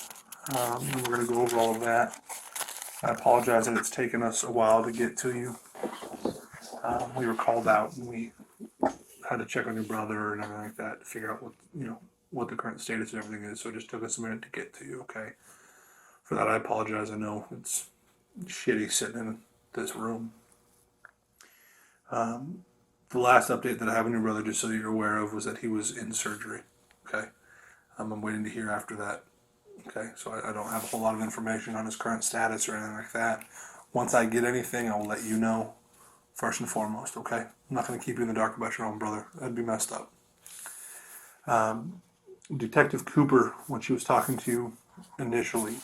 [SPEAKER 13] And we're going to go over all of that. I apologize that it's taken us a while to get to you. We were called out and we had to check on your brother and everything like that to figure out what what the current status of everything is. So it just took us a minute to get to you. Okay. For that, I apologize. I know it's shitty sitting in this room. The last update that I have on your brother, just so you're aware of, was that he was in surgery. Okay. I'm waiting to hear after that. Okay. So I don't have a whole lot of information on his current status or anything like that. Once I get anything, I will let you know first and foremost. Okay. I'm not going to keep you in the dark about your own brother. That'd be messed up. Detective Cooper, when she was talking to you initially,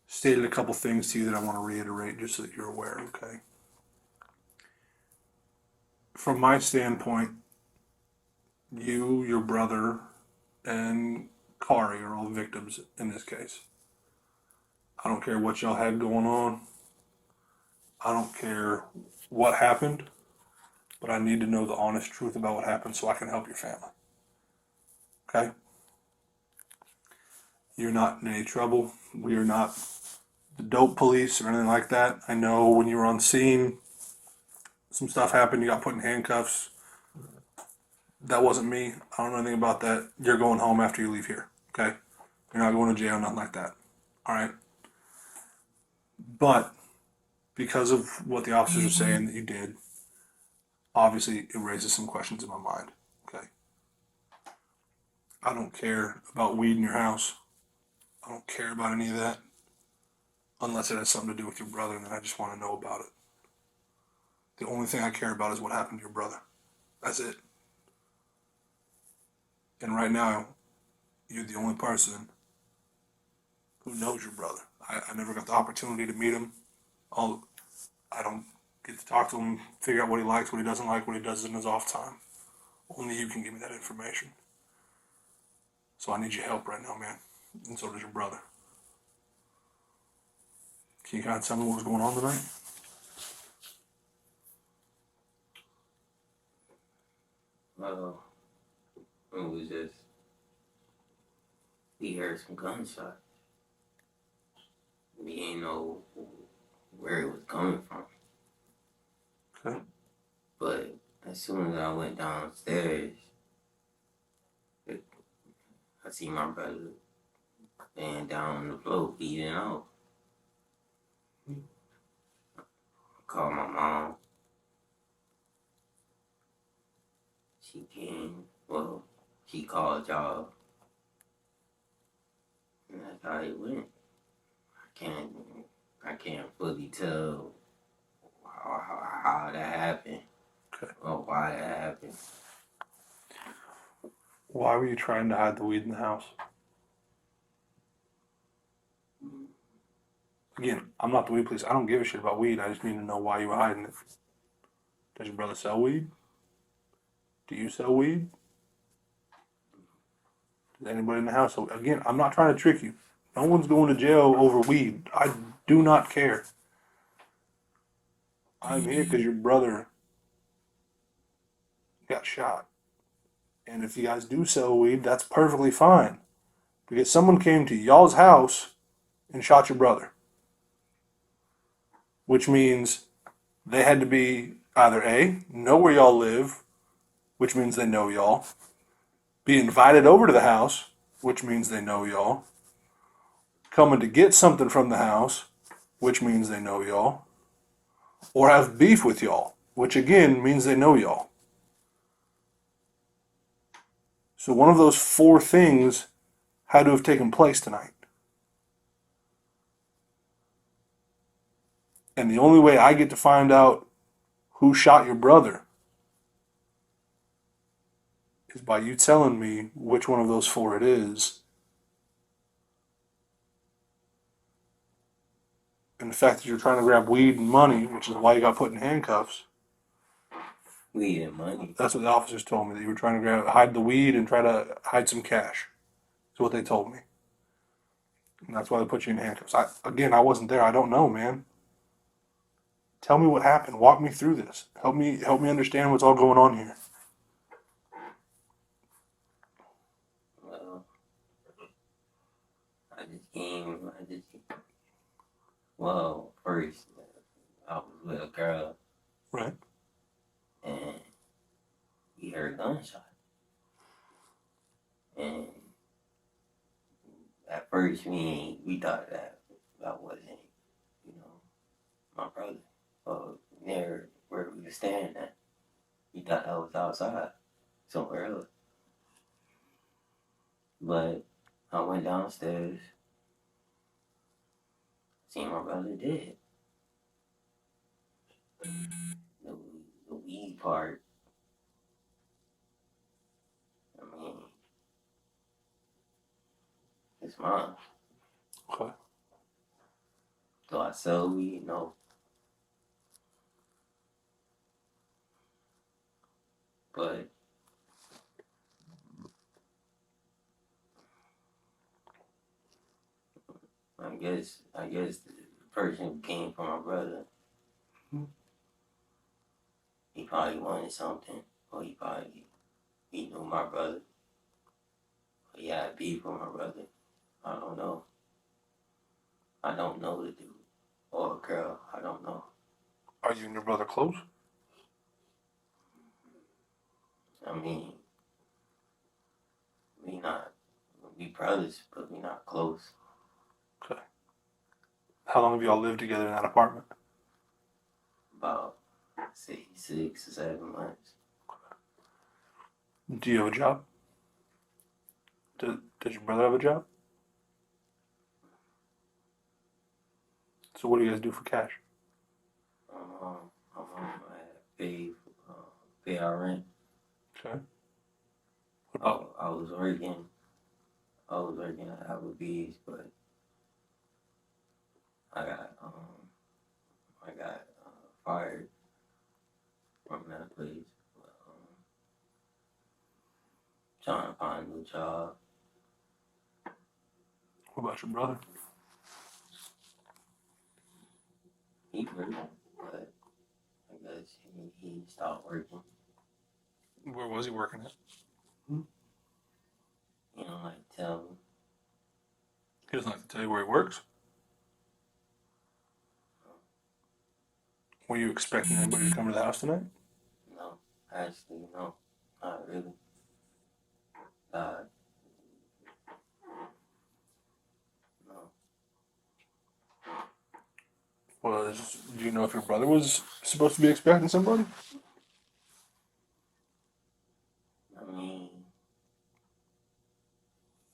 [SPEAKER 13] stated a couple things to you that I want to reiterate just so that you're aware, okay? From my standpoint, you, your brother, and Kari are all victims in this case. I don't care what y'all had going on. I don't care what happened, but I need to know the honest truth about what happened so I can help your family. Okay? You're not in any trouble. We are not the dope police or anything like that. I know when you were on scene, some stuff happened. You got put in handcuffs. That wasn't me. I don't know anything about that. You're going home after you leave here. Okay? You're not going to jail, nothing like that. All right? But because of what the officers are saying that you did, obviously it raises some questions in my mind. Okay? I don't care about weed in your house. I don't care about any of that. Unless it has something to do with your brother, and then I just want to know about it. The only thing I care about is what happened to your brother. That's it. And right now, you're the only person who knows your brother. I never got the opportunity to meet him. I don't get to talk to him, figure out what he likes, what he doesn't like, what he does in his off time. Only you can give me that information. So I need your help right now, man. And so does your brother. Can you kind of tell me what was going on tonight?
[SPEAKER 19] It was just, we heard some gunshots. We ain't know where it was coming from.
[SPEAKER 13] Okay.
[SPEAKER 19] But as soon as I went downstairs, I see my brother laying down on the floor, bleeding out. I called my mom. She came, she called y'all. And that's how it went. I can't fully tell how that happened.
[SPEAKER 13] Okay.
[SPEAKER 19] Or why that happened.
[SPEAKER 13] Why were you trying to hide the weed in the house? Again, I'm not the weed police. I don't give a shit about weed. I just need to know why you were hiding it. Does your brother sell weed? Do you sell weed? Does anybody in the house? So again, I'm not trying to trick you. No one's going to jail over weed. I do not care. I'm here because your brother got shot. And if you guys do sell weed, that's perfectly fine. Because someone came to y'all's house and shot your brother. Which means they had to be either A, know where y'all live, which means they know y'all, be invited over to the house, which means they know y'all, coming to get something from the house, which means they know y'all, or have beef with y'all, which again means they know y'all. So one of those four things had to have taken place tonight. And the only way I get to find out who shot your brother is by you telling me which one of those four it is. And the fact that you're trying to grab weed and money, which is why you got put in handcuffs.
[SPEAKER 19] Weed and money?
[SPEAKER 13] That's what the officers told me, that you were trying to hide the weed and try to hide some cash. That's what they told me. And that's why they put you in handcuffs. I wasn't there. I don't know, man. Tell me what happened. Walk me through this. Help me understand what's all going on here.
[SPEAKER 19] First, I was with a girl.
[SPEAKER 13] Right.
[SPEAKER 19] And we heard gunshots. And first we thought that wasn't, you know, my brother. Near where we were staying at. We thought that was outside, somewhere else. But I went downstairs, seen my brother dead. The weed part, I mean, it's mine.
[SPEAKER 13] Okay.
[SPEAKER 19] Do I sell weed? No. But I guess the person who came for my brother, he probably wanted something, or he knew my brother, or he had beef with my brother. I don't know. I don't know the dude or girl. I don't know.
[SPEAKER 13] Are you and your brother close?
[SPEAKER 19] I mean, we brothers, but we not close.
[SPEAKER 13] Okay. How long have y'all lived together in that apartment?
[SPEAKER 19] About 6 or 7 months.
[SPEAKER 13] Do you have a job? Does your brother have a job? So what do you guys do for cash?
[SPEAKER 19] Pay our rent.
[SPEAKER 13] Okay.
[SPEAKER 19] I was working at Applebee's, but I got fired from that place. Trying to find a new job.
[SPEAKER 13] What about your brother?
[SPEAKER 19] He worked, but I guess he stopped working.
[SPEAKER 13] Where was he working at?
[SPEAKER 19] You know, like tell me.
[SPEAKER 13] He doesn't like to tell you where he works. Were you expecting anybody to come to the house tonight?
[SPEAKER 19] No, actually, no, not really. Uh, no.
[SPEAKER 13] Well, do you know if your brother was supposed to be expecting somebody?
[SPEAKER 19] I mean,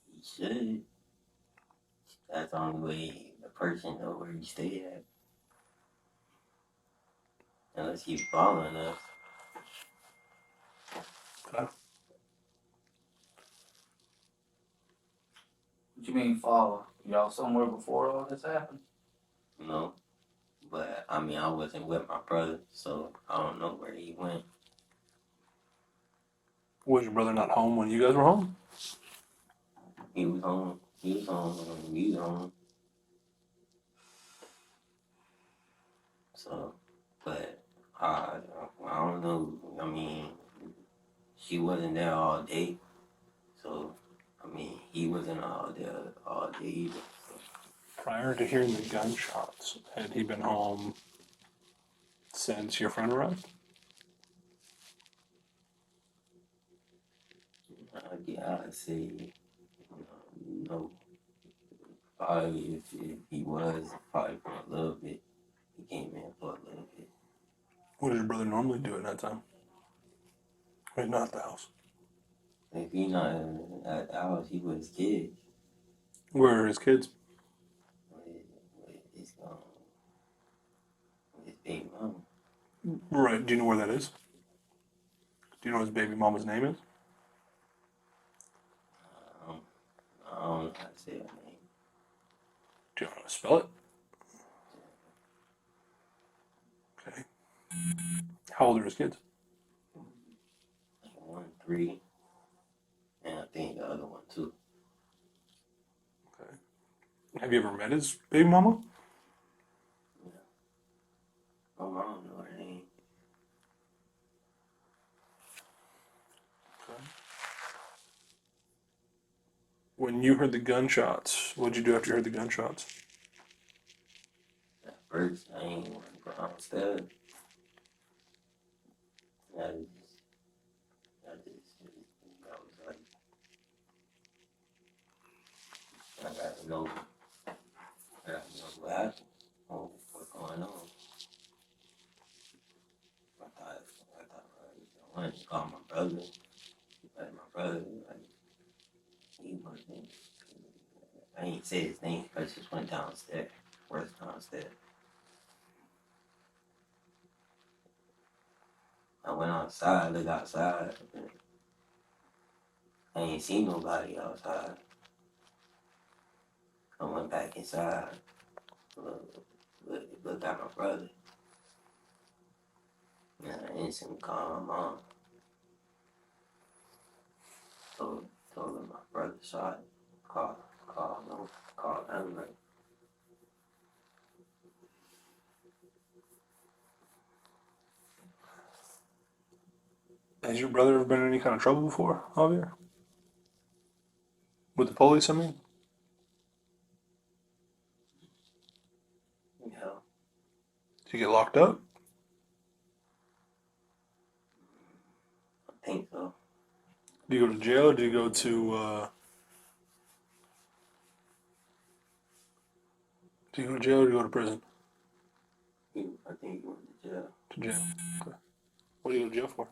[SPEAKER 19] he should. That's the only way the person know where he stay at. Unless he's following us.
[SPEAKER 13] Okay.
[SPEAKER 21] What you mean follow? Y'all somewhere before all this happened?
[SPEAKER 19] No. But, I mean, I wasn't with my brother, so I don't know where he went.
[SPEAKER 13] Was your brother not home when you guys were home?
[SPEAKER 19] He was home. He was home when we was home. So, but, I don't know. I mean, she wasn't there all day. So, I mean, he wasn't all there all day either. So.
[SPEAKER 13] Prior to hearing the gunshots, had he been home since your friend arrived?
[SPEAKER 19] I'd say no. Probably if he was, probably for a little bit. He came in for a little bit.
[SPEAKER 13] What does your brother normally do at that time? When he's not at the house.
[SPEAKER 19] If he not at the house, he with his kids.
[SPEAKER 13] Where are his kids?
[SPEAKER 19] With his baby mama.
[SPEAKER 13] Right. Do you know where that is? Do you know what his baby mama's name is?
[SPEAKER 19] I don't know how to say her name.
[SPEAKER 13] Do you know how to spell it? Okay. How old are his kids?
[SPEAKER 19] Like 1, 3, and I think the other one 2.
[SPEAKER 13] Okay. Have you ever met his baby mama?
[SPEAKER 19] Yeah. My mom know her name.
[SPEAKER 13] Okay. When you heard the gunshots, what'd you do after you heard the gunshots?
[SPEAKER 19] At first, I ain't want to go downstairs. I was like, I got
[SPEAKER 9] I know. I know what happened. Oh, what's going on? I wanted to call my brother. Like my brother, like he wasn't. I ain't say his name. I just went downstairs. Worst downstairs. I went outside, looked outside. I ain't seen nobody outside. I went back inside. Looked at my brother. And I instantly called my mom. Told her my brother shot. Called them. Like,
[SPEAKER 13] Has your brother ever been in any kind of trouble before, Javier? With the police, I mean?
[SPEAKER 9] you know,
[SPEAKER 13] Did he get locked up?
[SPEAKER 9] I think so.
[SPEAKER 13] Did he go to jail or did he go to, did he go to jail or did he go to prison?
[SPEAKER 9] I think he went to jail.
[SPEAKER 13] To jail. Okay. What did he go to jail for?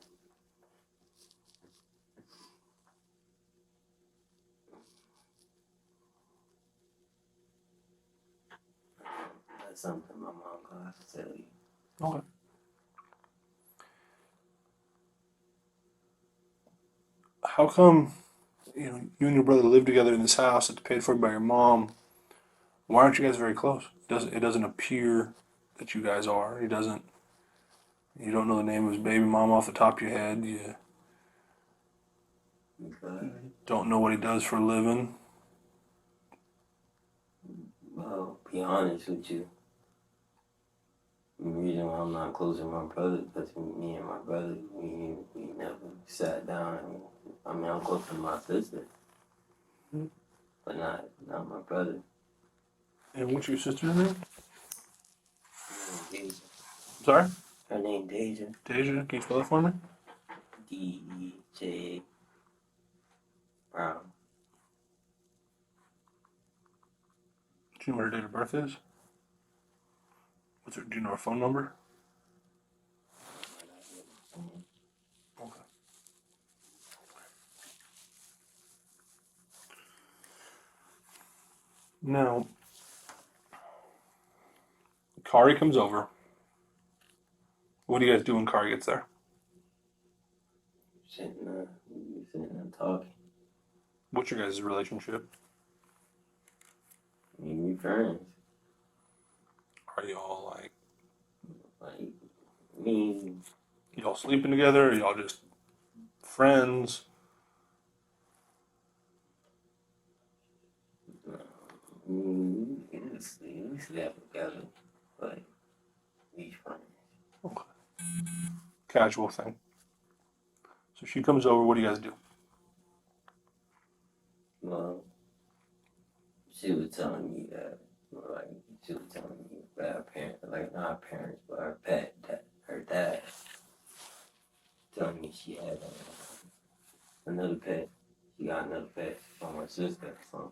[SPEAKER 9] That's something my mom gonna have to tell you.
[SPEAKER 13] Okay. How come, you and your brother live together in this house that's paid for by your mom? Why aren't you guys very close? It doesn't appear that you guys are. You don't know the name of his baby mom off the top of your head. You don't know what he does for a living.
[SPEAKER 9] Well, be honest with you. The reason why I'm not close with my brother because me and my brother, we never sat down. I'm close to my sister, but not my brother.
[SPEAKER 13] And what's your sister's name?
[SPEAKER 9] Deja.
[SPEAKER 13] Sorry?
[SPEAKER 9] Her name Deja.
[SPEAKER 13] Deja, can you spell it for me?
[SPEAKER 9] D-E-J Brown.
[SPEAKER 13] Do you know what her date of birth is? Do you know her phone number? Okay. Now, Kari comes over. What do you guys do when Kari gets there?
[SPEAKER 9] Sitting there talking.
[SPEAKER 13] What's your guys' relationship?
[SPEAKER 9] We friends.
[SPEAKER 13] Are y'all
[SPEAKER 9] Like me.
[SPEAKER 13] Y'all sleeping together? Or y'all just friends?
[SPEAKER 9] We slept together, but we friends.
[SPEAKER 13] Okay. Casual thing. So she comes over. What do you guys do?
[SPEAKER 9] Well, she was telling me that, she was telling me that her parents, not her parents, but her dad, telling me she had another pet. She got another pet from her sister. So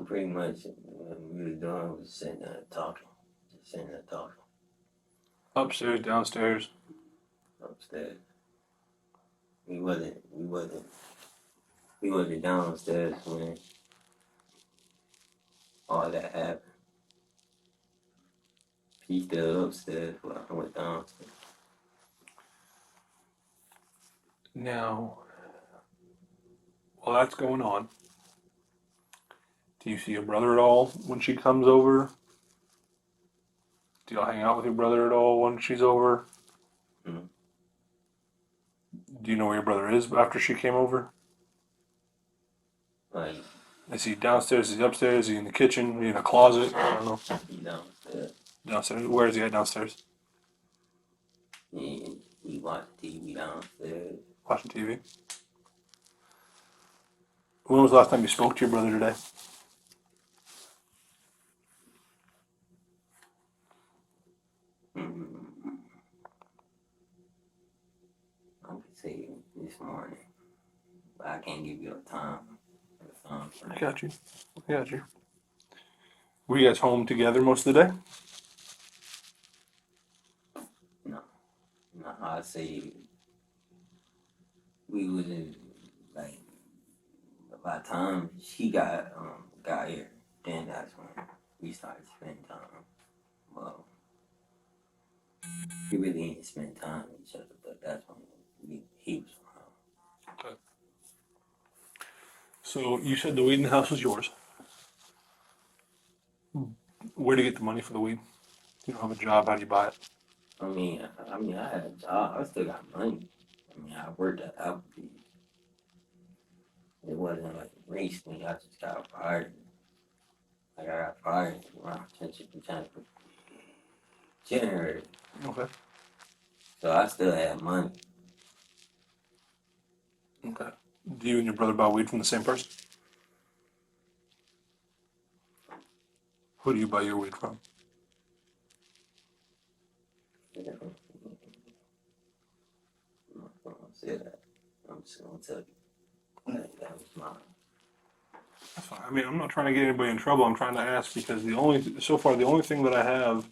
[SPEAKER 9] pretty much what we were doing was sitting there talking. Just sitting there talking.
[SPEAKER 13] Upstairs, downstairs?
[SPEAKER 9] Upstairs. We wasn't downstairs when all that happened. She still upstairs when I went downstairs.
[SPEAKER 13] Now, while that's going on, do you see your brother at all when she comes over? Do y'all hang out with your brother at all when she's over?
[SPEAKER 9] Mm-hmm.
[SPEAKER 13] Do you know where your brother is after she came over?
[SPEAKER 9] Like,
[SPEAKER 13] is he downstairs? Is he upstairs? Is he in the kitchen? Is he in a closet? I don't know.
[SPEAKER 9] He downstairs.
[SPEAKER 13] Downstairs. Where is he at downstairs?
[SPEAKER 9] He watched TV downstairs.
[SPEAKER 13] Watching TV. When was the last time you spoke to your brother today?
[SPEAKER 9] I could say this morning, but I can't give you a time. time
[SPEAKER 13] I
[SPEAKER 9] frame.
[SPEAKER 13] got you. I got you. Were you guys home together most of the day?
[SPEAKER 9] No, no, I say we was in like by the time she got here, then that's when we started spending time. Well, we really didn't spend time with each other, but that's when he was around.
[SPEAKER 13] Okay. So you said the weed in the house was yours. Where do you get the money for the weed? You don't have a job. How do you buy it?
[SPEAKER 9] I mean, I had a job. I still got money. I mean, I worked at Applebee's. It wasn't like recently. I just got fired. Like I got fired around 10th of January.
[SPEAKER 13] Okay.
[SPEAKER 9] So I still had money.
[SPEAKER 13] Okay. Do you and your brother buy weed from the same person? Who do you buy your weed from?
[SPEAKER 9] I'm not gonna say that. I'm just gonna tell you that was mine.
[SPEAKER 13] That's fine. I mean, I'm not trying to get anybody in trouble. I'm trying to ask because the only thing that I have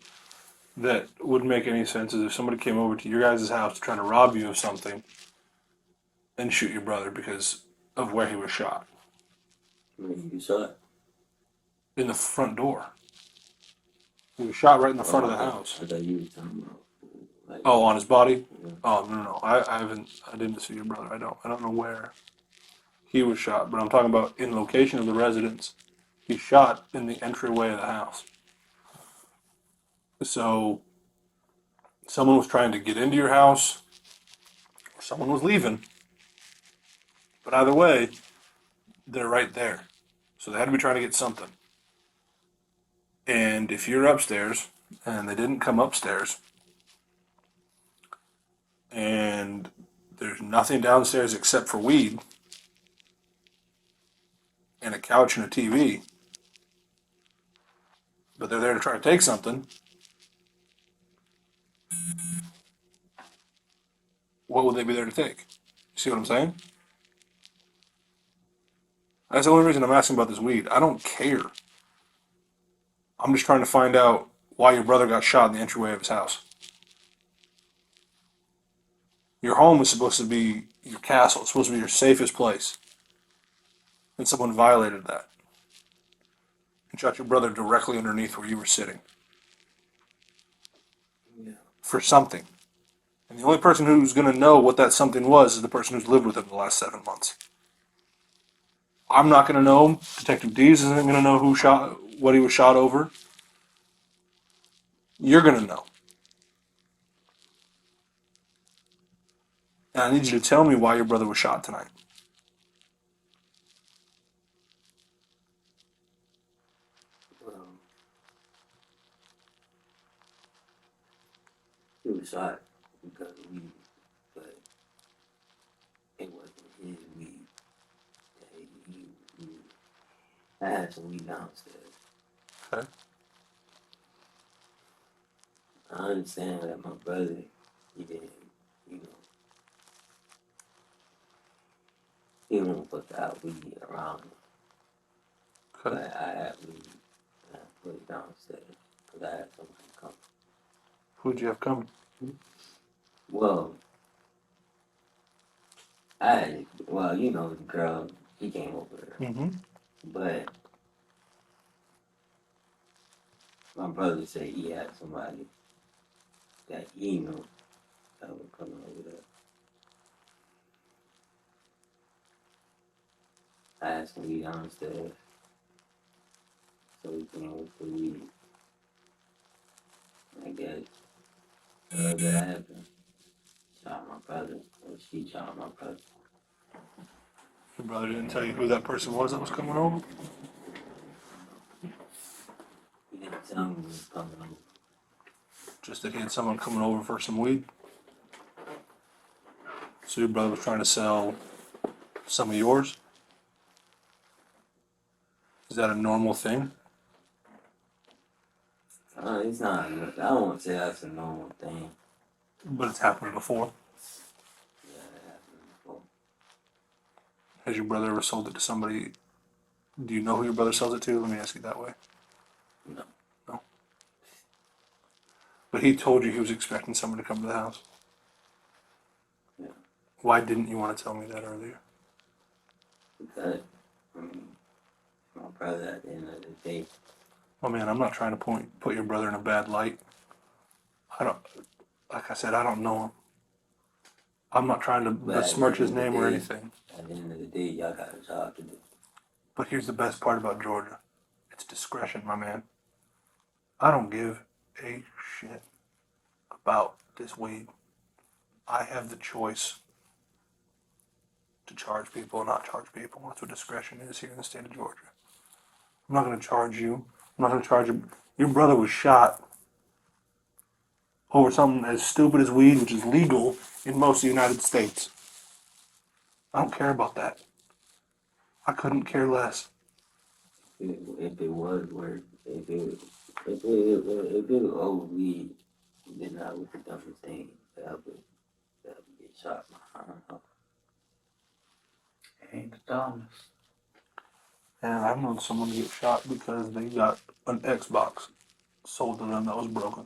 [SPEAKER 13] that would make any sense is if somebody came over to your guys' house to try to rob you of something and shoot your brother because of where he was shot.
[SPEAKER 9] Where you shot?
[SPEAKER 13] In the front door. He was shot right in the front of the house.
[SPEAKER 9] I thought you were talking about. Like,
[SPEAKER 13] Oh, on his body?
[SPEAKER 9] Yeah.
[SPEAKER 13] Oh no. I didn't see your brother. I don't know where he was shot, but I'm talking about in location of the residence. He shot in the entryway of the house. So someone was trying to get into your house, or someone was leaving. But either way, they're right there. So they had to be trying to get something. And if you're upstairs and they didn't come upstairs and there's nothing downstairs except for weed and a couch and a TV, but they're there to try to take something, what would they be there to take? You see what I'm saying? That's the only reason I'm asking about this weed. I don't care. I'm just trying to find out why your brother got shot in the entryway of his house. Your home is supposed to be your castle. It's supposed to be your safest place. And someone violated that and shot your brother directly underneath where you were sitting.
[SPEAKER 9] Yeah.
[SPEAKER 13] For something. And the only person who's going to know what that something was is the person who's lived with him the last 7 months. I'm not going to know. Detective Dees isn't going to know what he was shot over. You're going to know. And I need you to tell me why your brother was shot tonight.
[SPEAKER 9] He was shot because of weed, but it wasn't his weed. I had some weed downstairs.
[SPEAKER 13] Okay.
[SPEAKER 9] I understand that my brother, he didn't, he won't put that weed around me.
[SPEAKER 13] Okay.
[SPEAKER 9] But I had weed and I put it downstairs because I had somebody come.
[SPEAKER 13] Who'd you have come?
[SPEAKER 9] Well, the girl, he came over there.
[SPEAKER 13] Mm-hmm.
[SPEAKER 9] But my brother said he had somebody that he knew that was coming over there. I asked him to be downstairs so he came with the weed. I guess that happened. Shot my brother, or she shot my brother.
[SPEAKER 13] Your brother didn't tell you who that person was that was coming over?
[SPEAKER 9] He didn't tell me he was coming over.
[SPEAKER 13] Just that he had someone coming over for some weed? So your brother was trying to sell some of yours? Is that a normal thing?
[SPEAKER 9] It's not. I don't want to say that's a normal thing.
[SPEAKER 13] But it's happened before.
[SPEAKER 9] Yeah, it happened before.
[SPEAKER 13] Has your brother ever sold it to somebody Do you know who your brother sells it to? Let me ask you that way.
[SPEAKER 19] No.
[SPEAKER 13] No. But he told you he was expecting someone to come to the house.
[SPEAKER 19] Yeah.
[SPEAKER 13] Why didn't you want to tell me that earlier?
[SPEAKER 9] Because, my brother at the end of the day.
[SPEAKER 13] Oh man, I'm not trying to put your brother in a bad light. Like I said, I don't know him. I'm not trying to
[SPEAKER 9] But
[SPEAKER 13] besmirch his name or anything.
[SPEAKER 9] At the end of the day, y'all got a job to do.
[SPEAKER 13] But here's the best part about Georgia. It's discretion, my man. I don't give a shit about this weed. I have the choice to charge people or not charge people. That's what discretion is here in the state of Georgia. I'm not going to charge you. I'm not going to charge you. Your brother was shot over something as stupid as weed, which is legal in most of the United States. I don't care about that. I couldn't care less.
[SPEAKER 9] If it was work, if it was old weed, then I would have done the thing. That would get shot. I don't know.
[SPEAKER 19] Ain't the dumbest.
[SPEAKER 13] And I've known someone get shot because they got an Xbox sold to them that was broken.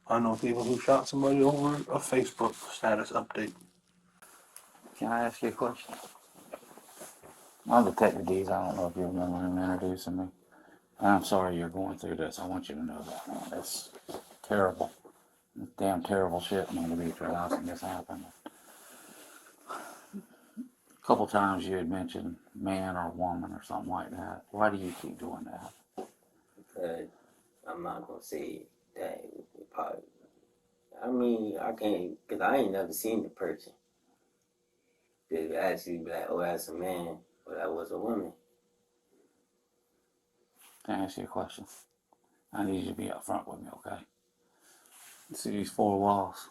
[SPEAKER 13] I know people who shot somebody over a Facebook status update.
[SPEAKER 19] Can I ask you a question? I'm Detective Dees. I don't know if you remember him introducing me. I'm sorry you're going through this. I want you to know that, man. That's terrible. Damn terrible shit, man, to be at your house and this happened. A couple times you had mentioned man or woman or something like that. Why do you keep doing that?
[SPEAKER 9] Because I'm not going to say that it probably. I mean, I can't, because I ain't never seen the person. They actually be like, oh, that's a man, but that was a woman.
[SPEAKER 19] Can I ask you a question? I need you to be upfront with me, okay? See these four walls?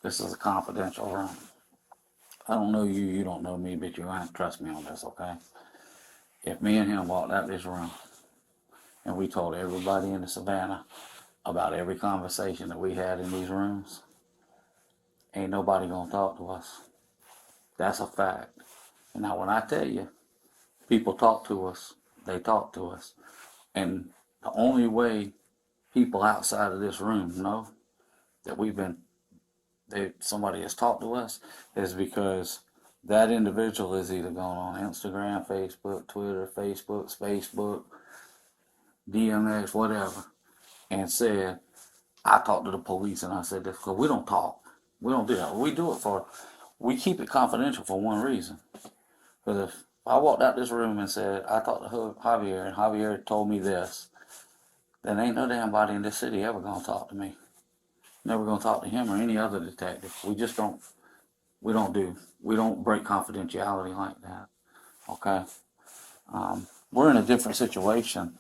[SPEAKER 19] This is a confidential room. I don't know you, you don't know me, but you have to trust me on this, okay? If me and him walked out this room and we told everybody in the Savannah about every conversation that we had in these rooms, ain't nobody gonna talk to us. That's a fact. And now when I tell you, people talk to us, they talk to us. And the only way people outside of this room know that somebody has talked to us is because that individual is either gone on Instagram, Facebook, Twitter, Facebook, DMX, whatever, and said, I talked to the police and I said this, because we don't talk. We don't do that. We keep it confidential for one reason. Because if I walked out this room and said, I talked to Javier and Javier told me this, then ain't no damn body in this city ever gonna talk to me. Never gonna talk to him or any other detective. We don't break confidentiality like that. Okay? We're in a different situation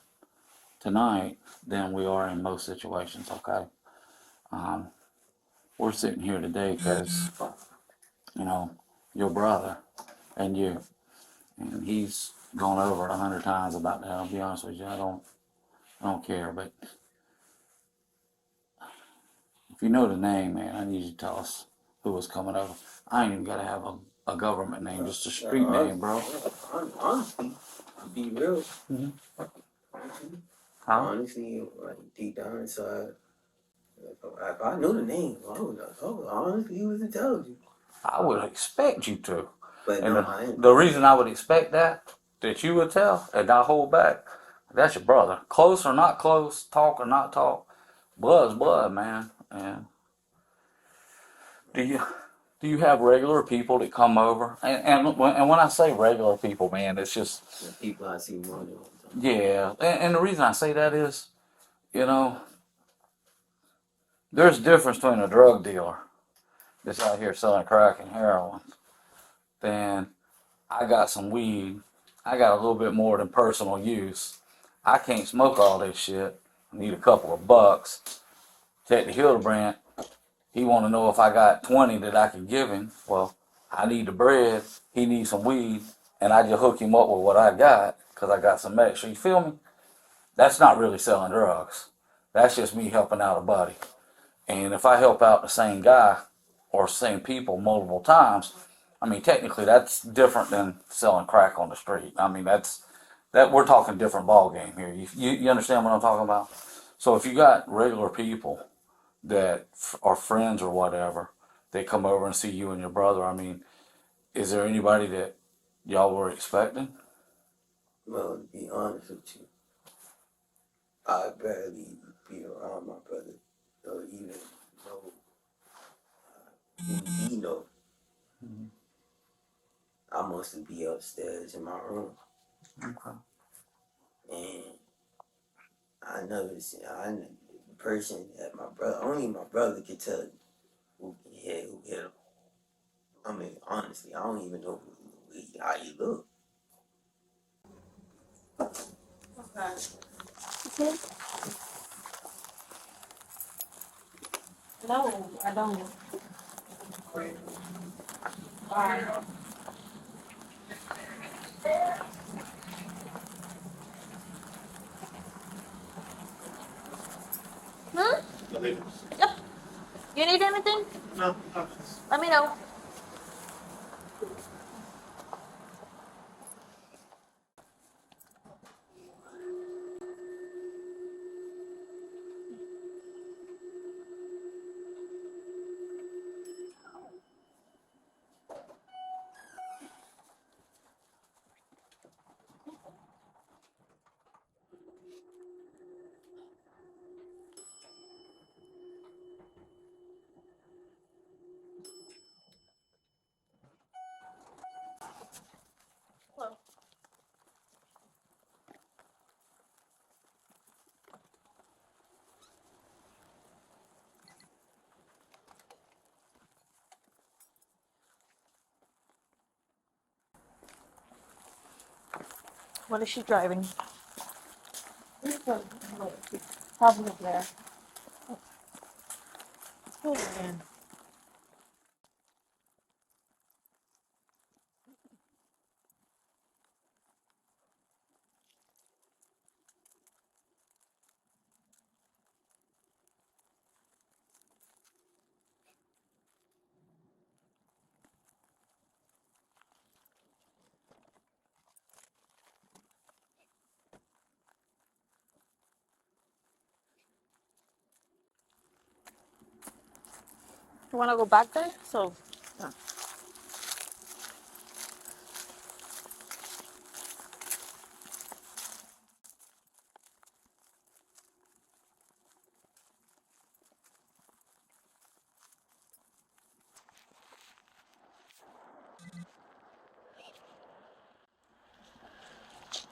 [SPEAKER 19] tonight than we are in most situations, okay? We're sitting here today because, your brother and you, and he's gone over it 100 times about that. I'll be honest with you, I don't care, but if you know the name, man, I need you to tell us who was coming over. I ain't even gotta have a government name, just a street name, bro.
[SPEAKER 9] Honestly, to be real. Honestly, like deep down inside, if I knew the name, I would honestly was to tell you.
[SPEAKER 19] I would expect you to.
[SPEAKER 9] But
[SPEAKER 19] And
[SPEAKER 9] no,
[SPEAKER 19] the reason I would expect that you would tell and not hold back, that's your brother. Close or not close, talk or not talk, blood's blood, man. And do you have regular people that come over? And when I say regular people, man, it's just
[SPEAKER 9] the people I see more than one time.
[SPEAKER 19] yeah. And the reason I say that is, there's a difference between a drug dealer that's out here selling crack and heroin than I got some weed. I got a little bit more than personal use. I can't smoke all this shit. I need a couple of bucks. Detective Hildebrand, he want to know if I got 20 that I can give him. Well, I need the bread. He needs some weed. And I just hook him up with what I got because I got some extra. You feel me? That's not really selling drugs. That's just me helping out a buddy. And if I help out the same guy or same people multiple times, I mean, technically, that's different than selling crack on the street. I mean, that we're talking different ball game here. You understand what I'm talking about? So if you got regular people that are friends or whatever, they come over and see you and your brother. I mean, is there anybody that y'all were expecting?
[SPEAKER 9] Well, to be honest with you, I barely be around my brother or even know who he know. I must be upstairs in my room.
[SPEAKER 19] Okay.
[SPEAKER 9] And I never seen the person that my brother, only my brother could tell who hit him. I mean, honestly, I don't even know how he look.
[SPEAKER 5] Okay. No, I don't.
[SPEAKER 11] Hmm? Yep. You need anything?
[SPEAKER 16] No.
[SPEAKER 11] Let me know. What is she driving?
[SPEAKER 5] Probably there.
[SPEAKER 11] Oh, man. You want to go back there? So, yeah.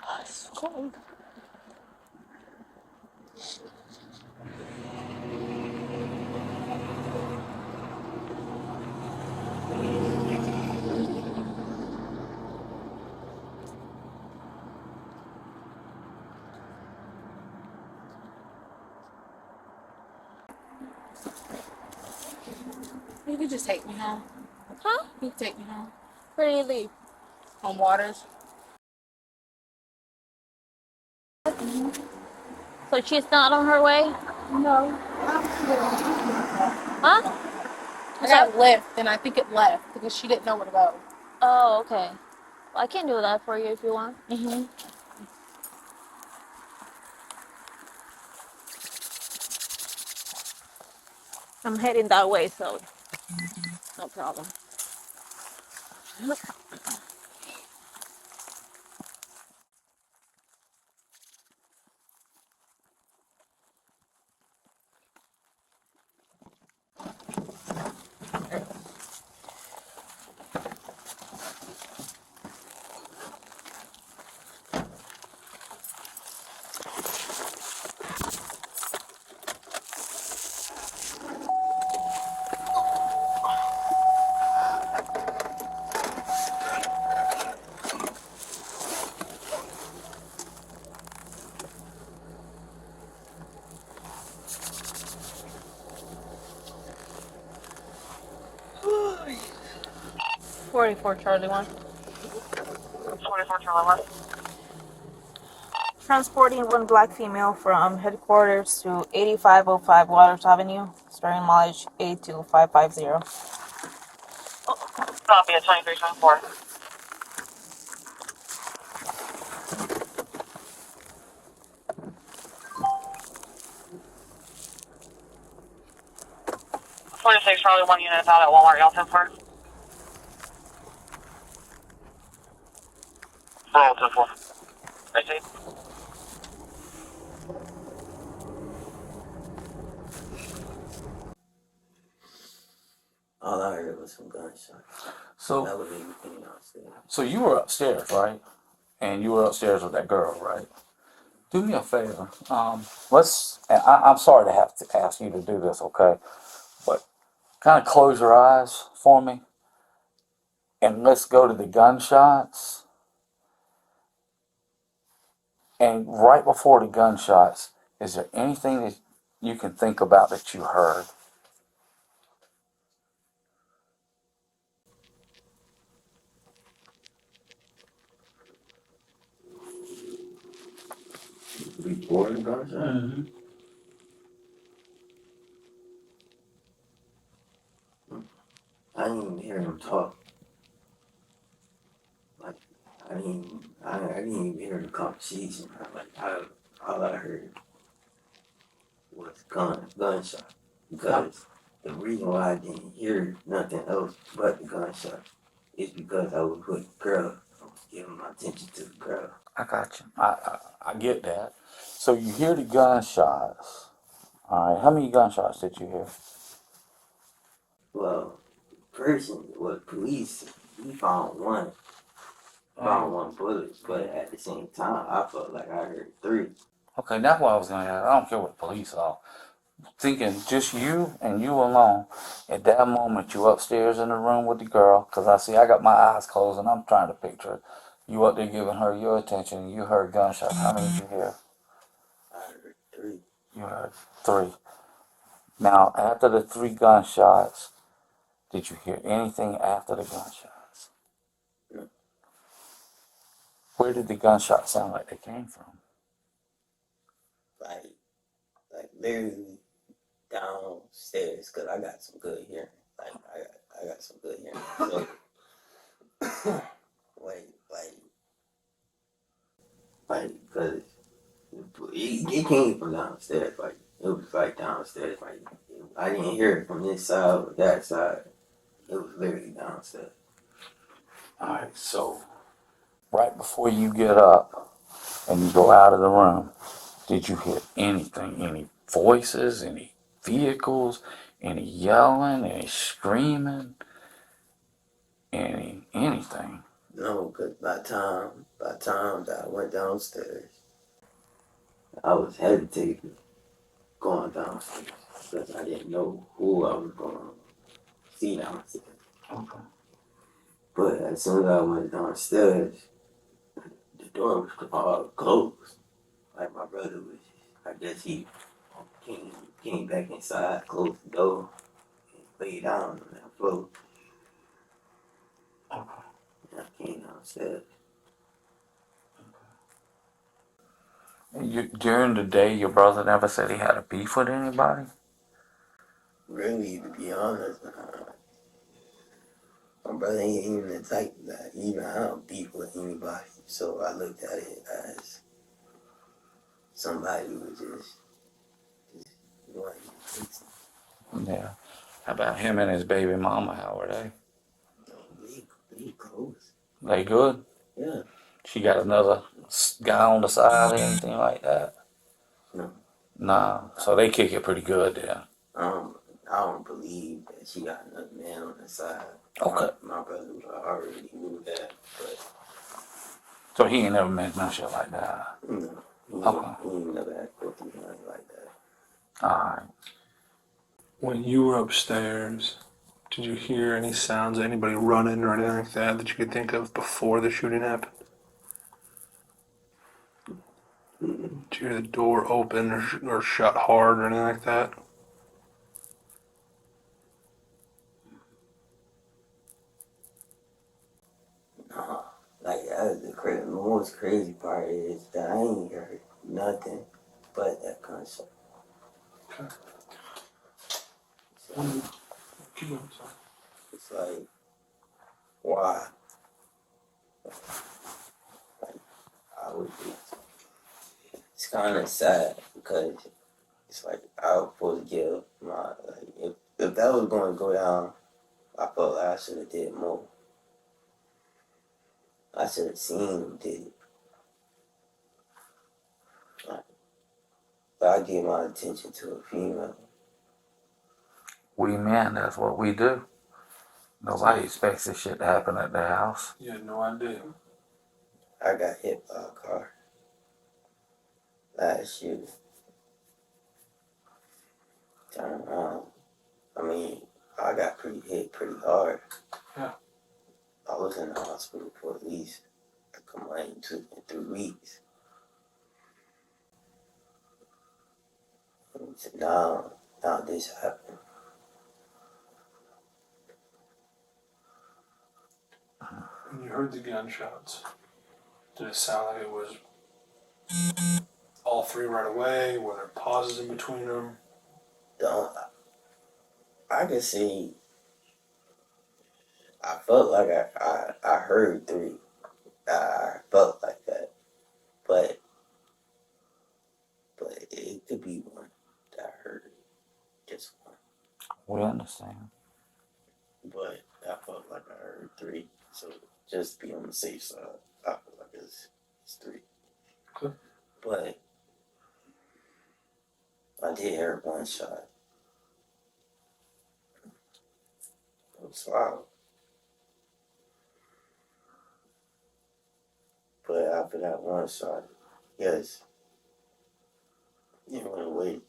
[SPEAKER 11] Oh, it's cold.
[SPEAKER 5] You could just take me home.
[SPEAKER 11] Huh?
[SPEAKER 5] You can take me home.
[SPEAKER 11] Where do you leave?
[SPEAKER 5] On Waters.
[SPEAKER 11] So she's not on her way?
[SPEAKER 5] No.
[SPEAKER 11] Huh?
[SPEAKER 5] I got left, and I think it left because she didn't know where to go.
[SPEAKER 11] Oh, okay. Well, I can do that for you if you want.
[SPEAKER 5] Mm-hmm.
[SPEAKER 11] I'm heading that way, so no problem.
[SPEAKER 5] Charlie 1.
[SPEAKER 11] 44 Charlie 1. Transporting one black female from headquarters to 8505 Waters Avenue, starting mileage 82550.
[SPEAKER 4] Copy at 2324. 26, Charlie 1 unit out at Walmart, y'all 10-4. Roll 10-4. I see.
[SPEAKER 9] All I heard was some gunshots.
[SPEAKER 19] So,
[SPEAKER 9] that was everything downstairs.
[SPEAKER 19] so you were upstairs, right? And you were upstairs with that girl, right? Do me a favor. I'm sorry to have to ask you to do this, okay? But kind of close your eyes for me. And let's go to the gunshots. And right before the gunshots, is there anything that you can think about that you heard?
[SPEAKER 9] Before the gunshot?
[SPEAKER 19] Mm-hmm.
[SPEAKER 9] I didn't even hear him talk. Like, I didn't even hear the conversation. All I heard was gunshot. Because the reason why I didn't hear nothing else but the gunshot is because I was with the girl. I was giving my attention to the girl.
[SPEAKER 19] I got you. I get that. So you hear the gunshots. All right. How many gunshots did you hear?
[SPEAKER 9] Well, police, he found one bullet, but at the same time, I felt like I heard 3.
[SPEAKER 19] Okay, that's what I was going to ask. I don't care what the police are. Thinking just you and you alone. At that moment, you upstairs in the room with the girl, because I got my eyes closed and I'm trying to picture it. You up there giving her your attention and you heard gunshots. How many did you hear?
[SPEAKER 9] I heard 3.
[SPEAKER 19] You heard 3. Now, after the 3 gunshots, did you hear anything after the gunshots?
[SPEAKER 9] No.
[SPEAKER 19] Where did the gunshots sound like they came from?
[SPEAKER 9] Like literally downstairs, because I got some good hearing. Like, I got some good hearing. So, because it came from downstairs. Like, it was like downstairs. Like, I didn't hear it from this side or that side. It was literally downstairs.
[SPEAKER 19] Alright, so right before you get up and you go out of the room, did you hear anything? Any voices? Any vehicles? Any yelling? Any screaming? Anything?
[SPEAKER 9] No, because by the time that I went downstairs, I was hesitating going downstairs because I didn't know who I was going to see downstairs.
[SPEAKER 19] Okay.
[SPEAKER 9] But as soon as I went downstairs, the door was closed. Like my brother was, I guess he came back inside, closed the door, and lay down on that floor.
[SPEAKER 19] Okay.
[SPEAKER 9] And I came downstairs.
[SPEAKER 19] During the day, your brother never said he had a beef with anybody?
[SPEAKER 9] Really, to be honest, my brother ain't even the type that even have beef with anybody. So I looked at it as somebody who was just wanting to fix it.
[SPEAKER 19] Yeah. How about him and his baby mama? How are they?
[SPEAKER 9] They close.
[SPEAKER 19] They good?
[SPEAKER 9] Yeah.
[SPEAKER 19] She got another guy on the side or anything like that?
[SPEAKER 9] No.
[SPEAKER 19] Nah. So they kick it pretty good then.
[SPEAKER 9] I don't believe that she got another man on the side.
[SPEAKER 19] Okay.
[SPEAKER 9] My brother already knew that, but
[SPEAKER 19] So he ain't never meant no shit like that?
[SPEAKER 9] no.
[SPEAKER 19] Okay.
[SPEAKER 9] He never had to go through nothing like that.
[SPEAKER 19] Alright.
[SPEAKER 13] When you were upstairs, did you hear any sounds of anybody running or anything like that that you could think of before the shooting happened? Did you hear the door open or shut hard or anything like that?
[SPEAKER 9] No. Like, the most crazy part is that I ain't heard nothing but that gunshot.
[SPEAKER 13] Okay.
[SPEAKER 9] It's like why I would be. It's kind of sad because it's like I was supposed to give my if that was going to go down, I felt like I should have did more. I should have seen him did it. But I give my attention to a female.
[SPEAKER 19] We men, that's what we do. Nobody expects this shit to happen at their house.
[SPEAKER 13] You had no idea.
[SPEAKER 9] I got hit by a car last year. Turned around. I mean, I got hit pretty hard.
[SPEAKER 13] Yeah.
[SPEAKER 9] I was in the hospital for at least a month, 3 weeks. And so now this happened.
[SPEAKER 13] When you heard the gunshots, did it sound like it was all three right away? Were there pauses in between them?
[SPEAKER 9] I can see. I felt like I heard 3. I felt like that, but it could be 1 that I heard, just 1.
[SPEAKER 19] We understand.
[SPEAKER 9] But I felt like I heard 3, so just be on the safe side. I feel like it's 3.
[SPEAKER 13] Okay.
[SPEAKER 9] But I did hear 1 shot. It was loud. But after that 1 shot, yes, it went away.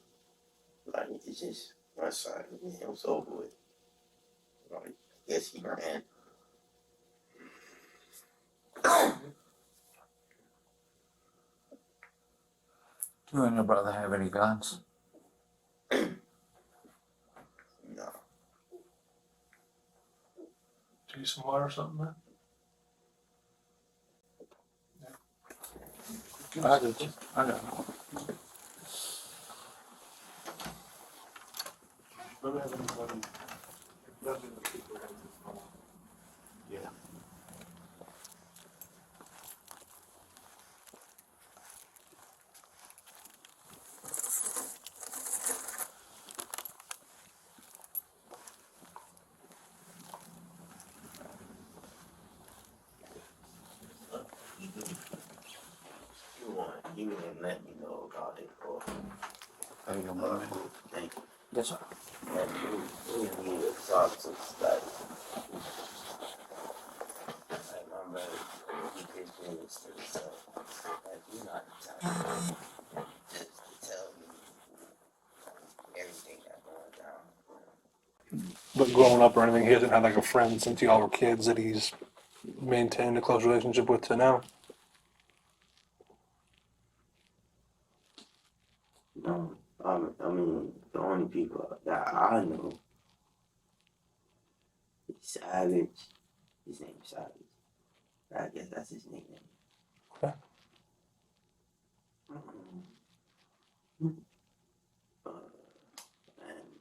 [SPEAKER 9] Like, it's just 1 shot, and it was over with. Like, I guess he ran.
[SPEAKER 19] Do you and your brother have any guns?
[SPEAKER 9] No.
[SPEAKER 13] Do you some water or something, man?
[SPEAKER 19] I got you. I got it.
[SPEAKER 7] Yeah.
[SPEAKER 9] You didn't let me know about it, bro.
[SPEAKER 19] How you doing, man?
[SPEAKER 9] Thank you.
[SPEAKER 19] Yes, sir.
[SPEAKER 9] And we need to talk to like my brother, he did things to himself. Like, you're not the type of just to tell me everything that's going down.
[SPEAKER 13] But growing up or anything, he hasn't had like a friend since y'all were kids that he's maintained a close relationship with to now.
[SPEAKER 9] No, I mean, the only people that I know is Savage. His name's Savage. I guess that's his nickname.
[SPEAKER 13] Okay.
[SPEAKER 9] And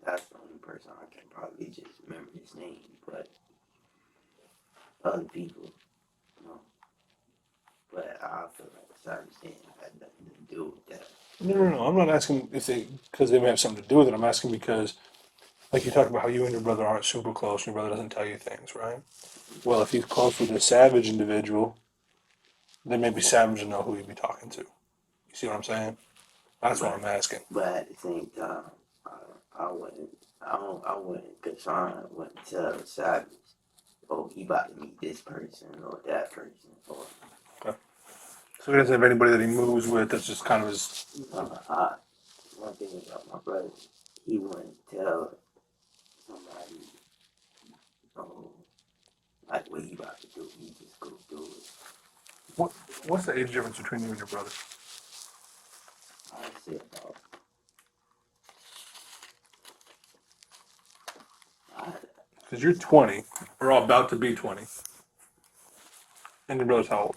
[SPEAKER 9] that's the only person I can probably just remember his name, but other people, no. But I feel like Savage didn't have nothing to do with that.
[SPEAKER 13] No. I'm not asking if because they may have something to do with it. I'm asking because, like you talked about how you and your brother aren't super close and your brother doesn't tell you things, right? Well, if he's close with a Savage individual, then maybe Savage will know who he'd be talking to. You see what I'm saying? That's what I'm asking.
[SPEAKER 9] But at the same time, I wouldn't tell Savage, oh, he about to meet this person or that person. Or,
[SPEAKER 13] So he doesn't have anybody that he moves with. That's just kind of his.
[SPEAKER 9] one thing about my brother, he wouldn't tell somebody, oh, like what he about to do. He just go do it.
[SPEAKER 13] What's the age difference between you and your brother?
[SPEAKER 9] I'd say about.
[SPEAKER 13] Because you're 20, or about to be 20. And your brother's how old?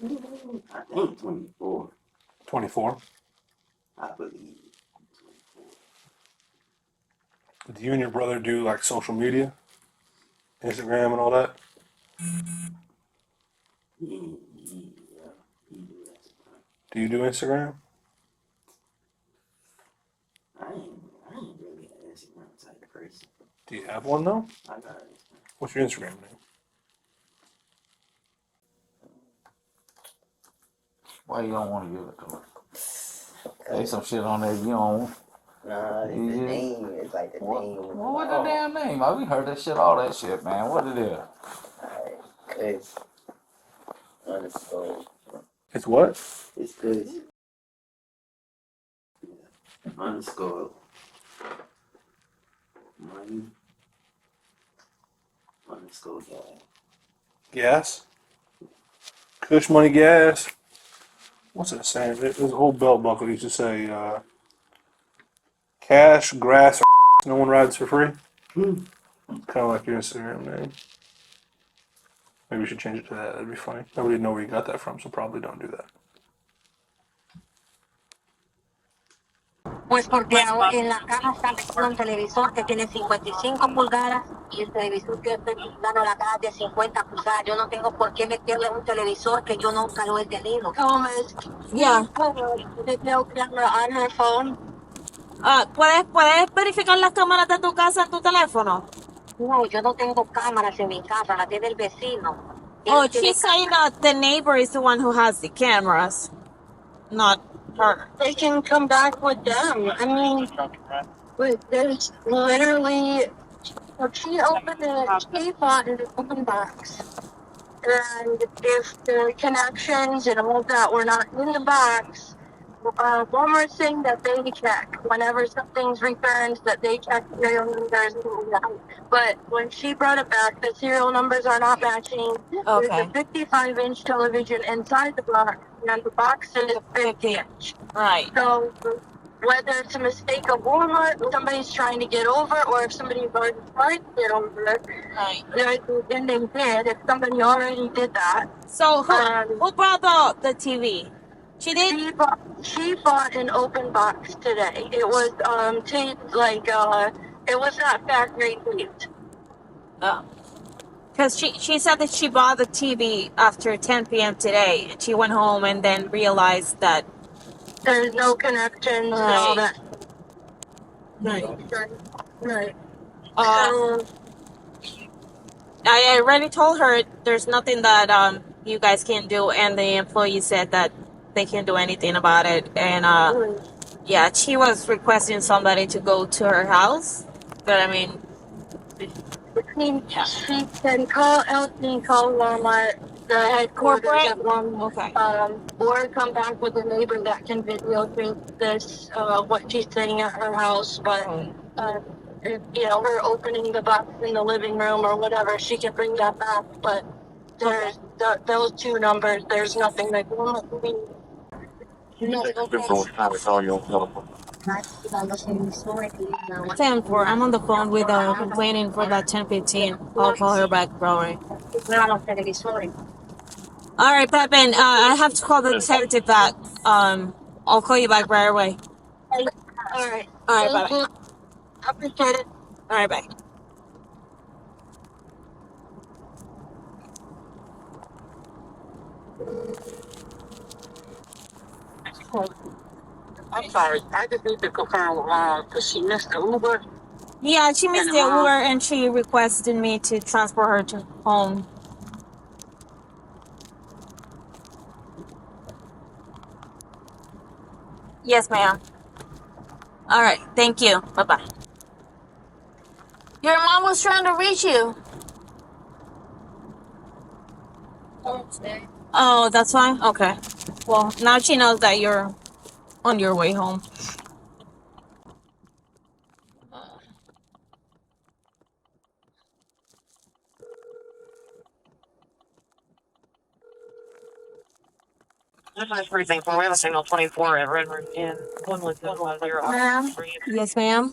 [SPEAKER 9] I think 24.
[SPEAKER 13] 24?
[SPEAKER 9] I believe.
[SPEAKER 13] Do you and your brother do like social media? Instagram and all that? Do you do Instagram?
[SPEAKER 9] I ain't really an Instagram type of person.
[SPEAKER 13] Do you have one though?
[SPEAKER 9] I got it.
[SPEAKER 13] What's your Instagram name?
[SPEAKER 19] Why you don't want to give it to her? Say some shit on there you don't want.
[SPEAKER 9] Nah, it's the name. It's like the name.
[SPEAKER 19] What was the damn name? We heard that shit, all that shit, man. What it is?
[SPEAKER 9] It's unsolved.
[SPEAKER 13] It's what?
[SPEAKER 9] It's good. Unsolved. Money. Unsolved gas.
[SPEAKER 13] Gas? Kush money gas. What's that saying? There's an old belt buckle used to say, cash, grass, or no one rides for free. Kind of like your Instagram name. Maybe you should change it to that. That'd be funny. Nobody know where you got that from, so probably don't do that.
[SPEAKER 12] Pues porque en la caja está metido un televisor que tiene 55 pulgadas y el televisor que estoy usando la caja de 50 pulgadas. Yo no tengo por qué meterle un televisor que yo nunca lo he tenido.
[SPEAKER 8] Yeah.
[SPEAKER 12] On her phone.
[SPEAKER 8] ¿Puedes verificar las cámaras de tu casa en tu teléfono?
[SPEAKER 12] No, yo no tengo cámaras en mi casa, la tiene el vecino.
[SPEAKER 8] Oh, she's saying that the neighbor is the one who has the cameras, not her.
[SPEAKER 12] They can come back with them. I mean, there's literally, she opened it, she bought an open box. And if the connections and all that were not in the box, one more thing that they check whenever something's returned, that they check serial numbers. But when she brought it back, the serial numbers are not matching.
[SPEAKER 8] Okay.
[SPEAKER 12] There's a 55-inch television inside the box, and the box is 50-inch.
[SPEAKER 8] Right.
[SPEAKER 12] So whether it's a mistake of Walmart, somebody's trying to get over, or if somebody's already tried to get over,
[SPEAKER 8] right.
[SPEAKER 12] And they did, if somebody already did that.
[SPEAKER 8] So who brought the TV? She did?
[SPEAKER 12] She bought an open box today. It was taped like it was not factory taped.
[SPEAKER 8] Oh. Because she said that she bought the TV after 10 p.m. today, and she went home and then realized that
[SPEAKER 12] there's no connections and all that.
[SPEAKER 8] Right.
[SPEAKER 12] Right.
[SPEAKER 8] I already told her there's nothing that you guys can do, and the employee said that they can't do anything about it. And yeah, she was requesting somebody to go to her house, but I mean,
[SPEAKER 12] she can call Walmart, the headquarters at Walmart,
[SPEAKER 8] okay.
[SPEAKER 12] Or come back with a neighbor that can videotape this, what she's saying at her house. But you know, her opening the box in the living room or whatever, she can bring that back. But there's those two numbers. There's nothing that will be.
[SPEAKER 8] Ten four. I'm on the phone with waiting for that 10:15. I'll call her back, probably. All right, Pepin. I have to call the detective back. I'll call you back right away.
[SPEAKER 12] All right.
[SPEAKER 8] All right. Bye.
[SPEAKER 12] I appreciate it.
[SPEAKER 8] All right. Bye.
[SPEAKER 12] I'm sorry. I just need to confirm because she missed the Uber.
[SPEAKER 8] Yeah, she missed the Uber and she requested me to transport her to home. Yes, ma'am. All right. Thank you. Bye-bye. Your mom was trying to reach you. Oh, that's fine? Okay. Well, now she knows that you're on your way home.
[SPEAKER 4] Everything. We have a signal 24 at Redmond and Woodland.
[SPEAKER 12] Ma'am?
[SPEAKER 8] Yes, ma'am.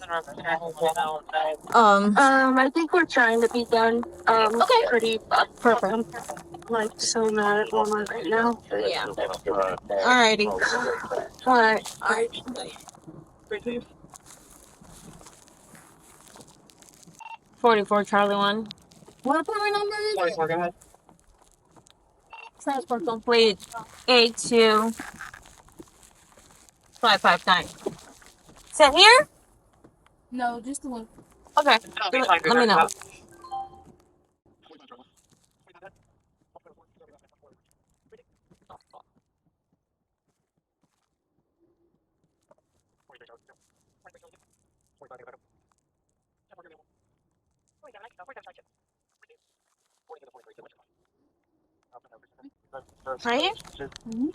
[SPEAKER 12] I think we're trying to be done.
[SPEAKER 8] Okay.
[SPEAKER 12] Pretty
[SPEAKER 8] perfect.
[SPEAKER 12] I'm like so mad at Walmart right now.
[SPEAKER 8] Yeah. Alrighty.
[SPEAKER 12] Alright.
[SPEAKER 8] Alright. 44 Charlie 1.
[SPEAKER 12] What apartment number is it?
[SPEAKER 4] 24, go ahead.
[SPEAKER 12] Transport complete. 82559. Is that here?
[SPEAKER 14] No, just the one.
[SPEAKER 12] Okay.
[SPEAKER 4] That'll be fine,
[SPEAKER 12] Let me know. Right here?
[SPEAKER 14] Mm-hmm.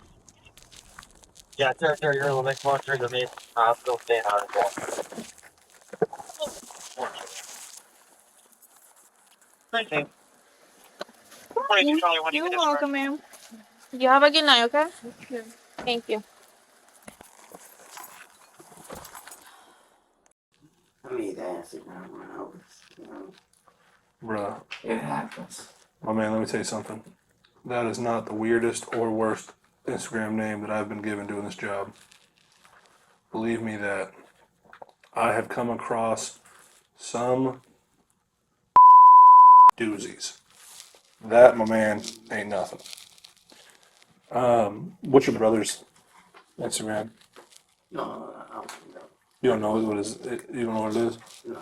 [SPEAKER 4] Yeah, territory, you're a little bit closer to me. I'll still stay out of that. Thank you. 42 Charlie 1, you
[SPEAKER 12] You're
[SPEAKER 4] can discharge.
[SPEAKER 12] welcome, ma'am. You have a good night, okay? Thank you.
[SPEAKER 9] I need to answer now when I was, you know.
[SPEAKER 13] Bruh,
[SPEAKER 21] It happens.
[SPEAKER 13] my man, let me tell you something. That is not the weirdest or worst Instagram name that I've been given doing this job. Believe me that I have come across some doozies. That, my man, ain't nothing. What's your brother's Instagram?
[SPEAKER 9] No, I don't know.
[SPEAKER 13] You don't know what it is? You don't know what it is?
[SPEAKER 9] No.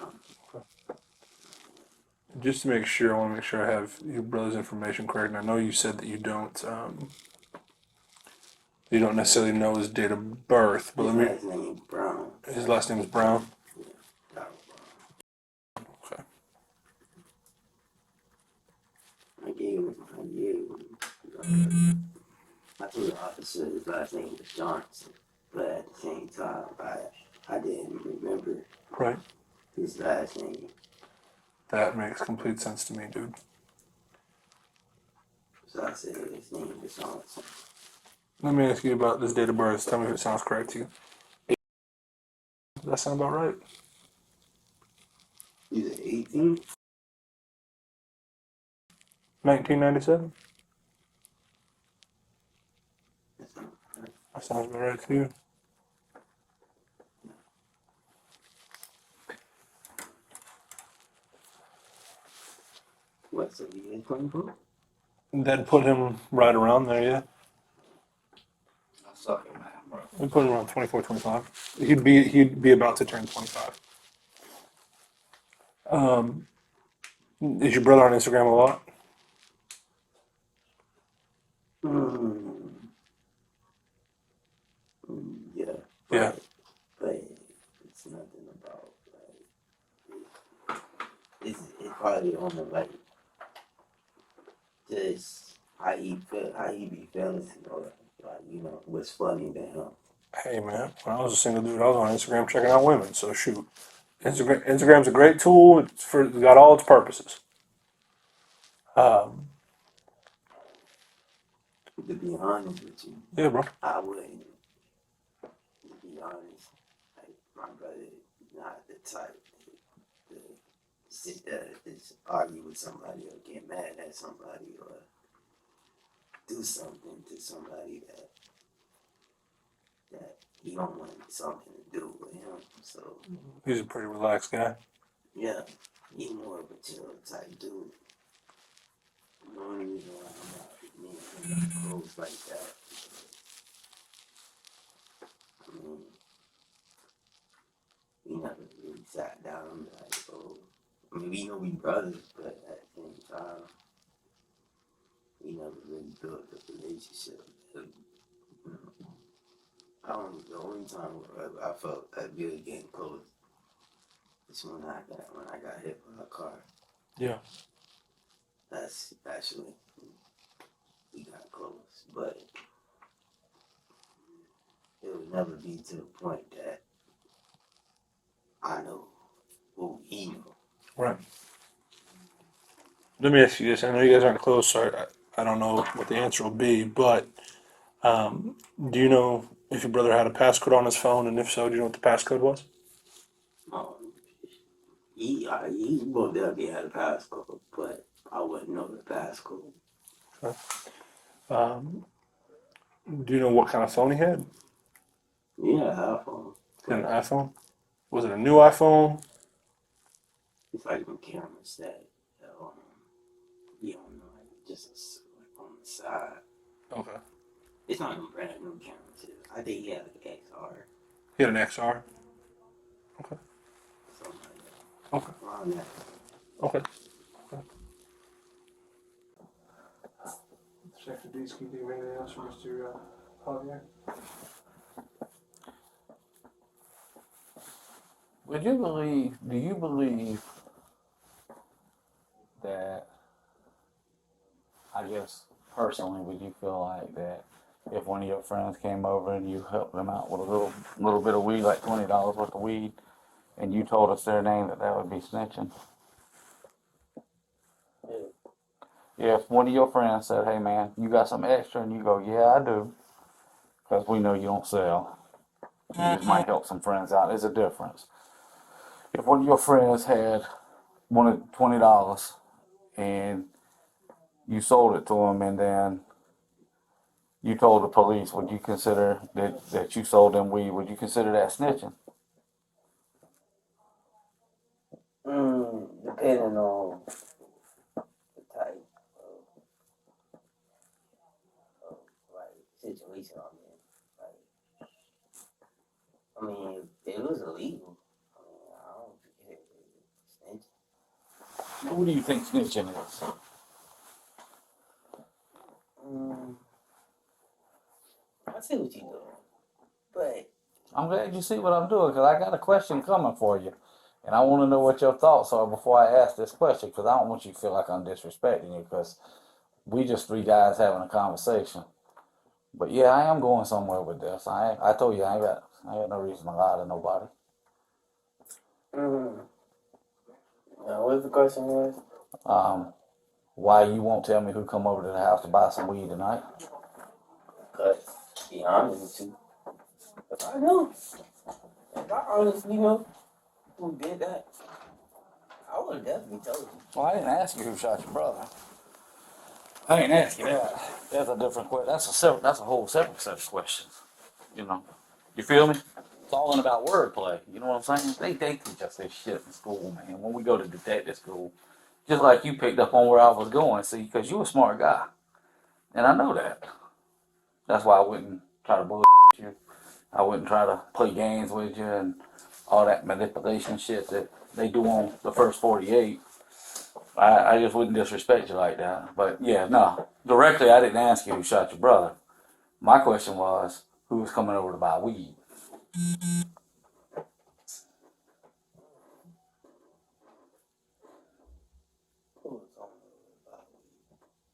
[SPEAKER 13] Just to make sure, I want to make sure I have your brother's information correct. And I know you said that you don't necessarily know his date of birth, but
[SPEAKER 9] His
[SPEAKER 13] let me.
[SPEAKER 9] last name is Brown.
[SPEAKER 13] His last name is Brown.
[SPEAKER 9] Yeah,
[SPEAKER 13] Okay.
[SPEAKER 9] I gave him. I told the officer his last name was Johnson, but at the same time, I didn't remember
[SPEAKER 13] Right.
[SPEAKER 9] his last name.
[SPEAKER 13] That makes complete sense to me, dude.
[SPEAKER 9] So I said his name was Johnson.
[SPEAKER 13] Let me ask you about this date of birth. Tell me if it sounds correct to you. Does that sound about right?
[SPEAKER 9] You said 18?
[SPEAKER 13] 1997? That sounds about right to you.
[SPEAKER 9] What, so he is 24?
[SPEAKER 13] That'd put him right around there, yeah.
[SPEAKER 21] I suck at math, bro.
[SPEAKER 13] We put him around 24, 25. He'd be about to turn 25. Is your brother on Instagram a lot?
[SPEAKER 9] Yeah.
[SPEAKER 13] Yeah.
[SPEAKER 9] But it's nothing about, like, it's probably on the, like, just how he be feeling, or, like, you know, what's funny to him.
[SPEAKER 13] Hey man, when I was a single dude, I was on Instagram checking out women. So shoot, Instagram's a great tool. It's got all its purposes.
[SPEAKER 9] To be honest with you,
[SPEAKER 13] Yeah, bro.
[SPEAKER 9] I wouldn't. To be honest, like, my brother is not the type to sit there and just argue with somebody or get mad at somebody or do something to somebody that he don't want something to do with him. So
[SPEAKER 13] He's a pretty relaxed guy.
[SPEAKER 9] yeah, he's more of a chill type dude. The only reason why I'm not close like that, I mean, we never really sat down and like, oh, I mean, we know we brothers, but at the same time, we never really built a relationship. The only time I felt that good getting close is when I got hit by a car.
[SPEAKER 13] Yeah.
[SPEAKER 9] That's actually, we got close, but it would never be to the point that I know who he know.
[SPEAKER 13] Right. Let me ask you this. I know you guys aren't close, so I don't know what the answer will be, but do you know if your brother had a passcode on his phone, and if so, do you know what the passcode was?
[SPEAKER 9] He most definitely had a passcode, but I wouldn't know the passcode.
[SPEAKER 13] Okay. Do you know what kind of phone he had?
[SPEAKER 9] Yeah, iPhone.
[SPEAKER 13] He had an iPhone? Was it a new iPhone?
[SPEAKER 9] It's like when cameras said, just on the side.
[SPEAKER 13] Okay.
[SPEAKER 9] It's not even brand new camera too. I think he had like an XR.
[SPEAKER 13] He had an XR. Okay.
[SPEAKER 9] Something like
[SPEAKER 13] Okay.
[SPEAKER 9] that. Around that.
[SPEAKER 13] Okay. Detective Dees, can you think of anything else for Mr. Javier?
[SPEAKER 19] Do you believe that, I guess, personally, would you feel like that if one of your friends came over and you helped them out with a little bit of weed, like $20 worth of weed, and you told us their name, that would be snitching? If one of your friends said, hey man, you got some extra, and you go, yeah, I do, because we know you don't sell. You just might help some friends out. There's a difference. If one of your friends wanted $20 and you sold it to them, and then you told the police, would you consider that you sold them weed? Would you consider that snitching?
[SPEAKER 9] Depending on the type of like situation I'm in. Like, I mean, if it was illegal, I mean, I don't think it snitching.
[SPEAKER 19] What do you think snitching is?
[SPEAKER 9] I see what you're doing, but
[SPEAKER 19] I'm glad you see what I'm doing, because I got a question coming for you. And I want to know what your thoughts are before I ask this question, because I don't want you to feel like I'm disrespecting you, because we just three guys having a conversation. But yeah, I am going somewhere with this. I told you I ain't got no reason to lie to nobody.
[SPEAKER 9] Now, what the question was?
[SPEAKER 19] Why you won't tell me who come over to the house to buy some weed tonight?
[SPEAKER 9] Because, to be honest with you, if I know, if I honestly know who did that, I would have definitely told you.
[SPEAKER 19] Well, I didn't ask you who shot your brother. I didn't ask you that. That's a different question. That's a whole separate set of questions. You know, you feel me? It's all about wordplay. You know what I'm saying? They teach us this shit in school, man. When we go to detective school, just like you picked up on where I was going, see, because you're a smart guy, and I know that. That's why I wouldn't try to bullshit you. I wouldn't try to play games with you and all that manipulation shit that they do on the first 48. I just wouldn't disrespect you like that. But yeah, no. Directly, I didn't ask you who shot your brother. My question was, who was coming over to buy weed?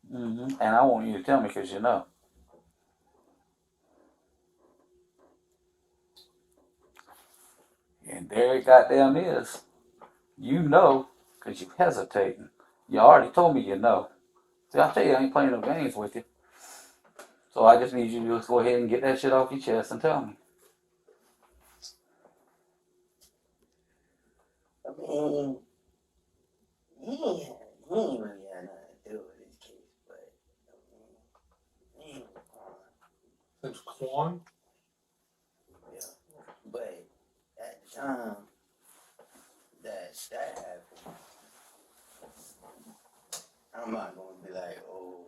[SPEAKER 19] And I want you to tell me, because you know. And there it goddamn is. You know, because you hesitating. You already told me you know. See, I tell you, I ain't playing no games with you. So I just need you to just go ahead and get that shit off your chest and tell me.
[SPEAKER 9] I mean, he ain't really had nothing to do with this case, but I mean, he ain't Quan.
[SPEAKER 13] It's Quan?
[SPEAKER 9] Yeah. But at the time that happened, I'm not gonna be like, oh,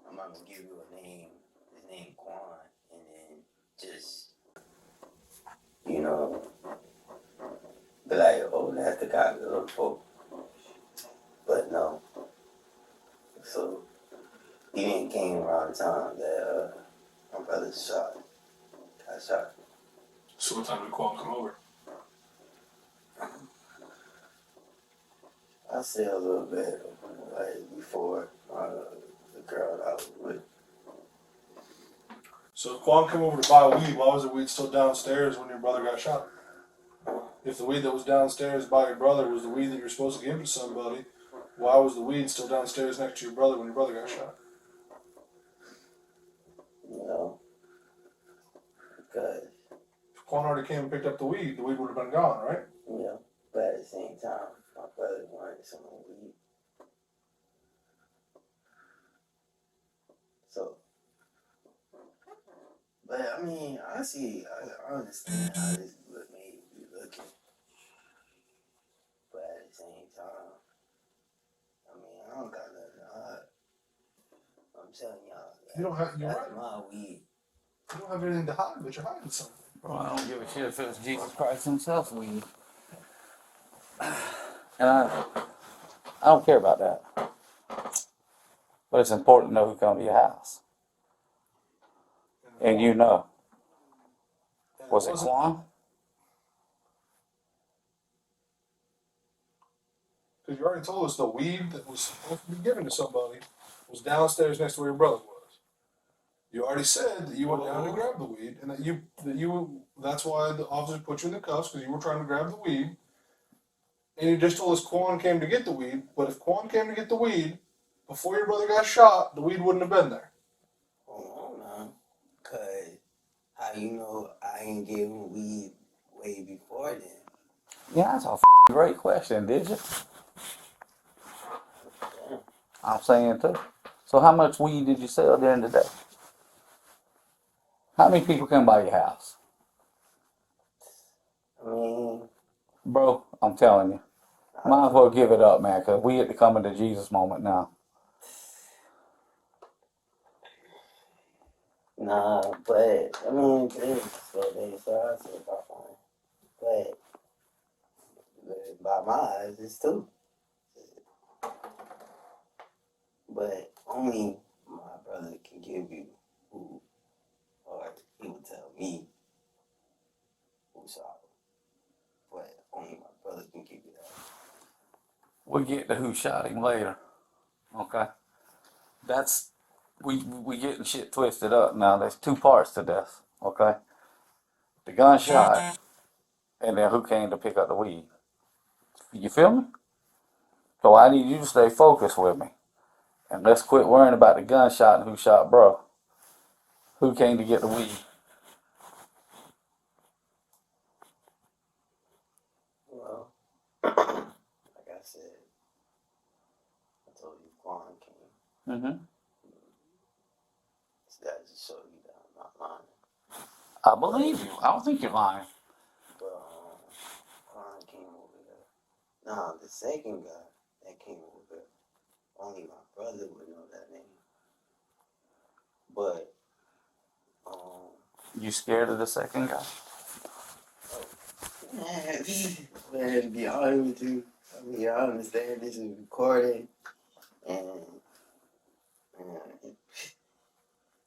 [SPEAKER 9] I'm not gonna give you a name, his name Quan, and then just, you know, be like, oh, that's the guy we look for. But no. So he didn't came around the time that my brother got shot.
[SPEAKER 13] So what time did Quan come over?
[SPEAKER 9] I say a little bit, like before the girl that I was with.
[SPEAKER 13] So if Quan came over to buy weed, why was the weed still downstairs when your brother got shot? If the weed that was downstairs by your brother was the weed that you're supposed to give to somebody, why was the weed still downstairs next to your brother when your brother got shot?
[SPEAKER 9] You know, because
[SPEAKER 13] if Quan already came and picked up the weed would have been gone, right?
[SPEAKER 9] Yeah, but at the same time, my brother wanted some weed. So, but I mean, I understand how this may be looking, but at the same time, I mean, I don't got nothing to hide. I'm telling y'all.
[SPEAKER 16] You don't have. You're
[SPEAKER 9] That's
[SPEAKER 16] right.
[SPEAKER 9] my weed.
[SPEAKER 16] You don't have anything to hide, but you're hiding something.
[SPEAKER 19] Bro, I don't give a shit if it was Jesus Christ himself weed. And I don't care about that. But it's important to know who come to your house. And you know. Was it Quan?
[SPEAKER 16] Because you already told us the weed that was supposed to be given to somebody was downstairs next to where your brother was. You already said that you went down to grab the weed, and that's why the officer put you in the cuffs, because you were trying to grab the weed. And you just told us Quan came to get the weed, but if Quan came to get the weed before your brother got shot, the weed wouldn't have been there.
[SPEAKER 9] Hold on, cause how you know I ain't giving weed way before then?
[SPEAKER 19] Yeah, that's a great question, did you? I'm saying too. So how much weed did you sell during the day? How many people came by your house? Bro, I'm telling you. Might as well give it up, man, because we at the coming to Jesus moment now.
[SPEAKER 9] Nah, but I mean, so I said about one, but by my eyes, it's two. But only my brother can give you who, or he will tell me who shot him. But only my brother can give you that.
[SPEAKER 19] We'll get to who shot him later. Okay? That's we getting shit twisted up now. There's two parts to this, okay? The gunshot and then who came to pick up the weed. You feel me? So I need you to stay focused with me. And let's quit worrying about the gunshot and who shot bro. Who came to get the weed?
[SPEAKER 9] Well, like I said, I told you Quan came.
[SPEAKER 19] Mm-hmm.
[SPEAKER 9] So that just showed you that I'm not lying.
[SPEAKER 19] I believe you. I don't think you're lying.
[SPEAKER 9] But Quan came over there. Nah, the second guy that came over there, only my brother would know that name. But
[SPEAKER 19] You scared of the second guy?
[SPEAKER 9] man, to be honest with you, I mean, I understand this is recorded, and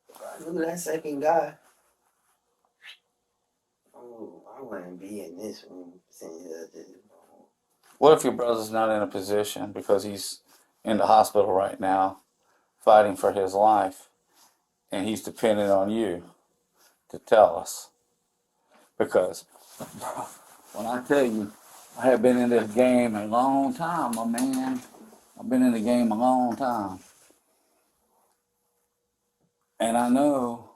[SPEAKER 9] if I knew that second guy, I wouldn't be in this room saying that.
[SPEAKER 19] What if your brother's not in a position because he's in the hospital right now fighting for his life and he's depending on you to tell us? Because when I tell you, I have been in this game a long time, my man. I've been in the game a long time. And I know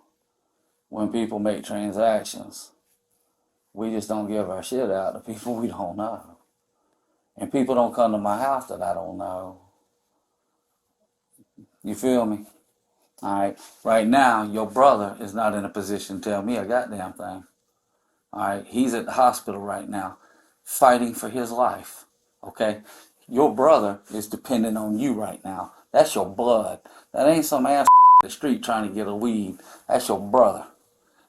[SPEAKER 19] when people make transactions, we just don't give our shit out to people we don't know. And people don't come to my house that I don't know. You feel me? All right. Right now, your brother is not in a position to tell me a goddamn thing. All right. He's at the hospital right now, fighting for his life. Okay. Your brother is dependent on you right now. That's your blood. That ain't some ass the street trying to get a weed. That's your brother,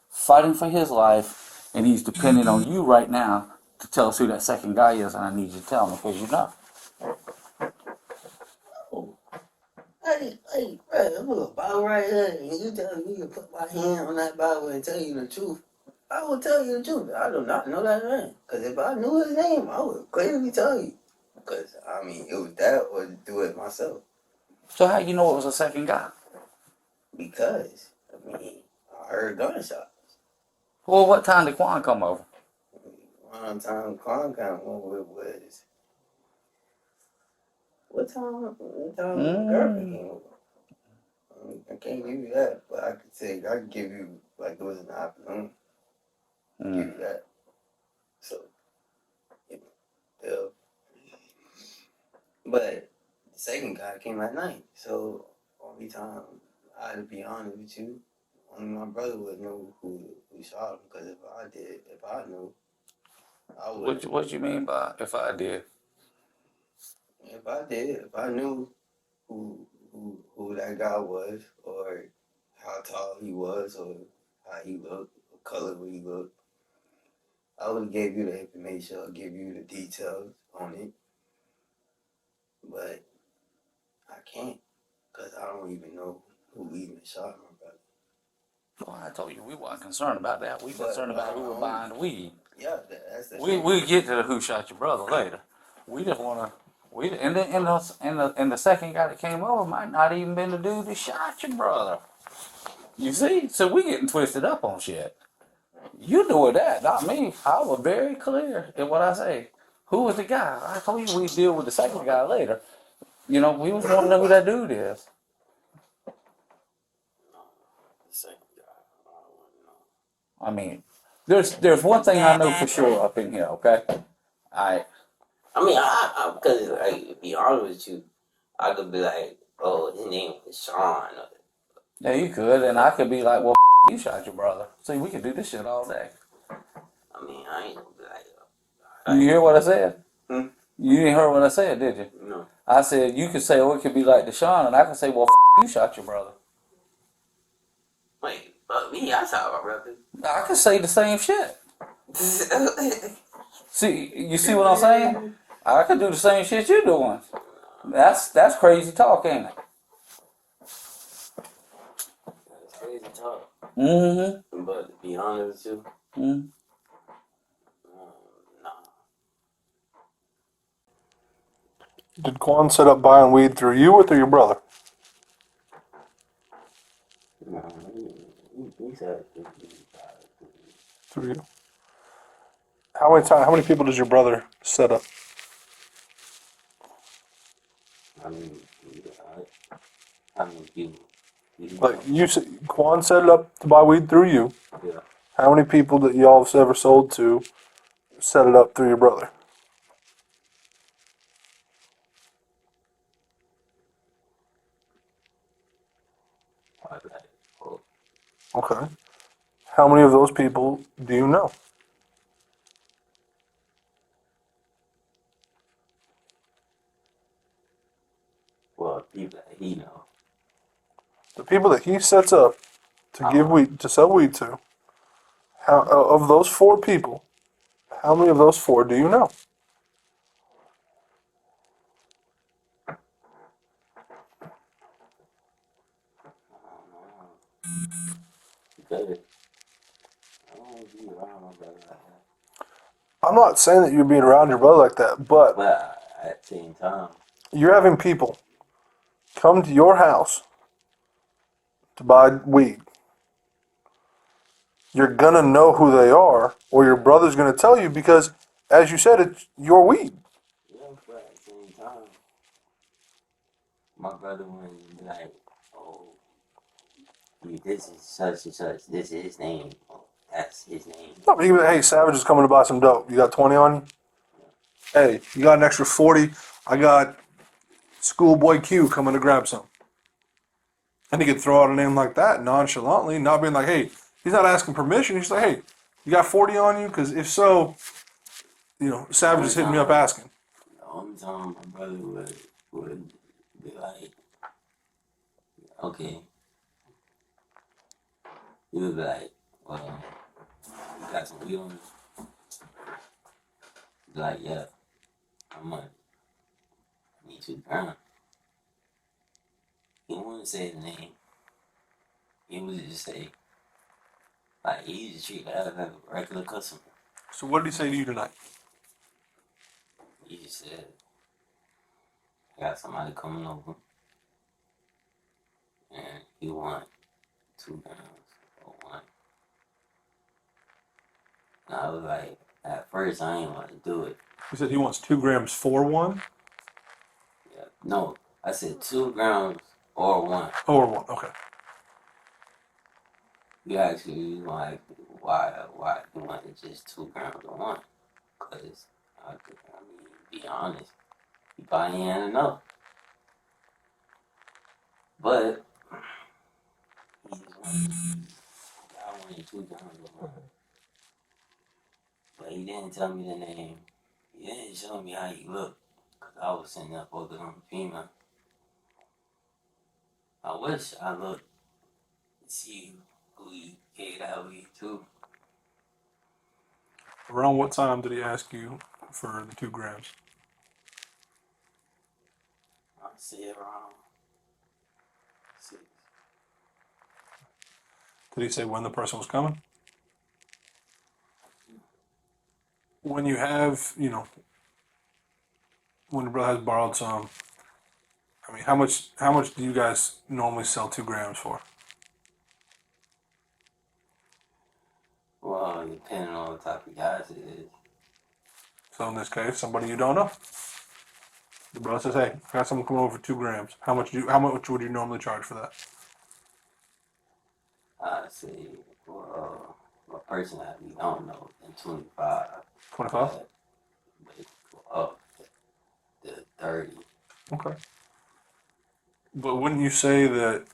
[SPEAKER 19] fighting for his life, and he's dependent on you right now to tell us who that second guy is. And I need you to tell me because you know.
[SPEAKER 9] Hey, bro, I'm a Bible right here, and you tell me to put my hand on that Bible and tell you the truth. I will tell you the truth. I do not know that man. Because if I knew his name, I would clearly tell you. Because, I mean, it was that or do it myself.
[SPEAKER 19] So how you know it was a second guy?
[SPEAKER 9] Because, I mean, I heard gunshots.
[SPEAKER 19] Well, what time did Quan come over?
[SPEAKER 9] One time Quan came over was... What time my girlfriend came over? I can't give you that, but I could give you, like, it was in the afternoon. Give you that. So, but the second guy came at night. So, only time, to be honest with you, only my brother would know who shot him. Because if I knew, I would.
[SPEAKER 19] What you mean by if I did?
[SPEAKER 9] If I knew who that guy was, or how tall he was or how he looked, what color he looked, I would have gave you the information or give you the details on it. But I can't, because I don't even know who even shot my brother.
[SPEAKER 19] Well, I told you we weren't concerned about that. We concerned about who was buying the weed.
[SPEAKER 9] Yeah, that's the
[SPEAKER 19] We get to the who shot your brother later. We just wanna and the second guy that came over might not even been the dude that shot your brother. You see, so we getting twisted up on shit. You doing that, not me. I was very clear in what I say. Who was the guy? I told you we deal with the second guy later. You know, we was want to know who that dude is. I mean, there's one thing I know for sure up in here. Okay,
[SPEAKER 9] I mean, because like, to be honest with you, I could be like, oh, his name was Sean.
[SPEAKER 19] yeah, you could, and I could be like, well, you shot your brother. See, we could do this shit all day.
[SPEAKER 9] I mean, I ain't gonna be like,
[SPEAKER 19] You hear what I said?
[SPEAKER 9] Hmm?
[SPEAKER 19] You didn't hear what I said, did you?
[SPEAKER 9] No.
[SPEAKER 19] I said you could say, oh, it could be like Deshaun, and I can say, well, you shot your brother.
[SPEAKER 9] Wait, me, I shot my brother.
[SPEAKER 19] I could say the same shit. See, you see what I'm saying? I could do the same shit you're doing. That's crazy talk, ain't it?
[SPEAKER 9] That's crazy talk.
[SPEAKER 19] Mm-hmm.
[SPEAKER 9] But to be honest with you,
[SPEAKER 19] Mm-hmm.
[SPEAKER 16] Did Quan set up buying weed through you or through your brother?
[SPEAKER 9] no, he said,
[SPEAKER 16] Through you. How many people does your brother set up?
[SPEAKER 9] I mean, I mean,
[SPEAKER 16] Like you said, Quan set it up to buy weed through you.
[SPEAKER 9] Yeah.
[SPEAKER 16] How many people that y'all have ever sold to set it up through your brother? Okay. How many of those people do you know?
[SPEAKER 9] well, people that he know.
[SPEAKER 16] The people that he sets up to give weed to sell weed to. How of those 4 people? How many of those 4 do you know?
[SPEAKER 9] Because I don't be around my brother like that.
[SPEAKER 16] I'm not saying that you're being around your brother like that, but
[SPEAKER 9] at the same time,
[SPEAKER 16] you're having people come to your house to buy weed. You're gonna know who they are, or your brother's gonna tell you because, as you said, it's your weed.
[SPEAKER 9] yeah, but at the same time, my brother wouldn't be like, oh, this is such and such, this is his name, oh, that's his name.
[SPEAKER 16] No, but even hey, Savage is coming to buy some dope. You got 20 on you? Hey, you got an extra 40? I got Schoolboy Q coming to grab some. And he could throw out a name like that nonchalantly, not being like, hey, he's not asking permission. He's like, hey, you got 40 on you? Because if so, Savage is hitting me up asking.
[SPEAKER 9] The only time my brother would be like, okay, he would be like, well, you got some weed on you? Be like, yeah, how much? I need 2 grams. He wouldn't say the name. He would just say, like, he just treat that like a regular customer.
[SPEAKER 16] So what did he say to you tonight?
[SPEAKER 9] He just said, I got somebody coming over, and he want 2 grams or 1. And I was like, at first I ain't want to do it.
[SPEAKER 16] He said he wants 2 grams for 1?
[SPEAKER 9] Yeah. No, I said 2 grams or 1.
[SPEAKER 16] Or 1, okay.
[SPEAKER 9] You actually like, why you wanted just 2 grams or 1? Because, I mean, be honest, he probably ain't had enough. But, he just wanted, I wanted 2 grams or 1. But he didn't tell me the name. He didn't show me how he looked. Because I was sitting there focused on the female. I wish I looked see who you gave that weed to.
[SPEAKER 13] Around what time did he ask you for the 2 grams?
[SPEAKER 9] I say around 6.
[SPEAKER 13] Did he say when the person was coming? When you have, when your brother has borrowed some, I mean, how much do you guys normally sell 2 grams for?
[SPEAKER 9] Well, depending on what type of gas it is.
[SPEAKER 13] So in this case, somebody you don't know. The brother says, "Hey, I got someone come over for 2 grams. How much would you normally charge for that?"
[SPEAKER 9] I say, well, a person that we don't know in 25.
[SPEAKER 13] 25.
[SPEAKER 9] But it could go up to 30.
[SPEAKER 13] Okay. But wouldn't you say that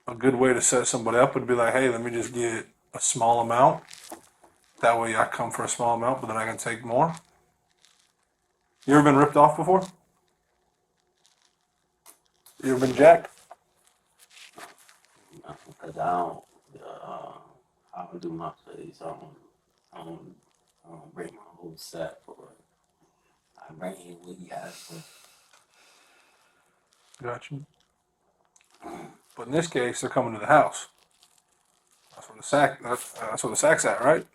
[SPEAKER 13] a good way to set somebody up would be like, "Hey, let me just get a small amount. That way, I come for a small amount, but then I can take more." You ever been ripped off before? You ever been jacked?
[SPEAKER 9] Because I don't do my plays. I don't bring my whole set for it. I bring in what he has for.
[SPEAKER 13] Got you. But in this case, they're coming to the house. That's where the sack. That's where the sack's at, right?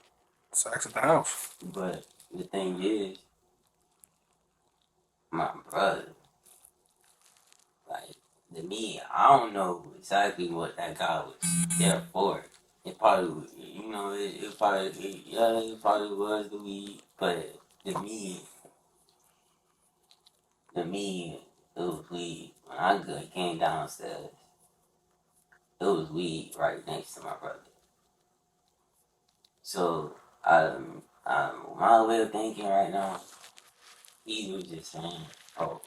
[SPEAKER 13] The sack's at the house.
[SPEAKER 9] But the thing is, my brother, like, to me, I don't know exactly what that guy was there for. It probably, it probably was the weed, but to me, it was weed. When I came downstairs, it was weed right next to my brother. So, my way of thinking right now, he was just saying, oh,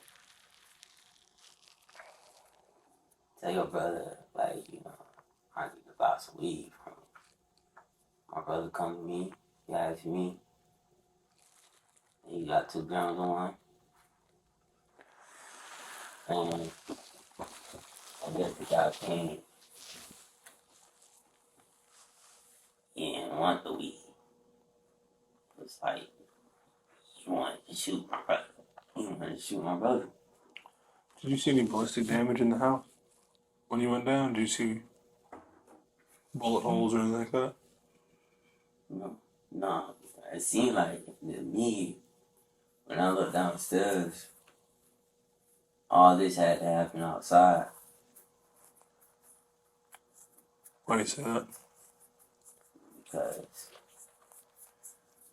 [SPEAKER 9] tell your brother, like, I need to buy some weed from him. My brother come to me, he asks me, he got 2 grams on, and I guess the guy came, he didn't want the weed. It's like, he wanted to shoot my brother. He wanted to shoot my brother.
[SPEAKER 13] Did you see any ballistic damage in the house when you went down? Did you see bullet holes or anything like that?
[SPEAKER 9] No. It seemed like to me, when I looked downstairs, all this had to happen outside.
[SPEAKER 13] Why do you say that?
[SPEAKER 9] Because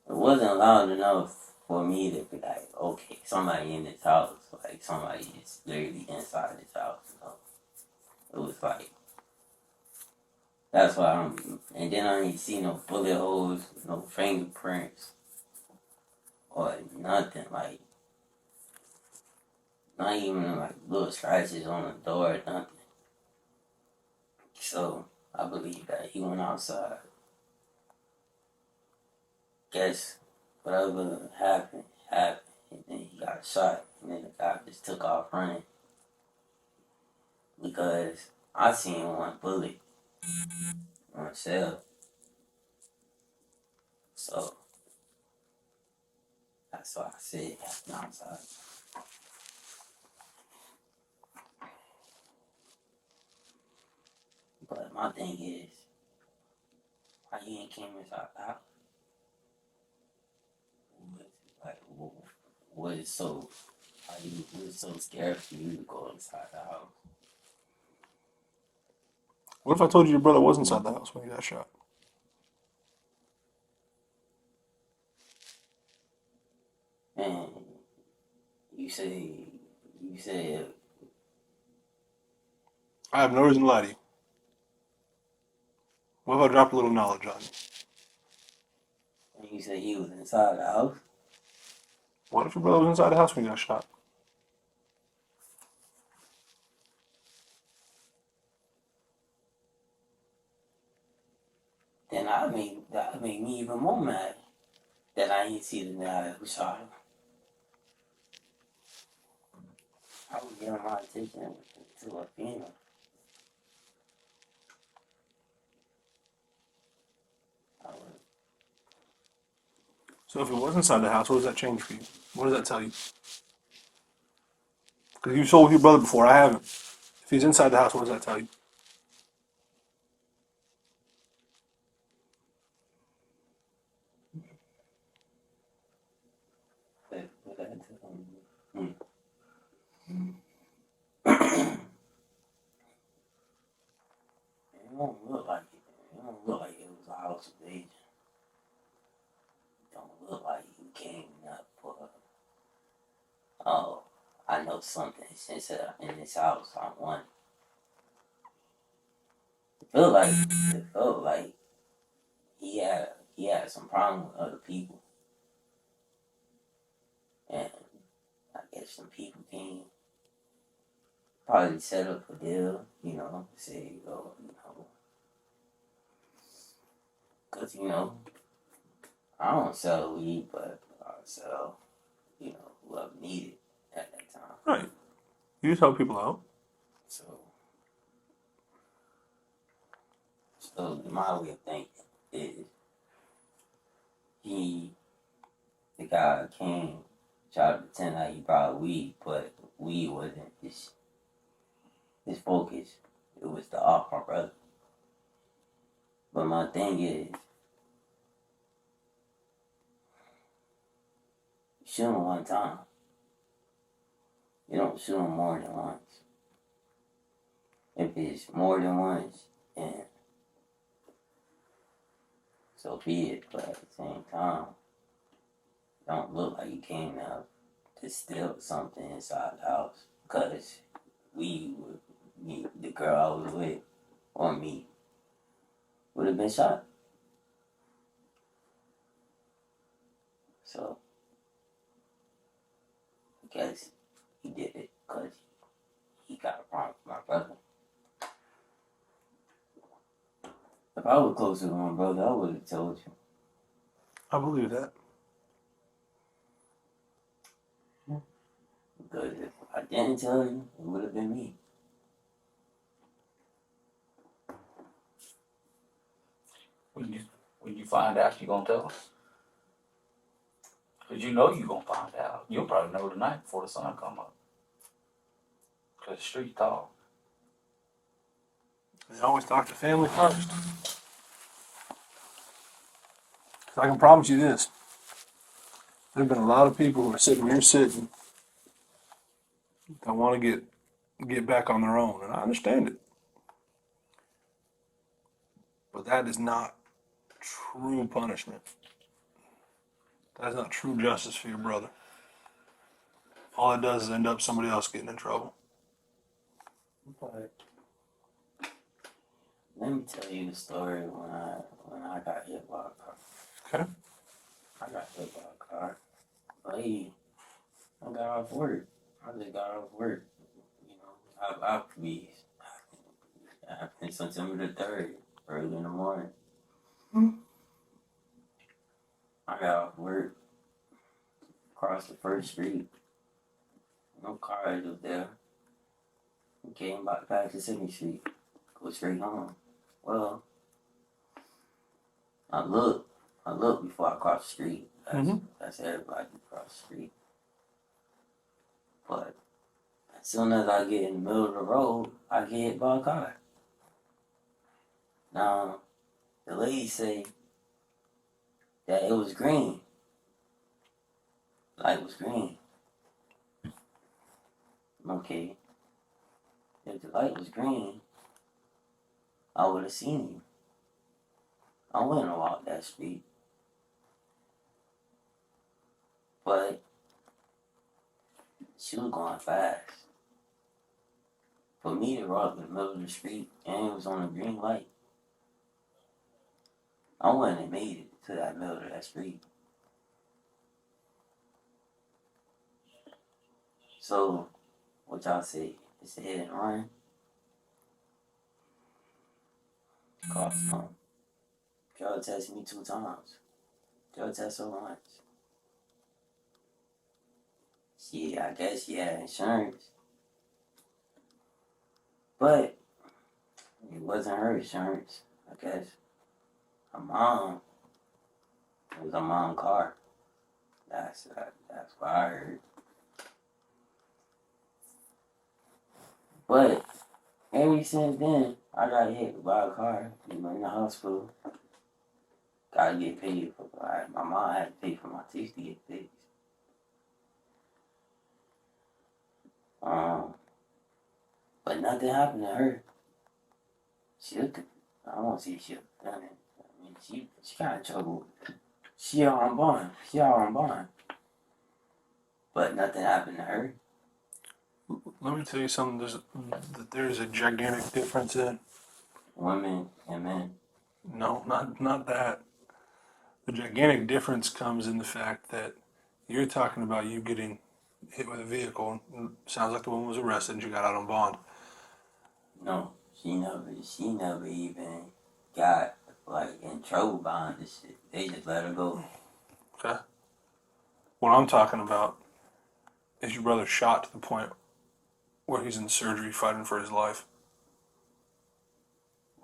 [SPEAKER 9] it wasn't loud enough for me to be like, okay, somebody in this house, like somebody is literally inside this house. It was like, that's why and then I didn't see no bullet holes, no fingerprints, or nothing, like, not even like little scratches on the door or nothing. So I believe that he went outside. Guess whatever happened, and then he got shot, and then the guy just took off running. Because I seen one bullet myself. So that's why I said it happened outside. But my thing is, why he ain't came inside the house? Like, what is so, what is so scared for you to go inside the house?
[SPEAKER 13] What if I told you your brother was inside the house when he got shot?
[SPEAKER 9] And you say,
[SPEAKER 13] I have no reason to lie to you. What if I dropped a little knowledge on you?
[SPEAKER 9] and you say he was inside the house?
[SPEAKER 13] What if your brother was inside the house when he got shot?
[SPEAKER 9] Then that made me even more mad that I ain't see the guy who shot him. I would get my attention to a funeral.
[SPEAKER 13] So if it was inside the house, what does that change for you? What does that tell you? Because you sold with your brother before, I haven't. If he's inside the house, what does that tell you?
[SPEAKER 9] What that tell me? It don't look like it. It don't look like it was a house invasion. It don't look like he came up for, oh, I know something since in this house I want. It felt like he had some problem with other people, and I guess some people came probably set up a deal, say, oh, because I don't sell weed, but I sell, whoever needed at that time.
[SPEAKER 13] Right. You just help people out.
[SPEAKER 9] So my way of thinking is the guy came, tried to pretend like he brought weed, but weed wasn't his focus. It was to off my brother. But my thing is, shoot him one time. You don't shoot him more than once. If it's more than once, then so be it. But at the same time, don't look like you came out to steal something inside the house. Because the girl I was with, or me, would have been shot. So, I guess he did it because he got a problem with my brother. If I was closer to my brother, I would have told you.
[SPEAKER 13] I believe that.
[SPEAKER 9] Because if I didn't tell you, it would have been me.
[SPEAKER 19] When you find out, you gonna tell us? Because you know you gonna find out. You'll probably know tonight before the sun come up. Because the street talk.
[SPEAKER 13] They always talk to family first. So I can promise you this. There have been a lot of people who are sitting where you're sitting that want to get back on their own, and I understand it. But that is not true punishment. That is not true justice for your brother. All it does is end up somebody else getting in trouble.
[SPEAKER 9] But let me tell you the story when I got hit by a car.
[SPEAKER 13] Okay.
[SPEAKER 9] I got hit by a car. I got off work. I just got off work. Happened September the 3rd, early in the morning. I got off work, crossed the first street. No cars was there. Came back past the second street. Go straight home. Well, I looked before I crossed the street. That's everybody cross the street. But as soon as I get in the middle of the road, I get hit by a car. Now, the lady say that it was green. Light was green. Okay. If the light was green, I would have seen you. I wouldn't have walked that street. But she was going fast. For me to walk in the middle of the street and it was on a green light, I wouldn't have made it to that middle of that street. So, what y'all say? It's a hit and run? Cost some. Y'all test me 2 times. Y'all test her once. I guess she had insurance. But it wasn't her insurance, I guess. Her mom, it was her mom's car. That's what I heard. But ever since then, I got hit by a car. In the hospital. Gotta get paid for. My mom had to pay for my teeth to get fixed. But nothing happened to her. I don't see she done it. I mean, she got in trouble. She out on bond. But nothing happened to her.
[SPEAKER 13] Let me tell you something. There's a gigantic difference in
[SPEAKER 9] women and men.
[SPEAKER 13] No, not that. The gigantic difference comes in the fact that you're talking about you getting hit with a vehicle. Sounds like the woman was arrested and she got out on bond.
[SPEAKER 9] No, she never even got in trouble behind this shit. They just let her go.
[SPEAKER 13] Okay. What I'm talking about is your brother shot to the point where he's in surgery fighting for his life.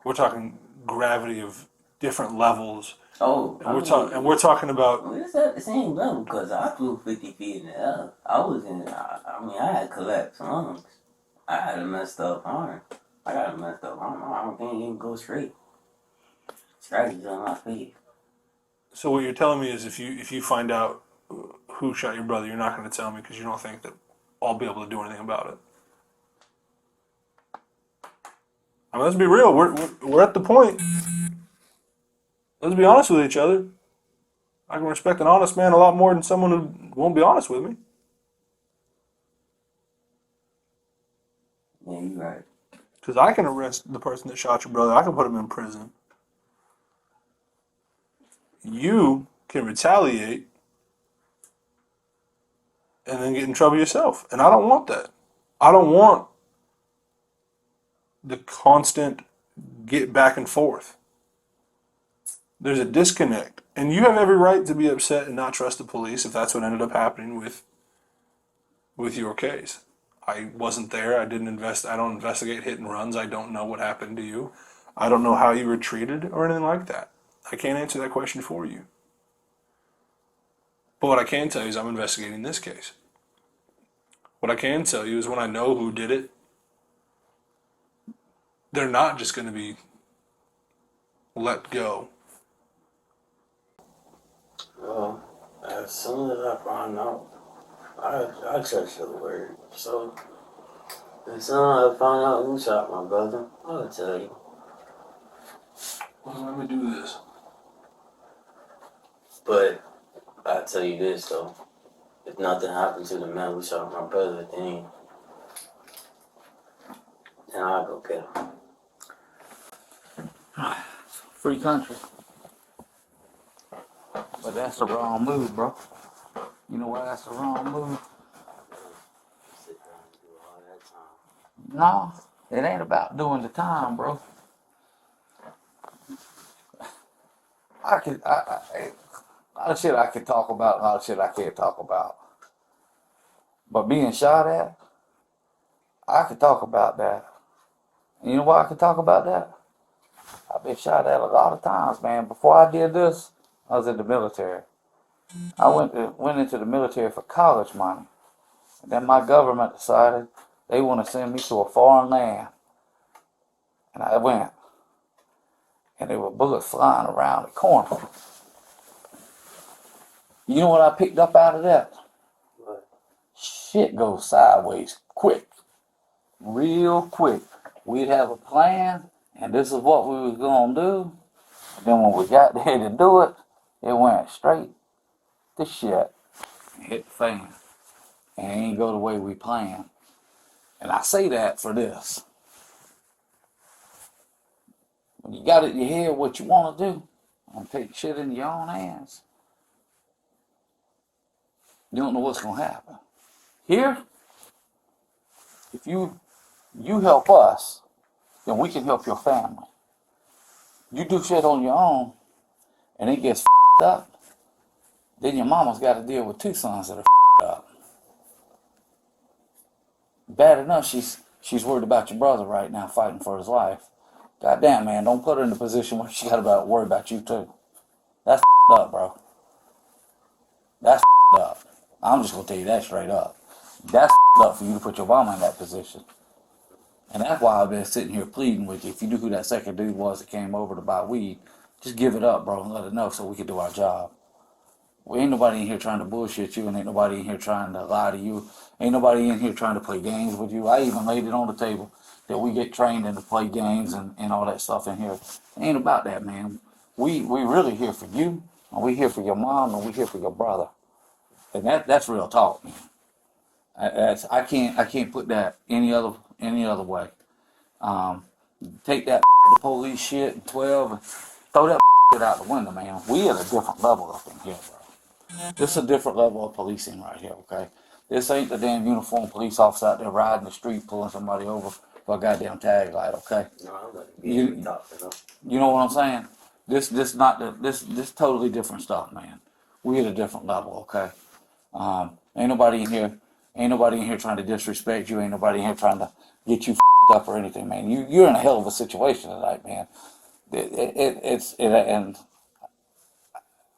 [SPEAKER 13] We're talking gravity of different levels.
[SPEAKER 9] Oh,
[SPEAKER 13] and we're talking about.
[SPEAKER 9] It's at the same level because I flew 50 feet in the air. I had collapsed lungs. I had a messed up arm. I don't think it can go straight. Scratches on my face.
[SPEAKER 13] So what you're telling me is if you find out who shot your brother, you're not going to tell me because you don't think that I'll be able to do anything about it. I mean, let's be real. We're at the point. Let's be honest with each other. I can respect an honest man a lot more than someone who won't be honest with me.
[SPEAKER 9] Yeah, you're right.
[SPEAKER 13] Because I can arrest the person that shot your brother. I can put him in prison. You can retaliate and then get in trouble yourself. And I don't want that. I don't want the constant get back and forth. There's a disconnect. And you have every right to be upset and not trust the police if that's what ended up happening with your case. I wasn't there. I don't investigate hit and runs. I don't know what happened to you. I don't know how you were treated or anything like that. I can't answer that question for you. But what I can tell you is I'm investigating this case. What I can tell you is when I know who did it, they're not just going to be let go.
[SPEAKER 9] Well, as soon as I find out, I trust your word. So, as soon as I find out who shot my brother, I'll tell you.
[SPEAKER 13] Well, let me do this.
[SPEAKER 9] But I'll tell you this though. If nothing happened to the man who shot my brother, then I'll go kill him.
[SPEAKER 19] Free country. But that's the wrong move, bro. You know why that's the wrong move? No, it ain't about doing the time, bro. A lot of shit I can talk about, a lot of shit I can't talk about. But being shot at, I can talk about that. And you know why I can talk about that? I've been shot at a lot of times, man. Before I did this, I was in the military. I went into the military for college money. And then my government decided they want to send me to a foreign land. And I went. And there were bullets flying around the corner. You know what I picked up out of that?
[SPEAKER 9] What?
[SPEAKER 19] Shit goes sideways quick. Real quick. We'd have a plan, and this is what we was going to do. And then when we got there to do it, it went straight to shit. And hit the fan. And it ain't go the way we planned. And I say that for this. When you got it in your head what you want to do, and take shit in your own hands, you don't know what's going to happen. Here, if you help us, then we can help your family. You do shit on your own, and it gets f***ed up, then your mama's got to deal with two sons that are f***ed up. Bad enough she's worried about your brother right now fighting for his life. Goddamn, man, don't put her in a position where she got to worry about you too. That's f***ed up, bro. That's f***ed up. I'm just gonna tell you that straight up. That's up for you to put your mama in that position. And that's why I've been sitting here pleading with you. If you knew who that second dude was that came over to buy weed, just give it up, bro, and let it know so we can do our job. We ain't nobody in here trying to bullshit you, and ain't nobody in here trying to lie to you. Ain't nobody in here trying to play games with you. I even laid it on the table that we get trained in to play games and all that stuff in here. It ain't about that, man. We really here for you, and we here for your mom, and we here for your brother. And that's real talk, man. I can't put that any other way. Take that the police shit and 12 and throw that shit out the window, man. We at a different level up in here, bro. This is a different level of policing right here, okay? This ain't the damn uniformed police officer out there riding the street pulling somebody over for a goddamn tag light, okay?
[SPEAKER 9] No, I'm not
[SPEAKER 19] You, you know what I'm saying? This totally different stuff, man. We at a different level, okay? Ain't nobody in here trying to disrespect you. Ain't nobody in here trying to get you up or anything, man. You're in a hell of a situation tonight, man. And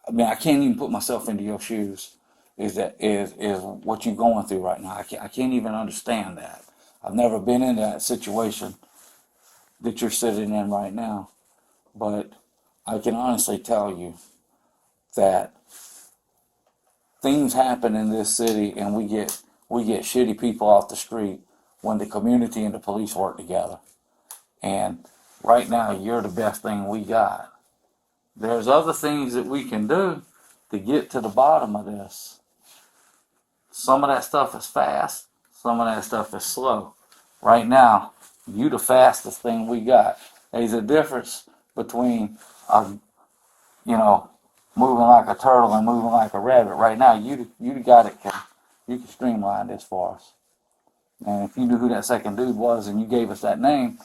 [SPEAKER 19] I mean, I can't even put myself into your shoes. Is what you're going through right now? I can't even understand that. I've never been in that situation that you're sitting in right now, but I can honestly tell you that things happen in this city, and we get shitty people off the street when the community and the police work together. And right now, you're the best thing we got. There's other things that we can do to get to the bottom of this. Some of that stuff is fast. Some of that stuff is slow. Right now, you the fastest thing we got. There's a difference between, moving like a turtle and moving like a rabbit. Right now, you the guy that you can streamline this for us. And if you knew who that second dude was and you gave us that name,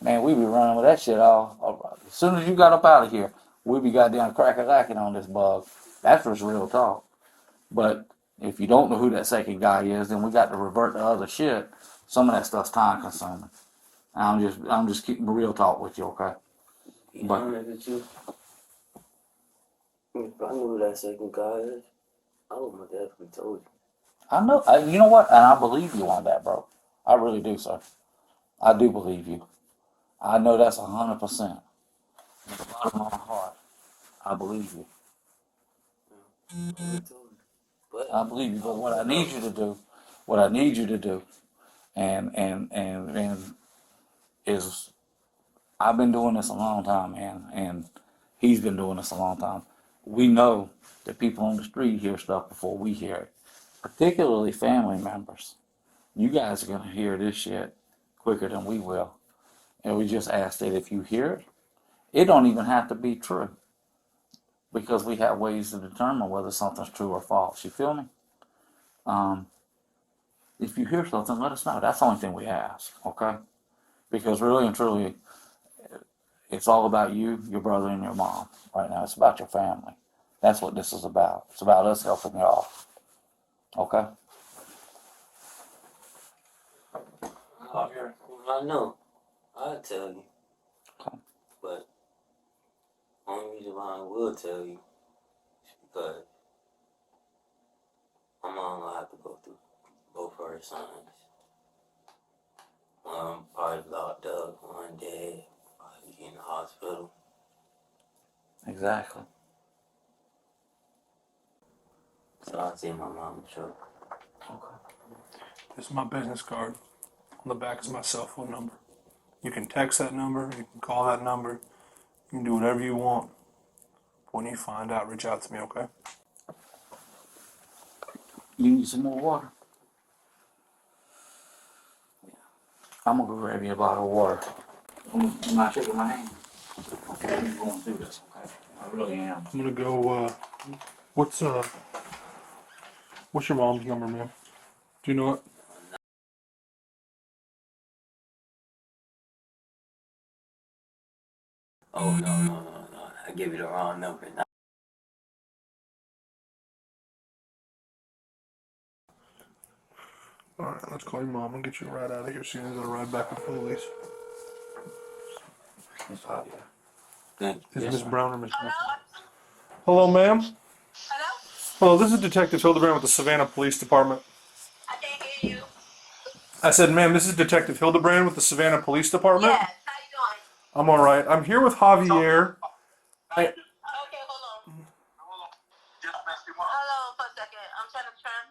[SPEAKER 19] man, we'd be running with that shit all. As soon as you got up out of here, we'd be goddamn crack-a-lacking on this bug. That's just real talk. But if you don't know who that second guy is, then we got to revert to other shit. Some of that stuff's time consuming. I'm just keeping real talk with you, okay?
[SPEAKER 9] But if I knew who that second guy is, I would have definitely told you.
[SPEAKER 19] I know. You know what? And I believe you on that, bro. I really do, sir. I do believe you. I know that's 100%. At the bottom of my heart, I believe you. I believe you. But what I need you to do, and is, I've been doing this a long time, man, and he's been doing this a long time. We know that people on the street hear stuff before we hear it, particularly family members. You guys are gonna hear this shit quicker than we will, and we just ask that if you hear it, it don't even have to be true, because we have ways to determine whether something's true or false. You feel me? If you hear something, let us know. That's the only thing we ask, okay? Because really and truly, it's all about you, your brother, and your mom right now. It's about your family. That's what this is about. It's about us helping y'all. Okay?
[SPEAKER 9] I know. I'll tell you.
[SPEAKER 19] Okay.
[SPEAKER 9] But only reason why I will tell you is because my mom will have to go through both her sons. One probably locked up, one dead, probably in the hospital.
[SPEAKER 19] Exactly.
[SPEAKER 9] So I'll see my mom show.
[SPEAKER 13] This is my business card. On the back is my cell phone number. You can text that number. You can call that number. You can do whatever you want. When you find out, reach out to me, okay?
[SPEAKER 19] You need some more water? I'm gonna go grab you a bottle of water. I'm not shaking my hand. I'm going through this, okay? I really am.
[SPEAKER 13] I'm gonna go, what's your mom's number, man? Do you know it?
[SPEAKER 9] Oh, no. I gave you the wrong number.
[SPEAKER 13] Alright, let's call your mom and get you right out of here soon as I ride back with the police. Is
[SPEAKER 19] Yes,
[SPEAKER 13] Miss
[SPEAKER 19] sir.
[SPEAKER 13] Brown or Miss Nelson? Hello, ma'am?
[SPEAKER 12] Hello?
[SPEAKER 13] Hello, this is Detective Hildebrand with the Savannah Police Department.
[SPEAKER 12] I can't hear you.
[SPEAKER 13] I said, ma'am, this is Detective Hildebrand with the Savannah Police Department.
[SPEAKER 12] Yes, how you doing?
[SPEAKER 13] I'm all right. I'm here with Javier.
[SPEAKER 12] Okay, hold on. Hold on for a second. I'm trying to turn.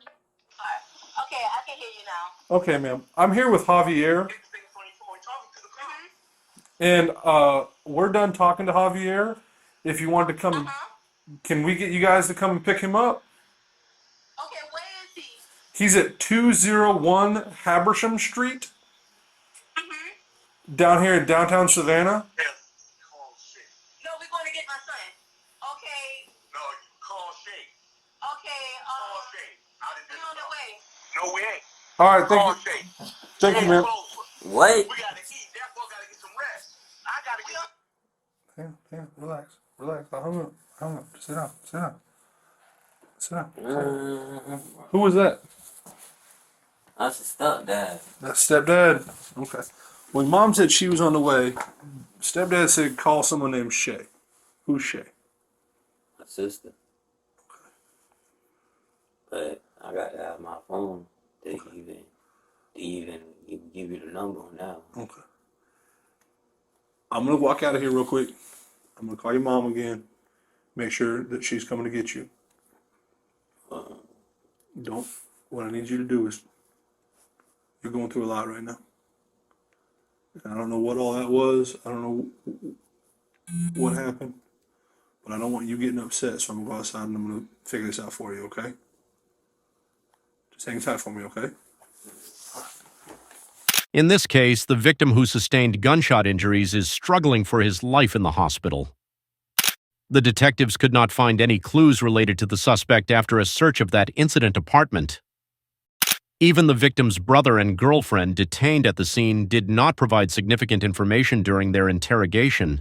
[SPEAKER 12] Alright. Okay, I can hear you now.
[SPEAKER 13] Okay, ma'am. I'm here with Javier. And we're done talking to Javier. If you want to come, can we get you guys to come and pick him up?
[SPEAKER 12] Okay, where is he?
[SPEAKER 13] He's at 201 Habersham Street. Down here in downtown Savannah.
[SPEAKER 12] No, we're going to get my son. Okay.
[SPEAKER 18] No, you call Shay.
[SPEAKER 12] Okay,
[SPEAKER 18] Call Shay.
[SPEAKER 12] we're on the way.
[SPEAKER 18] No, we ain't.
[SPEAKER 13] All right, thank
[SPEAKER 18] Call
[SPEAKER 13] you.
[SPEAKER 18] Shay.
[SPEAKER 13] Thank you, ma'am.
[SPEAKER 9] What?
[SPEAKER 18] We gotta eat. That boy gotta get some rest. I gotta get.
[SPEAKER 13] Relax. I hung up. Sit down. Who was that?
[SPEAKER 9] That's a stepdad.
[SPEAKER 13] That's stepdad. Okay. When mom said she was on the way, stepdad said call someone named Shay. Who's Shay?
[SPEAKER 9] My sister. But I got to have my phone to even give you the number on that one.
[SPEAKER 13] Okay. I'm gonna walk out of here real quick. I'm gonna call your mom again. Make sure that she's coming to get you. Don't. What I need you to do is, you're going through a lot right now. I don't know what all that was. I don't know what happened, but I don't want you getting upset. So I'm gonna go outside and I'm gonna figure this out for you. Okay? Just hang tight for me. Okay?
[SPEAKER 22] In this case, the victim who sustained gunshot injuries is struggling for his life in the hospital. The detectives could not find any clues related to the suspect after a search of that incident apartment. Even the victim's brother and girlfriend detained at the scene did not provide significant information during their interrogation.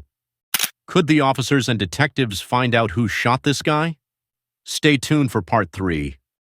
[SPEAKER 22] Could the officers and detectives find out who shot this guy? Stay tuned for part 3.